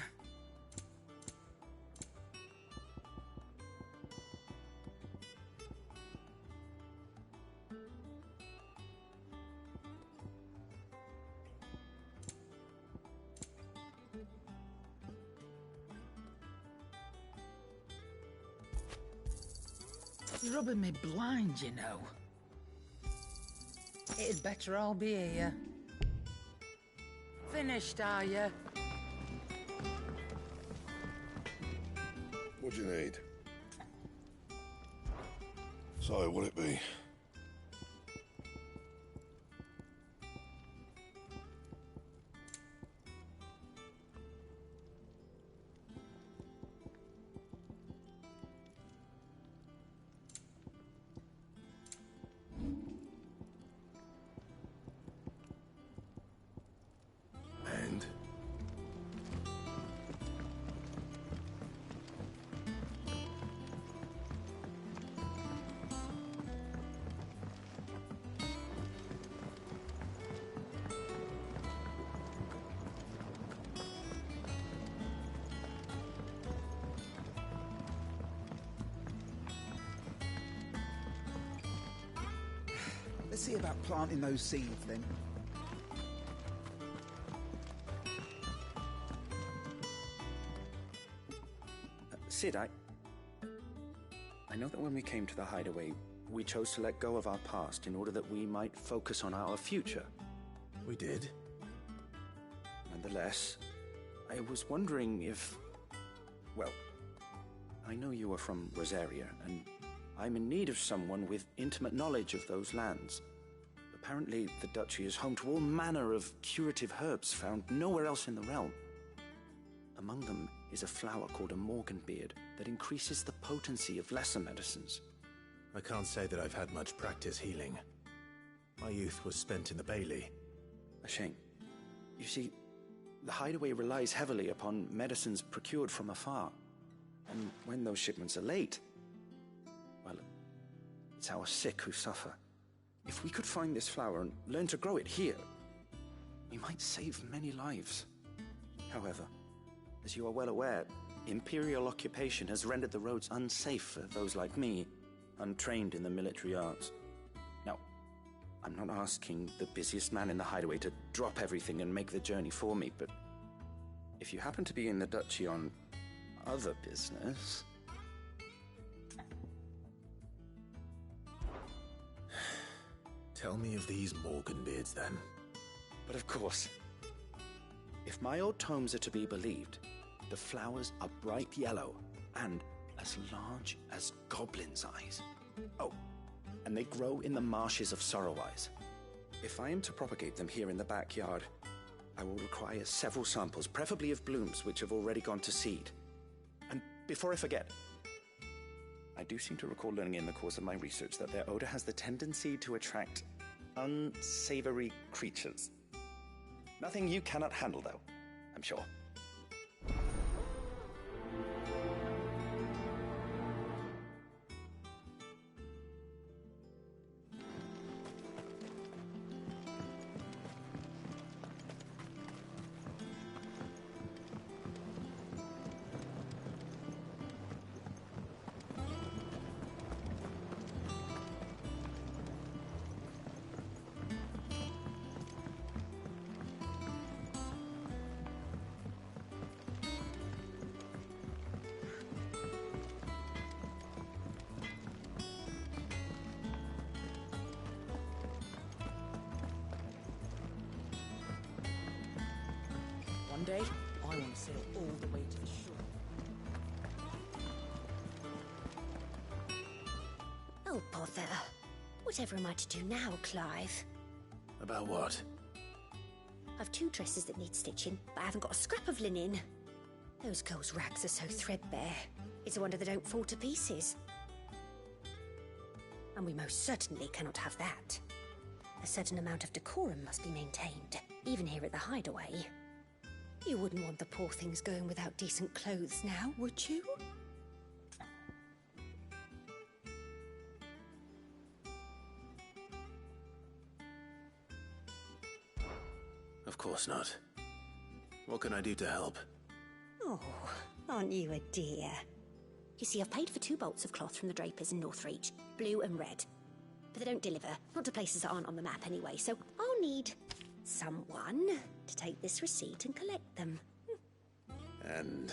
You're rubbing me blind, you know. It'd better all be here. Finished, are you? What do you need? So, what'll it be? And? Let's see about planting those seeds, then. Cid, I know that when we came to the hideaway, we chose to let go of our past in order that we might focus on our future. We did. Nonetheless, I was wondering if... Well, I know you are from Rosaria, and I'm in need of someone with intimate knowledge of those lands. Apparently, the duchy is home to all manner of curative herbs found nowhere else in the realm. Among them is a flower called a morganbeard that increases the potency of lesser medicines. I can't say that I've had much practice healing. My youth was spent in the Bailey. A shame. You see, the hideaway relies heavily upon medicines procured from afar. And when those shipments are late, well, it's our sick who suffer. If we could find this flower and learn to grow it here, we might save many lives. However, as you are well aware, Imperial occupation has rendered the roads unsafe for those like me, untrained in the military arts. Now, I'm not asking the busiest man in the hideaway to drop everything and make the journey for me, but if you happen to be in the duchy on other business... Tell me of these morganbeards, then. But of course. If my old tomes are to be believed, the flowers are bright yellow and as large as goblins' eyes. Oh, and they grow in the marshes of Sorrowwise. If I am to propagate them here in the backyard, I will require several samples, preferably of blooms which have already gone to seed. And before I forget, I do seem to recall learning in the course of my research that their odor has the tendency to attract unsavory creatures. Nothing you cannot handle, though, I'm sure. One day, I want to sail all the way to the shore. Oh, bother. Whatever am I to do now, Clive? About what? I've 2 dresses that need stitching, but I haven't got a scrap of linen. Those girls' rags are so threadbare. It's a wonder they don't fall to pieces. And we most certainly cannot have that. A certain amount of decorum must be maintained, even here at the Hideaway. You wouldn't want the poor things going without decent clothes now, would you? Of course not. What can I do to help? Oh, aren't you a dear? You see, I've paid for 2 bolts of cloth from the drapers in Northreach, blue and red. But they don't deliver, not to places that aren't on the map anyway, so I'll need someone to take this receipt and collect them. And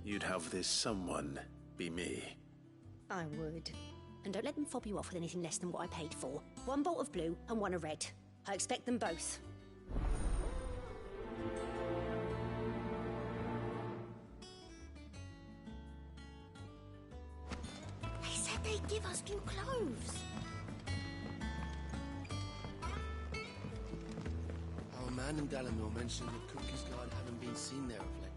you'd have this someone be me. I would. And don't let them fob you off with anything less than what I paid for. 1 bolt of blue and 1 of red. I expect them both. They said they'd give us new clothes. Our man in Dalinor mentioned that Cookie's Guard haven't been seen there of late.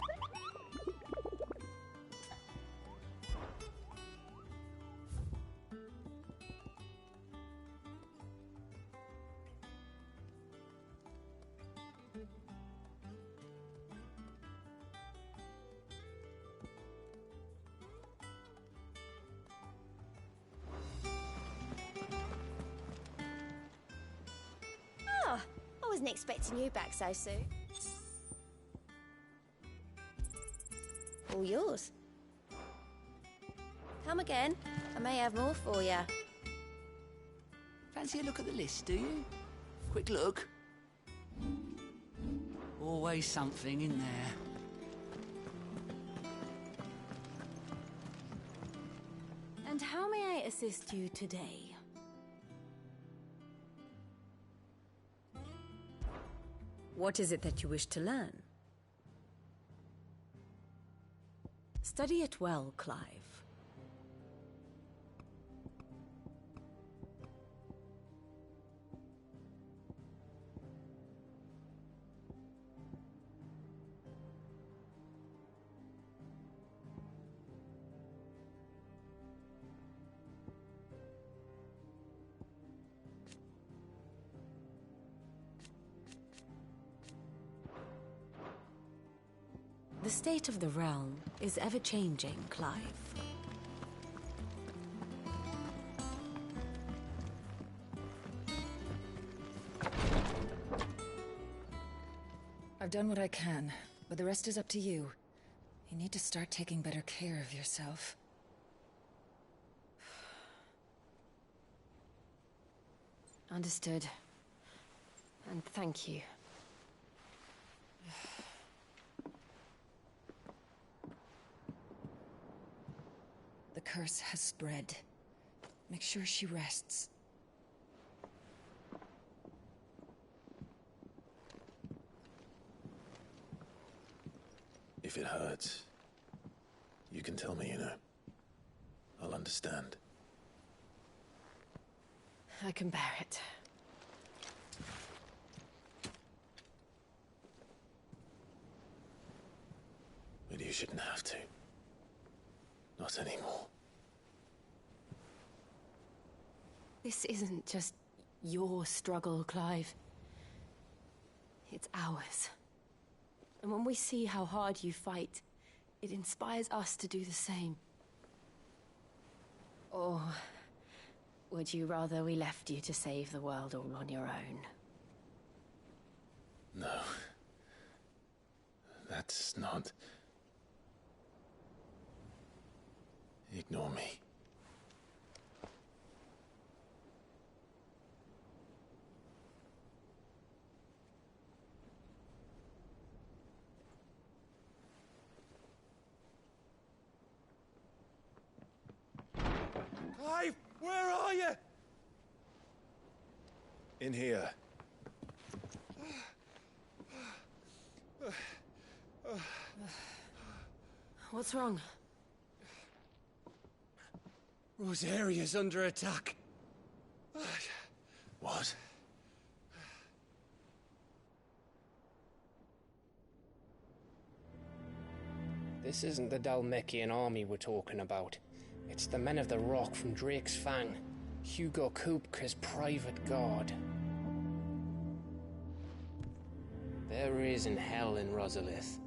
Oh, I wasn't expecting you back so soon. All yours. Come again. I may have more for you. Fancy a look at the list, do you? Quick look. Always something in there. And how may I assist you today? What is it that you wish to learn? Study it well, Clive. The state of the realm is ever-changing, Clive. I've done what I can, but the rest is up to you. You need to start taking better care of yourself. Understood. And thank you. The curse has spread. Make sure she rests. If it hurts, you can tell me, you know. I'll understand. I can bear it. But you shouldn't have to. Not anymore. This isn't just your struggle, Clive. It's ours. And when we see how hard you fight, it inspires us to do the same. Or would you rather we left you to save the world all on your own? No. That's not... Ignore me. Clive, where are you? In here. What's wrong? Rosaria's under attack. What? This isn't the Dalmekian army we're talking about. It's the men of the Rock from Drake's Fang. Hugo Kupka's private guard. There is in hell in Rosalith,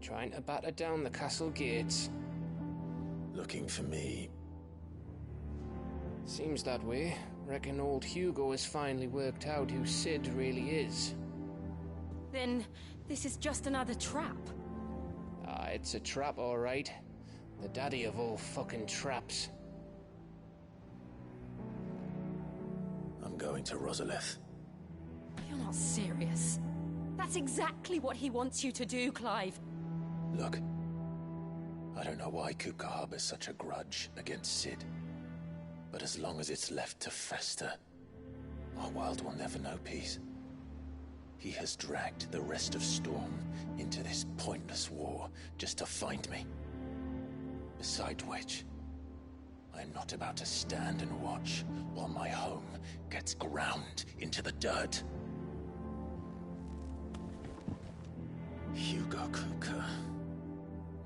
trying to batter down the castle gates. Looking for me. Seems that way. Reckon old Hugo has finally worked out who Sid really is. Then this is just another trap. Ah, it's a trap, all right. The daddy of all fucking traps. I'm going to Rosalith. You're not serious. That's exactly what he wants you to do, Clive. Look, I don't know why Kupka harbors such a grudge against Sid. But as long as it's left to fester, our world will never know peace. He has dragged the rest of Storm into this pointless war just to find me. Besides which, I am not about to stand and watch while my home gets ground into the dirt. Hugo Kupka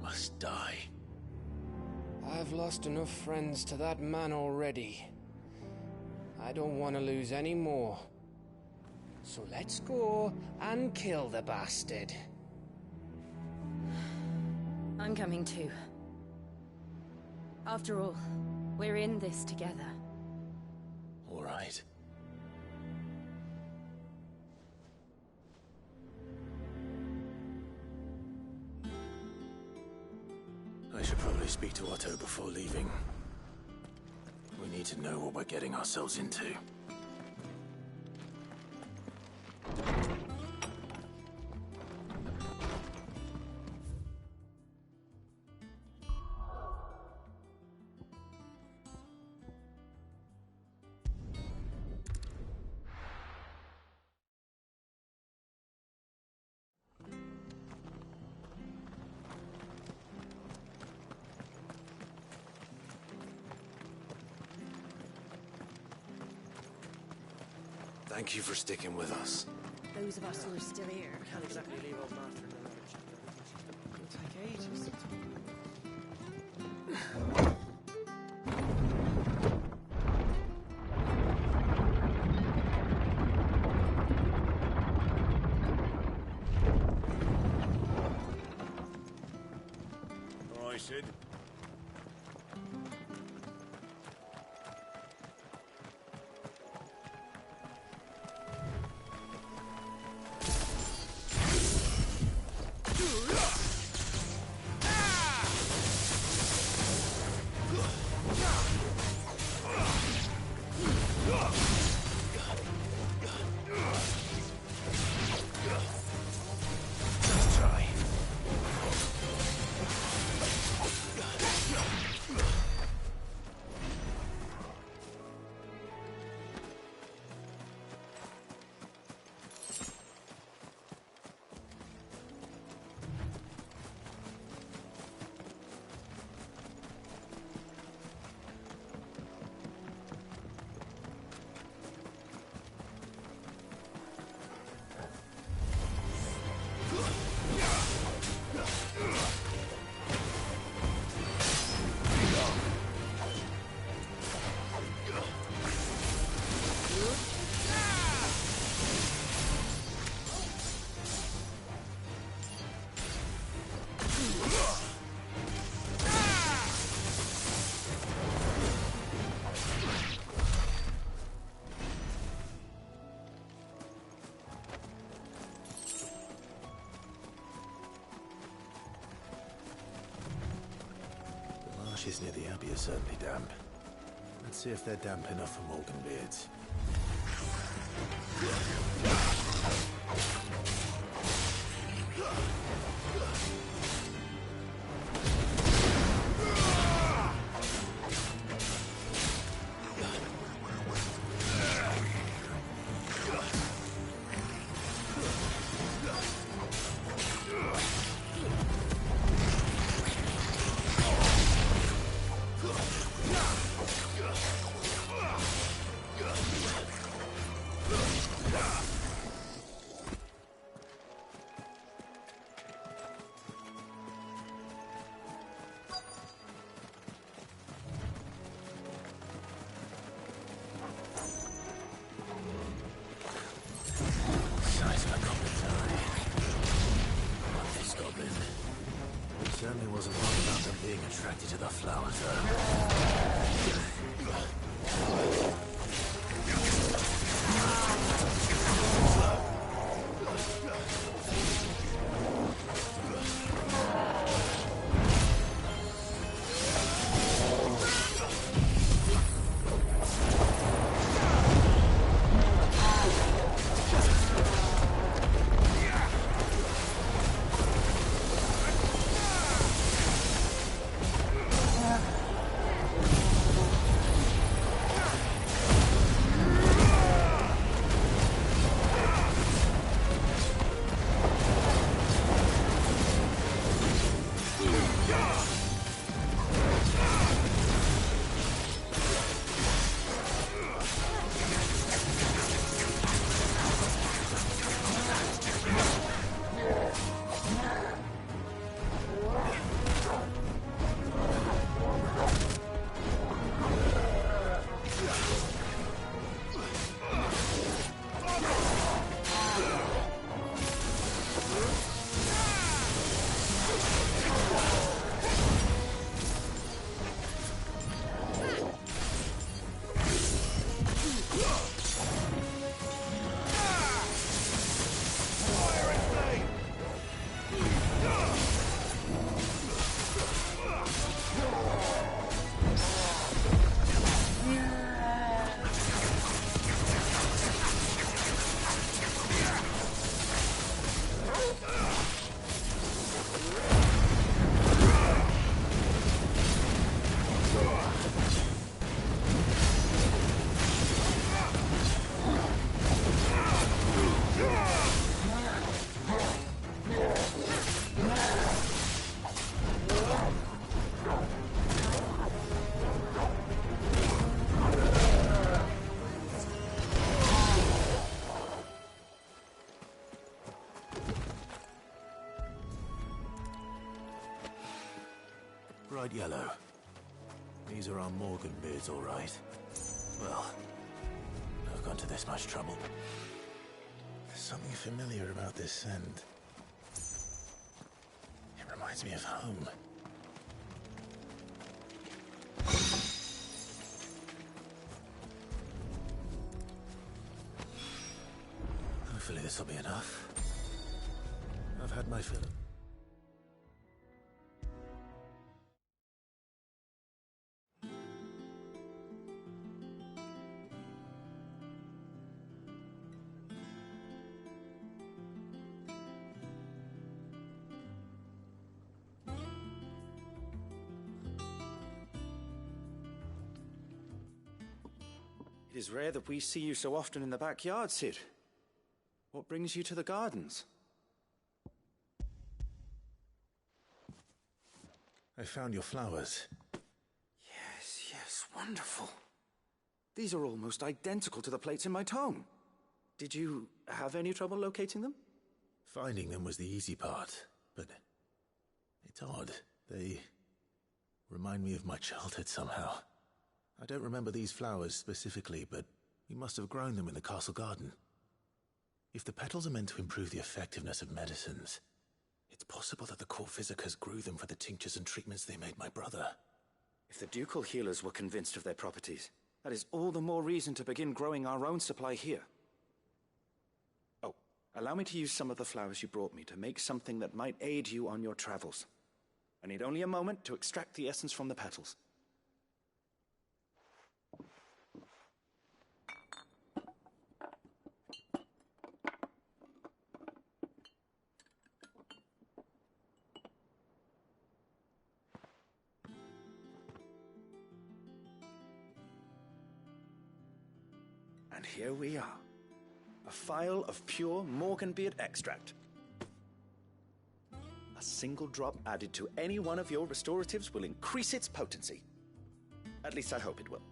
must die. I've lost enough friends to that man already. I don't want to lose any more. So let's go and kill the bastard. I'm coming too. After all, we're in this together. All right. I should probably speak to Otto before leaving. We need to know what we're getting ourselves into. Thank you for sticking with us. Those of us who are still here Can't exactly leave old master in another chapter. It'll take ages. All right, Sid. marshes near the Abbey are certainly damp. Let's see if they're damp enough for Morgan beards. Certainly wasn't wrong about them being attracted to the flowers, Bright yellow. These are our Morgan beards, all right. Well, I've gone to this much trouble. There's something familiar about this scent. It reminds me of home. Hopefully this will be enough. I've had my fill. It is rare that we see you so often in the backyard, Cid. What brings you to the gardens? I found your flowers. Yes, wonderful. These are almost identical to the plates in my tome. Did you have any trouble locating them? Finding them was the easy part, but it's odd. They remind me of my childhood somehow. I don't remember these flowers specifically, but we must have grown them in the castle garden. If the petals are meant to improve the effectiveness of medicines, it's possible that the court physicers grew them for the tinctures and treatments they made my brother. If the ducal healers were convinced of their properties, that is all the more reason to begin growing our own supply here. Oh, allow me to use some of the flowers you brought me to make something that might aid you on your travels. I need only a moment to extract the essence from the petals. And here we are. A phial of pure Morganbeard extract. A single drop added to any one of your restoratives will increase its potency. At least I hope it will.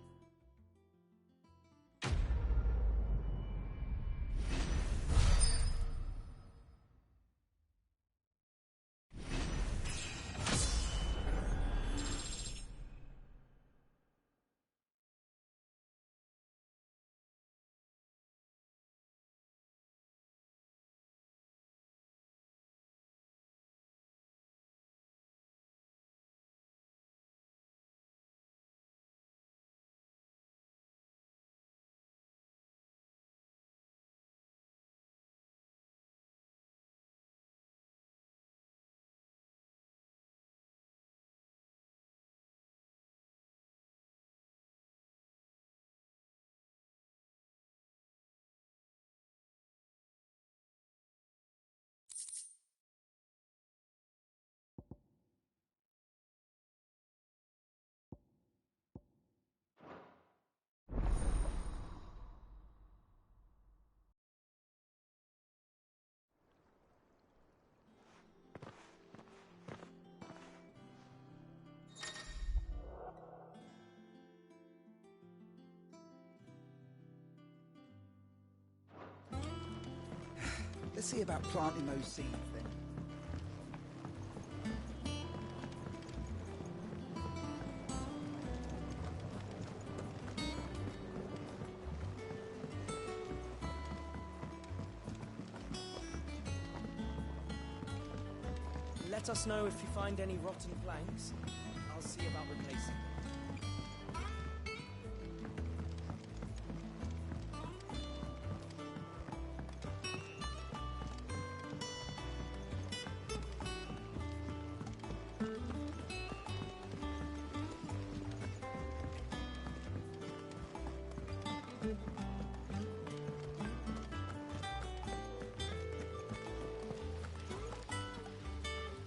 Let's see about planting those seeds then. Let us know if you find any rotten planks. I'll see about replacing them.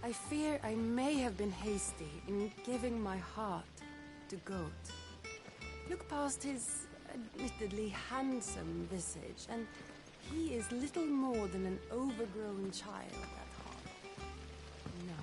I fear I may have been hasty in giving my heart to Goat. Look past his admittedly handsome visage, and he is little more than an overgrown child at heart. No.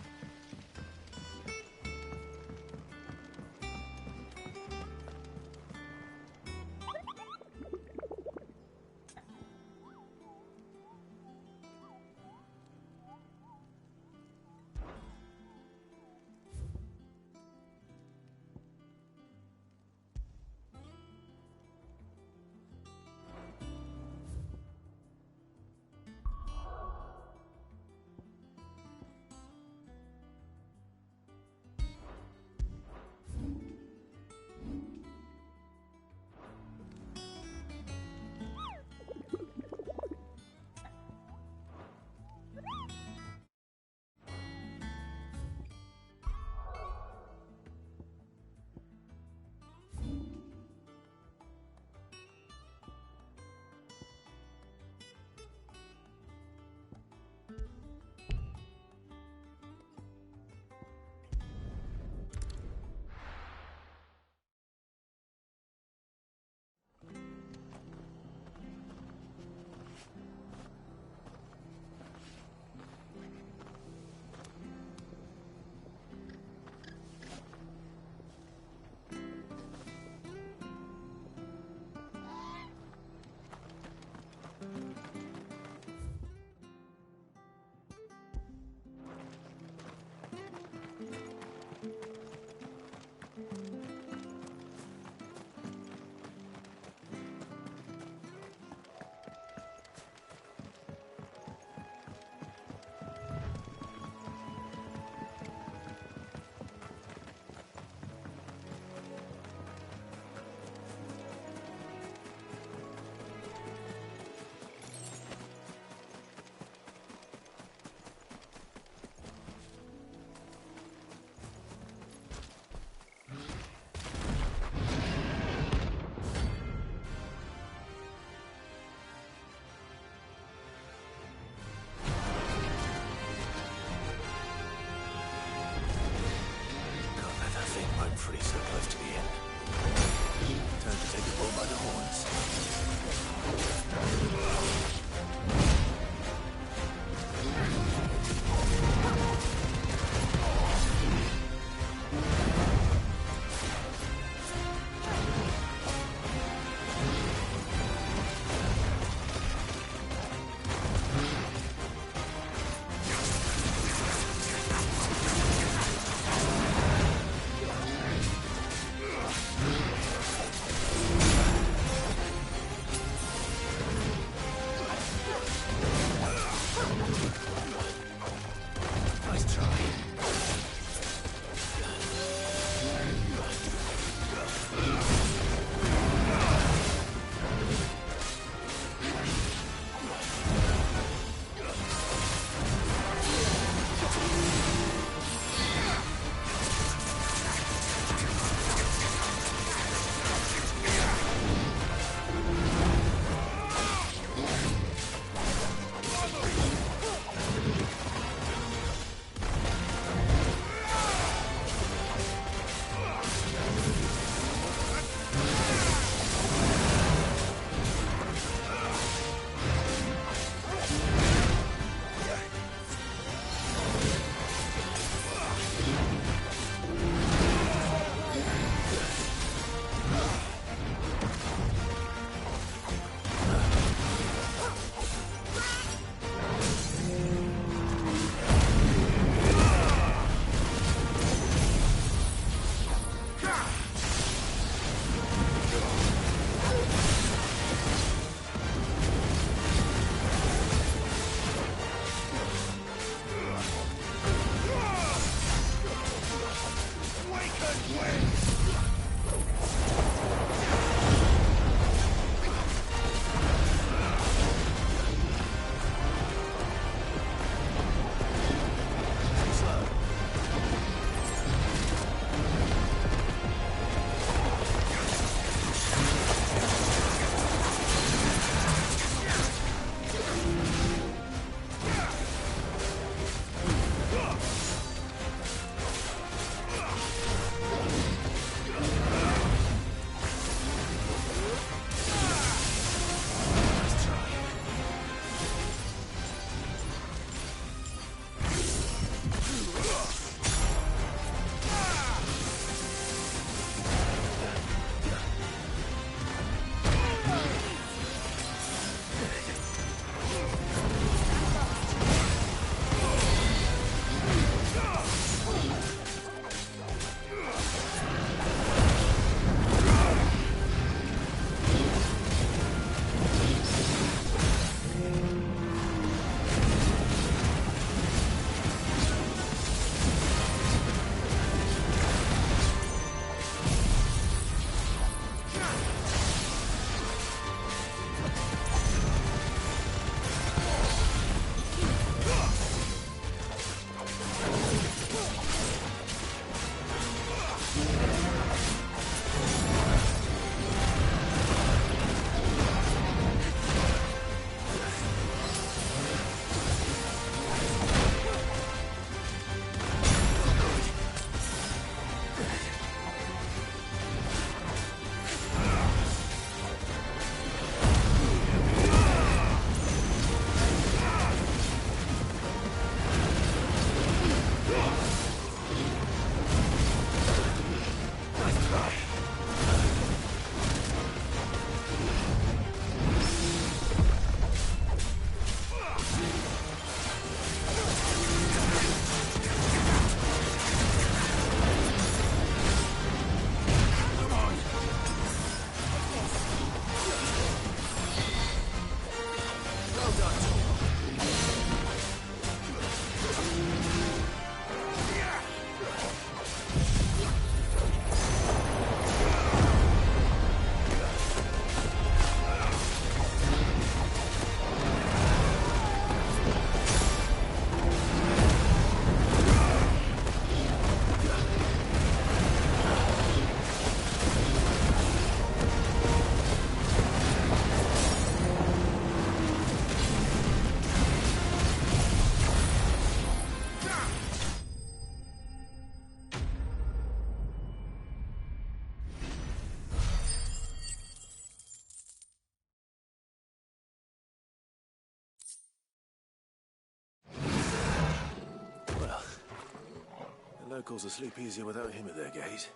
locals will sleep easier without him at their gate.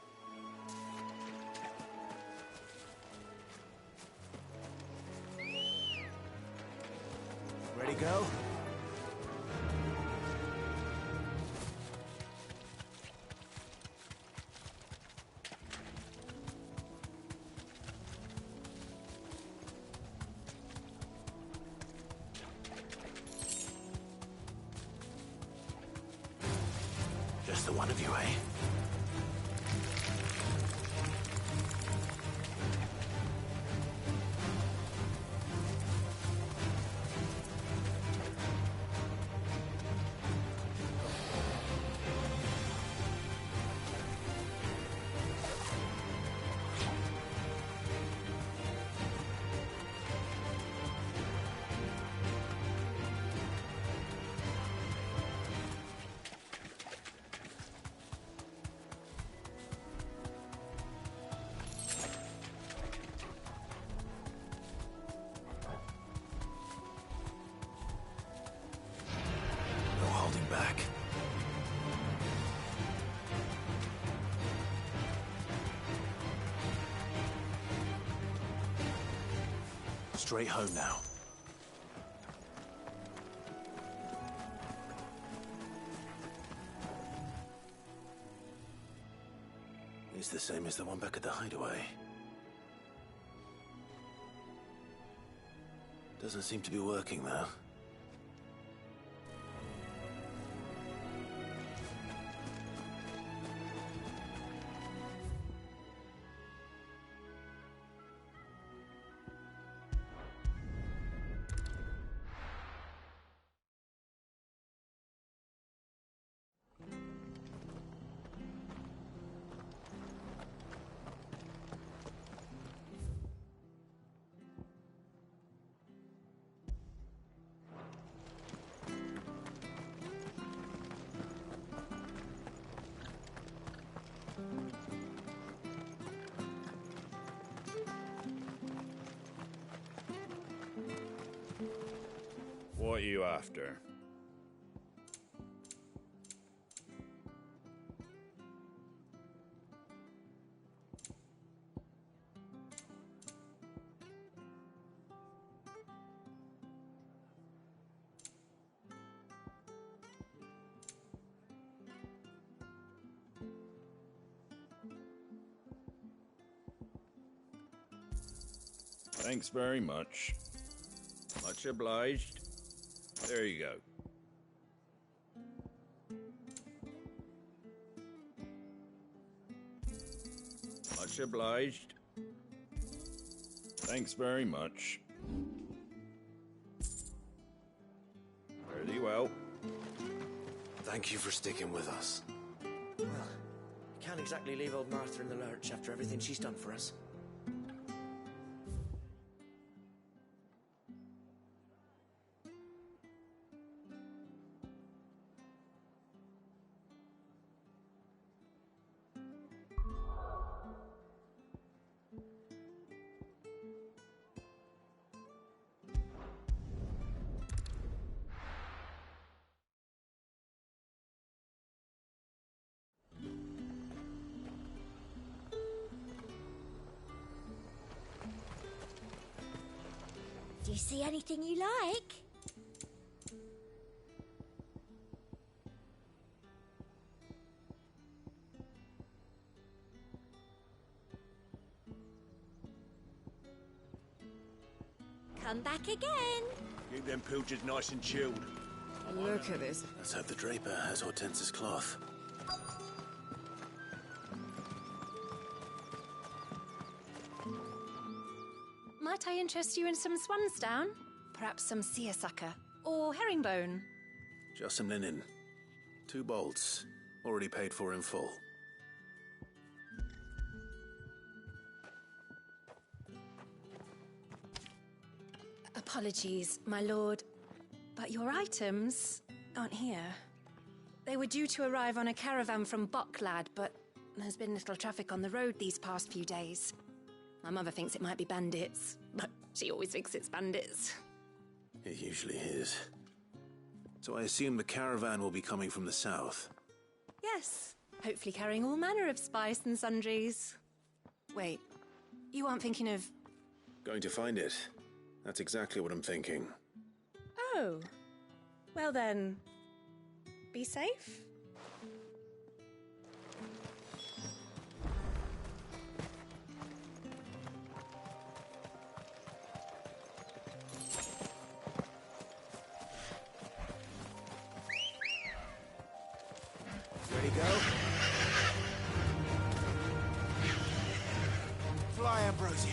Ready, go? Just the one of you, eh? Back. Straight home now. It's the same as the one back at the hideaway. Doesn't seem to be working though. What are you after? Thanks very much. Much obliged. There you go. Much obliged. Thanks very much. Very well. Thank you for sticking with us. Well, can't exactly leave old Martha in the lurch after everything she's done for us. Do you see anything you like? Come back again. Keep them pilchards nice and chilled. Look at this. Let's hope the Draper has Hortense's cloth. Might I interest you in some swansdown? Perhaps some seersucker? Or herringbone? Just some linen. 2 bolts. Already paid for in full. Apologies, my lord, but your items aren't here. They were due to arrive on a caravan from Bocklad, but there's been little traffic on the road these past few days. My mother thinks it might be bandits, but she always thinks it's bandits. It usually is. So I assume the caravan will be coming from the south. Yes, hopefully carrying all manner of spice and sundries. Wait, you aren't thinking of... Going to find it. That's exactly what I'm thinking. Oh. Well then, be safe. Ready, go? Fly, Ambrosia.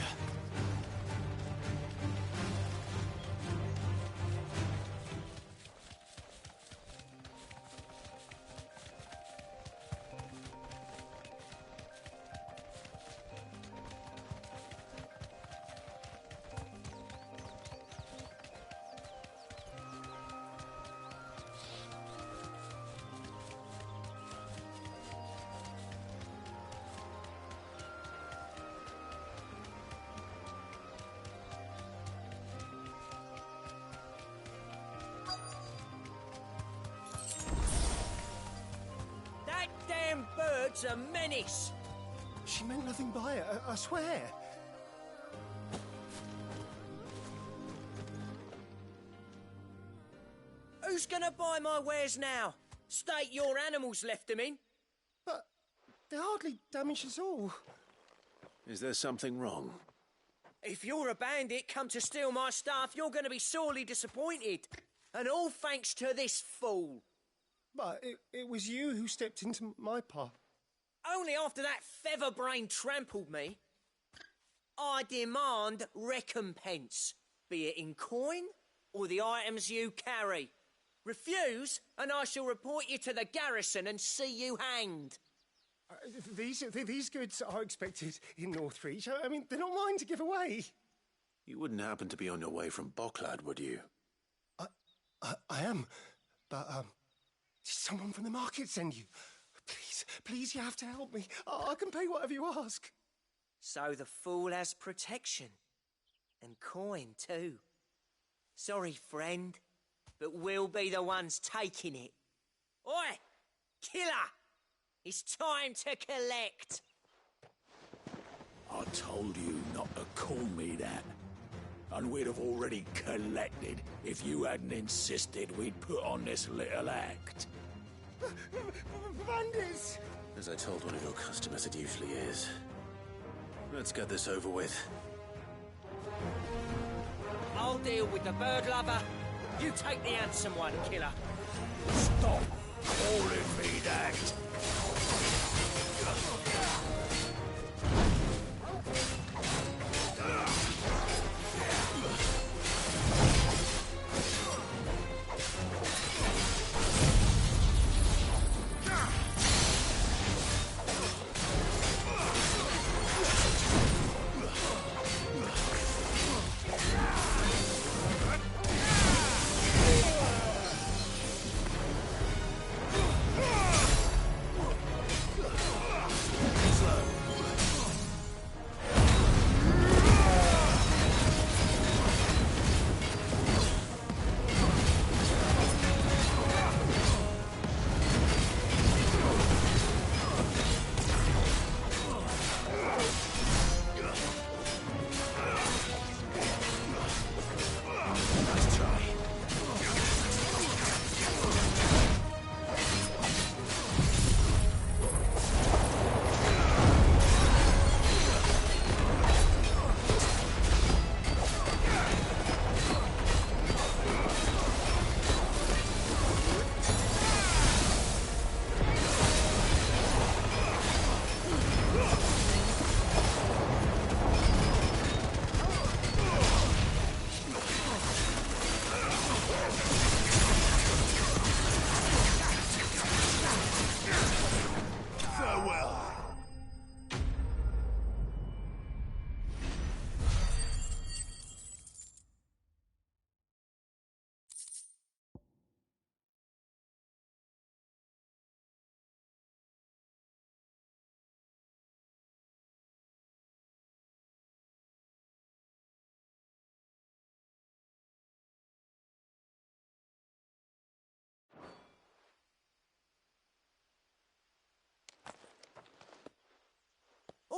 Bird's a menace. She meant nothing by it, I swear. Who's gonna buy my wares now? State your animals left them in. But they hardly damaged us all. Is there something wrong? If you're a bandit come to steal my stuff, you're gonna be sorely disappointed. And all thanks to this fool. But it was you who stepped into my path. Only after that feather-brain trampled me. I demand recompense, be it in coin or the items you carry. Refuse, and I shall report you to the garrison and see you hanged. These goods are expected in Northreach. I mean, they're not mine to give away. You wouldn't happen to be on your way from Bocklad, would you? I am, but did someone from the market send you? Please, you have to help me. I can pay whatever you ask. So the fool has protection. And coin, too. Sorry, friend, but we'll be the ones taking it. Oi! Killer! It's time to collect! I told you not to call me that. And we'd have already collected if you hadn't insisted we'd put on this little act. Bandits! As I told one of your customers, it usually is. Let's get this over with. I'll deal with the bird lover. You take the handsome one, killer. Stop calling me that!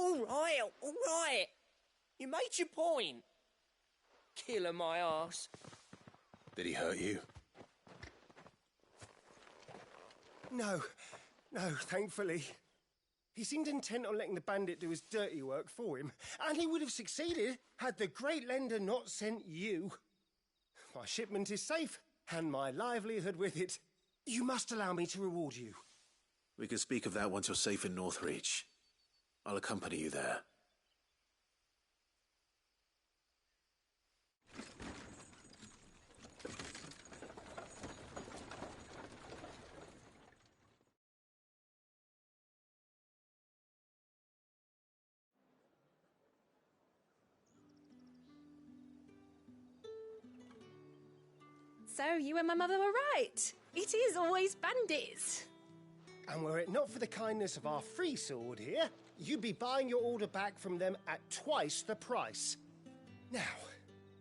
All right. You made your point. Killer my arse. Did he hurt you? No, thankfully. He seemed intent on letting the bandit do his dirty work for him, and he would have succeeded had the Great Lender not sent you. My shipment is safe, and my livelihood with it. You must allow me to reward you. We can speak of that once you're safe in Northreach. I'll accompany you there. So, you and my mother were right. It is always bandits. And were it not for the kindness of our free sword here, you'd be buying your order back from them at twice the price. Now,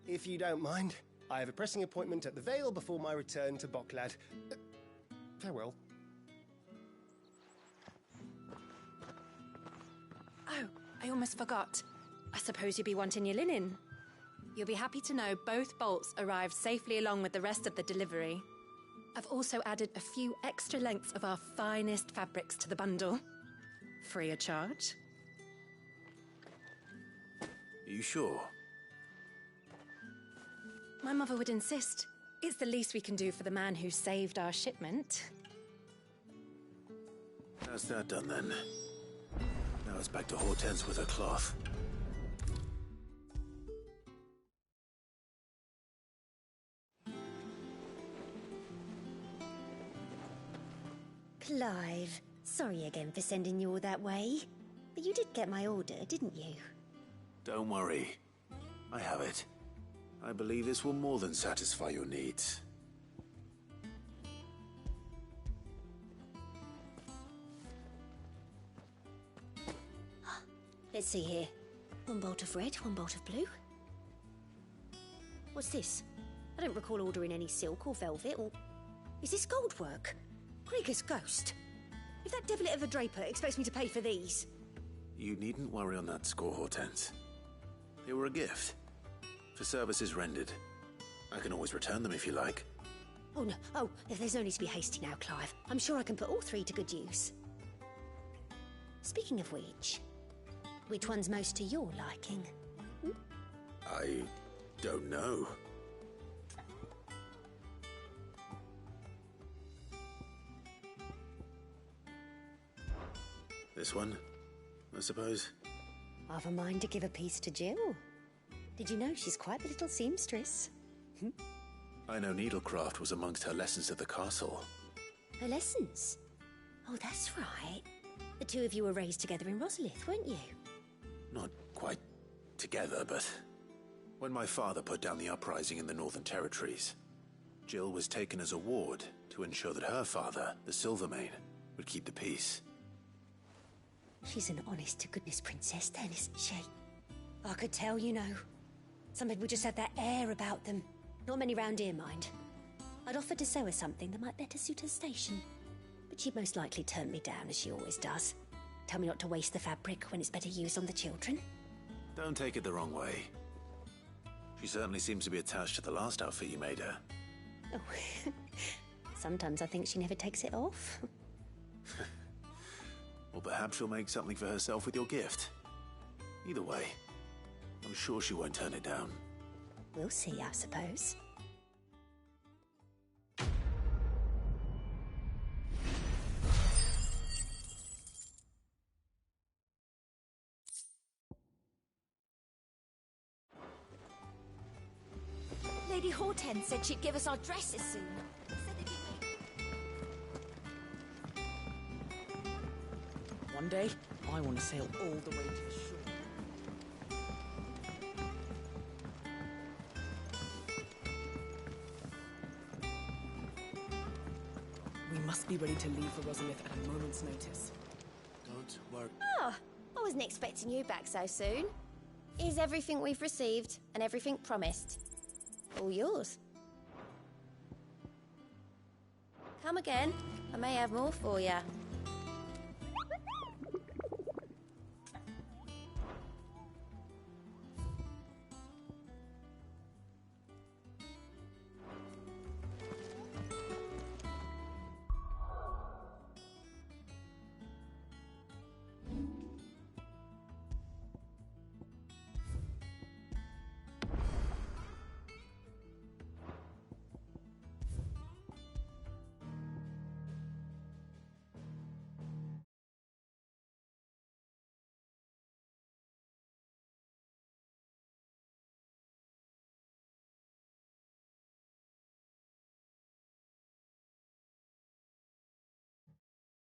if you don't mind, I have a pressing appointment at the Vale before my return to Boklad. Farewell. Oh, I almost forgot. I suppose you'll be wanting your linen. You'll be happy to know both bolts arrived safely along with the rest of the delivery. I've also added a few extra lengths of our finest fabrics to the bundle. Free of charge. Are you sure? My mother would insist. It's the least we can do for the man who saved our shipment. That's that done then. Now it's back to Hortense with her cloth. Clive, sorry again for sending you all that way. But you did get my order, didn't you? Don't worry. I have it. I believe this will more than satisfy your needs. Let's see here. One bolt of red, one bolt of blue. What's this? I don't recall ordering any silk or velvet or... Is this gold work? Krieger's ghost. If that devilet of a draper expects me to pay for these... You needn't worry on that score, Hortense. They were a gift. For services rendered. I can always return them if you like. Oh, no. Oh, there's no need to be hasty now, Clive. I'm sure I can put all three to good use. Speaking of which one's most to your liking? I don't know. This one, I suppose. I've a mind to give a piece to Jill. Did you know she's quite the little seamstress? I know needlecraft was amongst her lessons at the castle. Her lessons? Oh, that's right. The two of you were raised together in Rosalith, weren't you? Not quite together, but when my father put down the uprising in the Northern Territories, Jill was taken as a ward to ensure that her father, the Silvermane, would keep the peace. She's an honest-to-goodness princess then, isn't she? I could tell, you know. Some people just have that air about them. Not many round here, mind. I'd offered to sew her something that might better suit her station. But she'd most likely turn me down, as she always does. Tell me not to waste the fabric when it's better used on the children. Don't take it the wrong way. She certainly seems to be attached to the last outfit you made her. Oh, sometimes I think she never takes it off. Or perhaps she'll make something for herself with your gift. Either way, I'm sure she won't turn it down. We'll see, I suppose. Lady Hortense said she'd give us our dresses soon. One day, I want to sail all the way to the shore. We must be ready to leave for Rosalith at a moment's notice. Don't worry. Oh, I wasn't expecting you back so soon. Here's everything we've received and everything promised. All yours. Come again. I may have more for you.